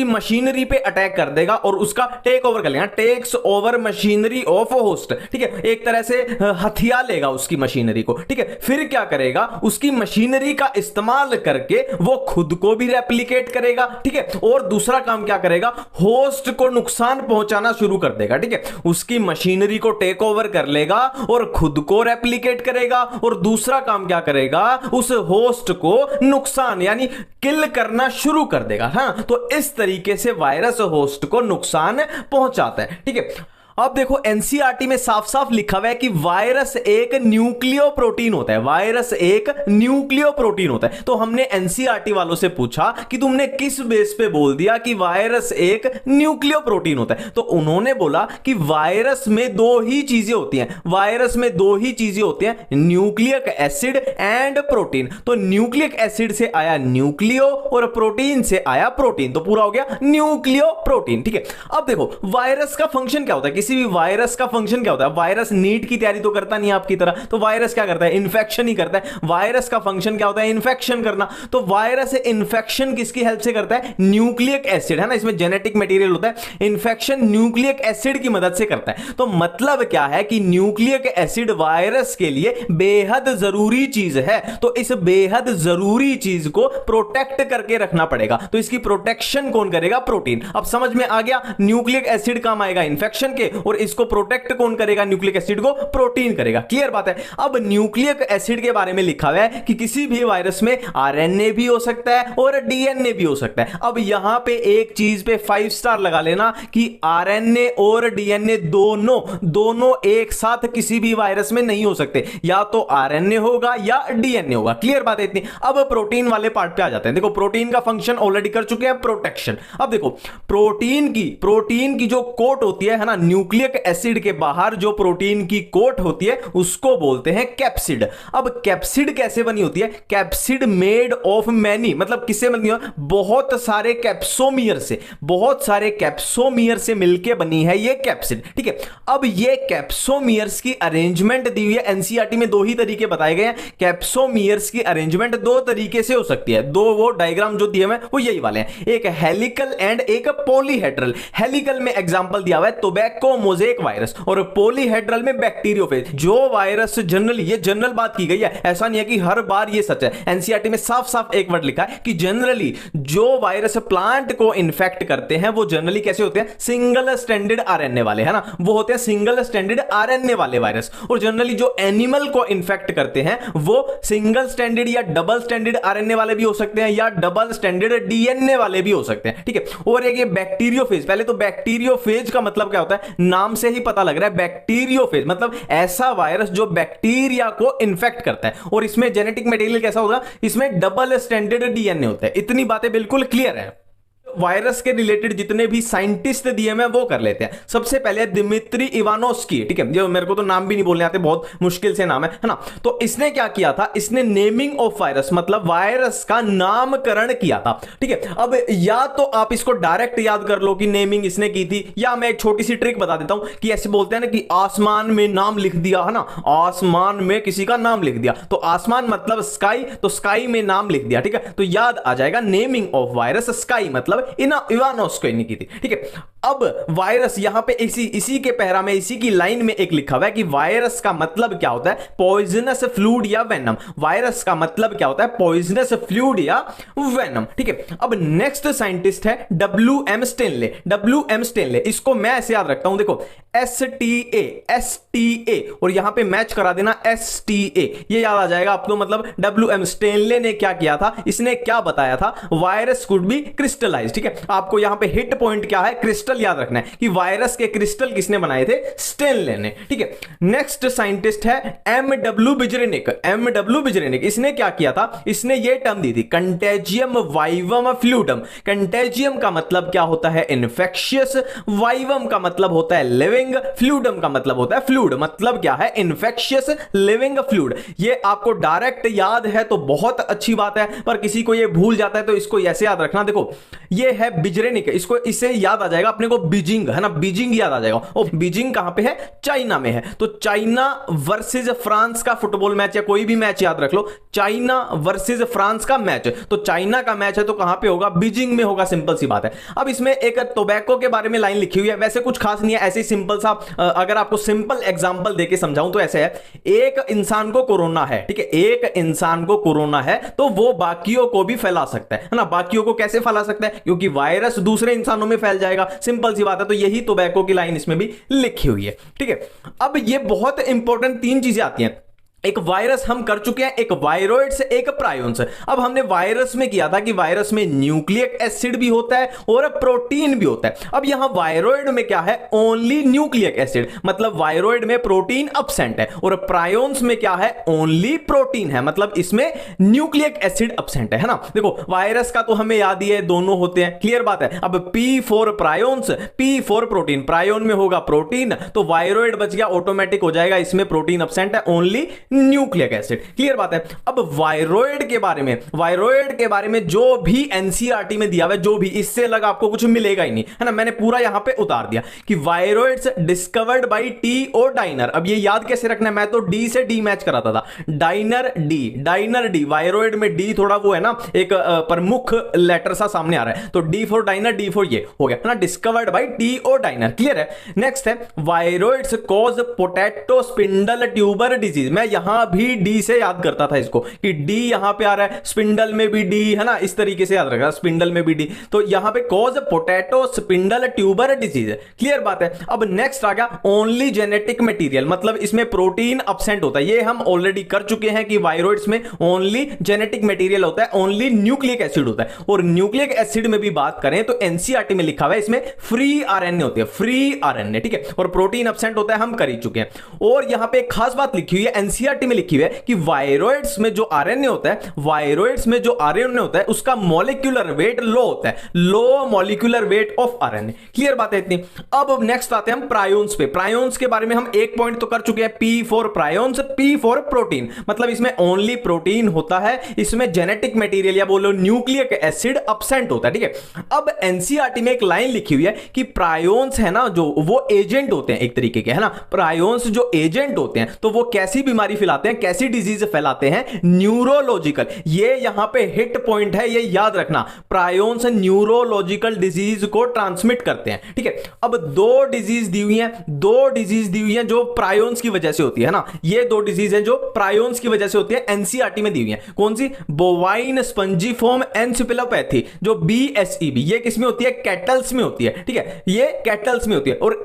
मशीनरी पे अटैक कर देगा और उसका टेक ओवर कर लेगा, takes over machinery of host, ठीक है। एक तरह से हथिया लेगा उसकी मशीनरी को, ठीक है। फिर क्या करेगा, उसकी मशीनरी का इस्तेमाल करके वो खुद को भी रेप्लिकेट करेगा, ठीक है। और दूसरा काम क्या करेगा, होस्ट को नुकसान पहुंचाना शुरू कर देगा, ठीक है। उसकी मशीनरी को टेक ओवर कर लेगा और खुद को रेप्लिकेट करेगा, और दूसरा काम क्या करेगा, उस होस्ट को नुकसान यानी किल करना शुरू कर देगा। हाँ, तो इस तरीके से वायरस होस्ट को नुकसान पहुंचाता है, ठीक है। अब देखो एनसीईआरटी में साफ साफ लिखा हुआ है कि वायरस एक न्यूक्लियो प्रोटीन होता है, वायरस एक न्यूक्लियो प्रोटीन होता है। तो हमने एनसीईआरटी वालों से पूछा कि तुमने किस बेस पे बोल दिया कि वायरस एक न्यूक्लियो प्रोटीन होता है, तो उन्होंने बोला कि वायरस में दो ही चीजें होती हैं, वायरस में दो ही चीजें होती हैं, न्यूक्लिक एसिड एंड प्रोटीन। तो न्यूक्लिक एसिड से आया न्यूक्लियो और प्रोटीन से आया प्रोटीन, तो पूरा हो गया न्यूक्लियो प्रोटीन, ठीक है। अब देखो वायरस का फंक्शन क्या होता है, किसी भी वायरस का फंक्शन क्या होता है, वायरस नीट की तैयारी तो करता नहीं आपकी तरह, तो वायरस क्या करता है, इन्फेक्शन ही करता है। वायरस का फंक्शन क्या होता है, इन्फेक्शन करना, तो वायरस इन्फेक्शन किसकी हेल्प से करता है, न्यूक्लिक एसिड, है ना, इसमें जेनेटिक मटेरियल होता है, इन्फेक्शन न्यूक्लिक एसिड की मदद से करता है। तो मतलब क्या है कि न्यूक्लिक एसिड वायरस के लिए बेहद जरूरी चीज है, तो इस बेहद जरूरी चीज को प्रोटेक्ट करके रखना पड़ेगा, तो इसकी प्रोटेक्शन कौन करेगा, प्रोटीन। अब समझ में आ गया, न्यूक्लिक एसिड काम आएगा इन्फेक्शन के, और इसको प्रोटेक्ट कौन करेगा, न्यूक्लिक एसिड को प्रोटीन करेगा। क्लियर बात है। अब न्यूक्लिक एसिड के बारे में लिखा हुआ है कि किसी भी वायरस में आरएनए भी हो सकता है और डीएनए भी हो सकता है। अब यहां पे एक चीज पे 5 स्टार लगा लेना कि आरएनए और डीएनए दोनों एक साथ किसी भी वायरस में नहीं हो सकते, या तो आरएनए होगा या डीएनए होगा। क्लियर बात है इतनी। अब प्रोटीन वाले पार्ट पे आ जाते हैं। देखो प्रोटीन का फंक्शन ऑलरेडी कर चुके हैं, प्रोटेक्शन। अब देखो प्रोटीन की जो कोट होती है ना, न्यूक्लिक एसिड के बाहर जो प्रोटीन की कोट होती है उसको बोलते हैं कैप्सिड। अब कैप्सिड कैसे बनी होती है? कैप्सिड मेड ऑफ मैनी, मतलब किससे बनी है? बहुत सारे कैप्सोमियर से, बहुत सारे कैप्सोमियर से मिलके बनी है ये कैप्सिड, ठीक है। अब ये कैप्सोमियर्स की अरेंजमेंट दी हुई है, एनसीईआरटी में दो ही तरीके बताए गए हैं। कैप्सोमियर्स की अरेंजमेंट दो तरीके से हो सकती है, दो वो डायग्राम जो दिए हुए हैं वो यही वाले हैं, एक हेलिकल एंड एक पॉलीहेड्रल। हेलिकल में एग्जांपल दिया हुआ है टोबैको मोज़ेक वायरस, और पॉलीहेड्रल में बैक्टीरियोफेज। जो वायरस जनरली, ये जनरल बात की गई है, ऐसा नहीं है कि हर बार ये सच है। एनसीईआरटी में साफ साफ एक वर्ड लिखा है कि जनरली जो वायरस प्लांट को इन्फेक्ट करते हैं वो जनरली कैसे होते हैं? सिंगल स्टैंडर्ड आरएनए वाले, है ना, वो होते हैं सिंगल स्टैंडर्ड आरएनए वाले वायरस। और जनरली जो एनिमल को इन्फेक्ट करते हैं वो सिंगल स्टैंडर्ड या डबल स्टैंडर्ड आरएनए वाले भी हो सकते हैं, या डबल स्टैंडर्ड डीएनए वाले भी हो सकते हैं, ठीक है। और एक ये बैक्टीरियोफेज, पहले तो बैक्टीरियोफेज का मतलब क्या होता है? नाम से ही पता लग रहा है, बैक्टीरियोफेज मतलब ऐसा वायरस जो बैक्टीरिया को इन्फेक्ट करता है। और इसमें जेनेटिक मटेरियल कैसा होगा? इसमें डबल स्टैंडर्ड डीएनए होता है। इतनी बातें बिल्कुल क्लियर है। वायरस के रिलेटेड जितने भी साइंटिस्ट दिए मैं वो कर लेते हैं। सबसे पहले दिमित्री इवानोस्की, ठीक है, जो मेरे को तो नाम भी नहीं बोलने आते, बहुत मुश्किल से नाम है ना। तो इसने क्या किया था? इसने नेमिंग ऑफ वायरस मतलब वायरस का नामकरण किया था, ठीक है। अब या तो आप इसको डायरेक्ट याद कर लो कि नेमिंग इसने की थी, या मैं एक छोटी सी ट्रिक बता देता हूं कि ऐसे बोलते हैं ना कि आसमान में नाम लिख दिया, है ना, आसमान में किसी का नाम लिख दिया, तो आसमान मतलब स्काई, तो स्काई में नाम लिख दिया, ठीक है, तो याद आ जाएगा नेमिंग ऑफ वायरस स्काई मतलब इवानोस्की ने की थी, ठीक है। अब वायरस यहां पे इसी के पैरा में, इसी की लाइन में एक लिखा हुआ है कि वायरस का मतलब क्या होता है? पॉइजनस फ्लूइड या वेनम। वायरस का मतलब क्या होता है? पॉइजनस फ्लूइड या वेनम, ठीक है। अब नेक्स्ट साइंटिस्ट है WM स्टेनले। WM स्टेनले, इसको मैं ऐसे याद रखता हूं, देखो STA और यहां पे मैच करा देना STA, ये याद आ जाएगा आपको। मतलब WM स्टेनले ने क्या किया था? इसने क्या बताया था? वायरस कुड बी क्रिस्टलाइज, ठीक है। आपको यहां पे हिट पॉइंट क्या है? क्रिस्टल याद रखना है कि वायरस के क्रिस्टल किसने बनाए थे? स्टेनले ने, ठीक है। नेक्स्ट साइंटिस्ट है MW बिजरेनिक। MW बिजरेनिक, इसने क्या किया था? इसने ये टर्म दी थी कंटेजियम वाइवम फ्लूइडम। कंटेजियम का मतलब क्या होता है? इन्फेक्शियस। वाइवम का मतलब होता है लिविंग। फ्लूइडम का मतलब होता है फ्लूइड। मतलब क्या है? Infectious living fluid. ये आपको डायरेक्ट याद है तो बहुत अच्छी बात है, पर किसी को ये भूल जाता है तो इसको ऐसे याद रखना, देखो ये है बिजरेनिक, इसको इससे याद आ जाएगा अपने को बीजिंग, है ना, बीजिंग याद आ जाएगा। और बीजिंग कहां पे है? चाइना में है। तो चाइना वर्सेस फ्रांस का फुटबॉल मैच या कोई भी मैच याद रख लो, चाइना वर्सेस फ्रांस का मैच, तो चाइना का मैच है तो कहां पे होगा? बीजिंग में होगा, सिंपल सी बात है। अब इसमें एक टोबैको के बारे में लाइन लिखी हुई है, वैसे कुछ खास नहीं है, ऐसे ही सिंपल सा, अगर आपको सिंपल एग्जांपल देके समझाऊं तो ऐसे है, एक इंसान को कोरोना है, ठीक है, एक इंसान को कोरोना है तो वो बाकियों को भी फैला सकता है ना। बाकियों को कैसे फैला सकता है? क्योंकि वायरस दूसरे इंसानों में फैल जाएगा, सिंपल सी बात है। तो यही टोबैको की लाइन इसमें भी लिखी हुई है, ठीक है। अब ये बहुत इंपॉर्टेंट तीन चीजें आती हैं। एक वायरस हम कर चुके हैं, एक वायरोइड्स, एक प्रायोन्स। अब हमने वायरस में किया था कि वायरस में न्यूक्लिक एसिड भी होता है और प्रोटीन भी होता है। अब यहां वायरोइड में क्या है? ओनली न्यूक्लिक एसिड, मतलब वायरोइड में प्रोटीन अब्सेंट है, और प्रायोन्स में क्या है? ओनली प्रोटीन है, मतलब इसमें न्यूक्लिक एसिड अब्सेंट है ना। देखो वायरस का तो हमें याद ही है, दोनों होते हैं, क्लियर बात है। अब P for prions, P for protein, prion में होगा प्रोटीन, तो वायरोइड बच गया, ऑटोमेटिक हो जाएगा, इसमें प्रोटीन अब्सेंट है, ओनली न्यूक्लिक एसिड, क्लियर बात है। अब वायरोइड के बारे में, वायरोइड के बारे में जो भी एनसीईआरटी में दिया हुआ है, जो भी, इससे अलग आपको कुछ मिलेगा ही नहीं, है ना। मैंने पूरा यहां पे उतार दिया कि वायरोइड्स डिस्कवर्ड बाय T और डाइनर। अब ये याद कैसे रखना है? मैं तो D से D मैच कराता था, dinar D, dinar D। Viroid में D थोड़ा वो है ना, एक प्रमुख लेटर सा सामने आ रहा है, तो D for dinar, D for ये हो गया ना, डिस्कवर्ड बाय T और डाइनर, क्लियर है। नेक्स्ट है viroids cause potato spindle tuber disease. मैं यहां भी डी से याद करता था इसको कि डी यहां पे आ रहा है, स्पिंडल में भी डी, है ना, इस तरीके से याद रखा, स्पिंडल में भी डी, तो यहां पे cause potato spindle tuber disease, clear बात है। अब नेक्स्ट आ गया ओनली जेनेटिक मटेरियल, मतलब इसमें प्रोटीन अब्सेंट होता है। ये हम ऑलरेडी कर चुके हैं कि वायरोइड्स में ओनली जेनेटिक मटेरियल होता है, ओनली न्यूक्लिक एसिड होता है। और न्यूक्लिक एसिड में भी बात करें तो एनसीईआरटी में लिखा हुआ है इसमें फ्री आरएनए होती है, फ्री आरएनए, ठीक है, और प्रोटीन अब्सेंट होता है, हम कर ही चुके हैं। और यहां पे एक खास बात लिखी हुई है एनसीईआरटी एनसीईआरटी में लिखी हुई है कि वायरोइड्स में जो आरएनए होता है, वायरोइड्स में जो आरएनए होता है उसका मॉलिक्यूलर वेट लो होता है, low molecular weight of RNA. Clear बात है इतनी। अब नेक्स्ट आते हैं हम प्रायोन्स पे। प्रायोन्स के बारे में हम एक पॉइंट तो कर चुके हैं, P for prions, P for protein, मतलब इसमें ओनली प्रोटीन होता है, इसमें जेनेटिक मटेरियल या बोलो न्यूक्लिक एसिड अब्सेंट होता है। ठीक है, अब एनसीईआरटी में एक लाइन लिखी हुई है कि प्रायोन्स है ना जो, वो एजेंट होते हैं एक तरीके के, है ना। प्रायोन्स जो एजेंट होते हैं तो वो कैसी बीमारी फैलाते हैं, कैसी डिजीज फैलाते हैं, न्यूरोलॉजिकल। ये यहां पे हिट पॉइंट है, ये याद रखना, प्रायोन्स न्यूरोलॉजिकल डिजीज को ट्रांसमिट करते हैं। ठीक है, अब दो डिजीज दी हुई हैं, दो डिजीज दी हुई हैं जो प्रायोन्स की वजह से होती है ना, ये दो डिजीज हैं जो प्रायोन्स की वजह से होती है, एनसीईआरटी में दी हुई हैं। कौन सी? बोवाइन स्पंजिफॉर्म एन्सेफेलोपैथी, जो बीएसईबी, ये किसमें होती है? कैटल्स में होती है। ठीक है, ये कैटल्स में होती है, और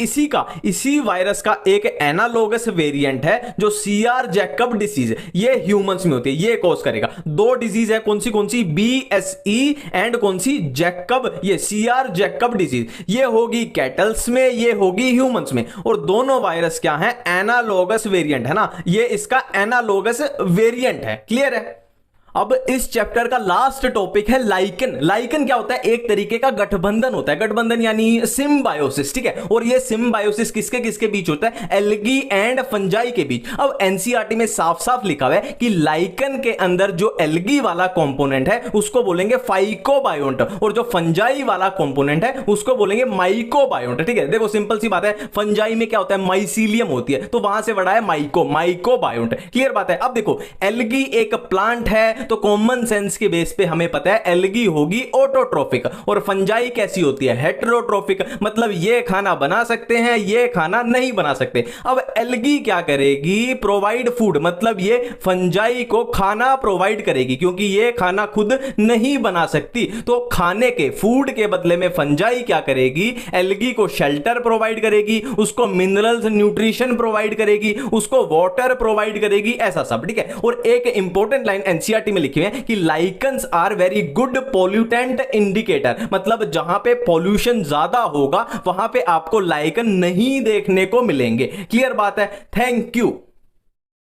इसी वायरस का एक एनालोगस वेरिएंट है जो सीआर जैकब डिसीज, ये ह्यूमंस में होती है, ये कॉज करेगा। दो डिजीज है, कौन सी? बीएसई एंड कौन सी? जैकब, ये सीआर जैकब डिजीज, ये होगी कैटल्स में, ये होगी ह्यूमंस में, और दोनों वायरस क्या है? एनालोगस वेरिएंट है ना, ये इसका एनालोगस वेरिएंट है। क्लियर है। अब इस चैप्टर का लास्ट टॉपिक है लाइकन। लाइकन क्या होता है? एक तरीके का गठबंधन होता है, गठबंधन यानी सिम्बायोसिस। ठीक है, और ये सिम्बायोसिस किसके किसके बीच होता है? एल्गी एंड फंजाई के बीच। अब एनसीईआरटी में साफ साफ लिखा हुआ है कि लाइकन के अंदर जो एल्गी वाला कंपोनेंट है उसको बोलेंगे फाइकोबायोन्ट, और जो फंजाई वाला कंपोनेंट है उसको बोलेंगे माइकोबायोन्ट। ठीक है, देखो सिंपल सी बात है, फंजाई में क्या होता है? माइसीलियम होती है, तो वहां से बड़ा है माइकोबायोन्ट। क्लियर बात है। अब देखो, एल्गी एक प्लांट है तो कॉमन सेंस के बेस पे हमें पता है एल्गी होगी ऑटोट्रोफिक, और फंजाई कैसी होती है? हेटेरोट्रोफिक, मतलब ये खाना बना सकते हैं, ये खाना नहीं बना सकते। अब एल्गी क्या करेगी? प्रोवाइड फूड, मतलब ये फंजाई को खाना प्रोवाइड करेगी, क्योंकि ये खाना खुद नहीं बना सकती, तो खाने के, फूड के बदले में फंजाई क्या करेगी? एल्गी को शेल्टर प्रोवाइड करेगी, उसको मिनरल्स न्यूट्रिशन प्रोवाइड करेगी, उसको वाटर प्रोवाइड करेगी, ऐसा सब। ठीक है, और एक इंपॉर्टेंट लाइन एनसीईआरटी में लिखे हैं कि lichens are very good pollutant indicator, मतलब जहां पे पॉल्यूशन ज्यादा होगा वहां पे आपको लाइकन नहीं देखने को मिलेंगे। क्लियर बात है। Thank you.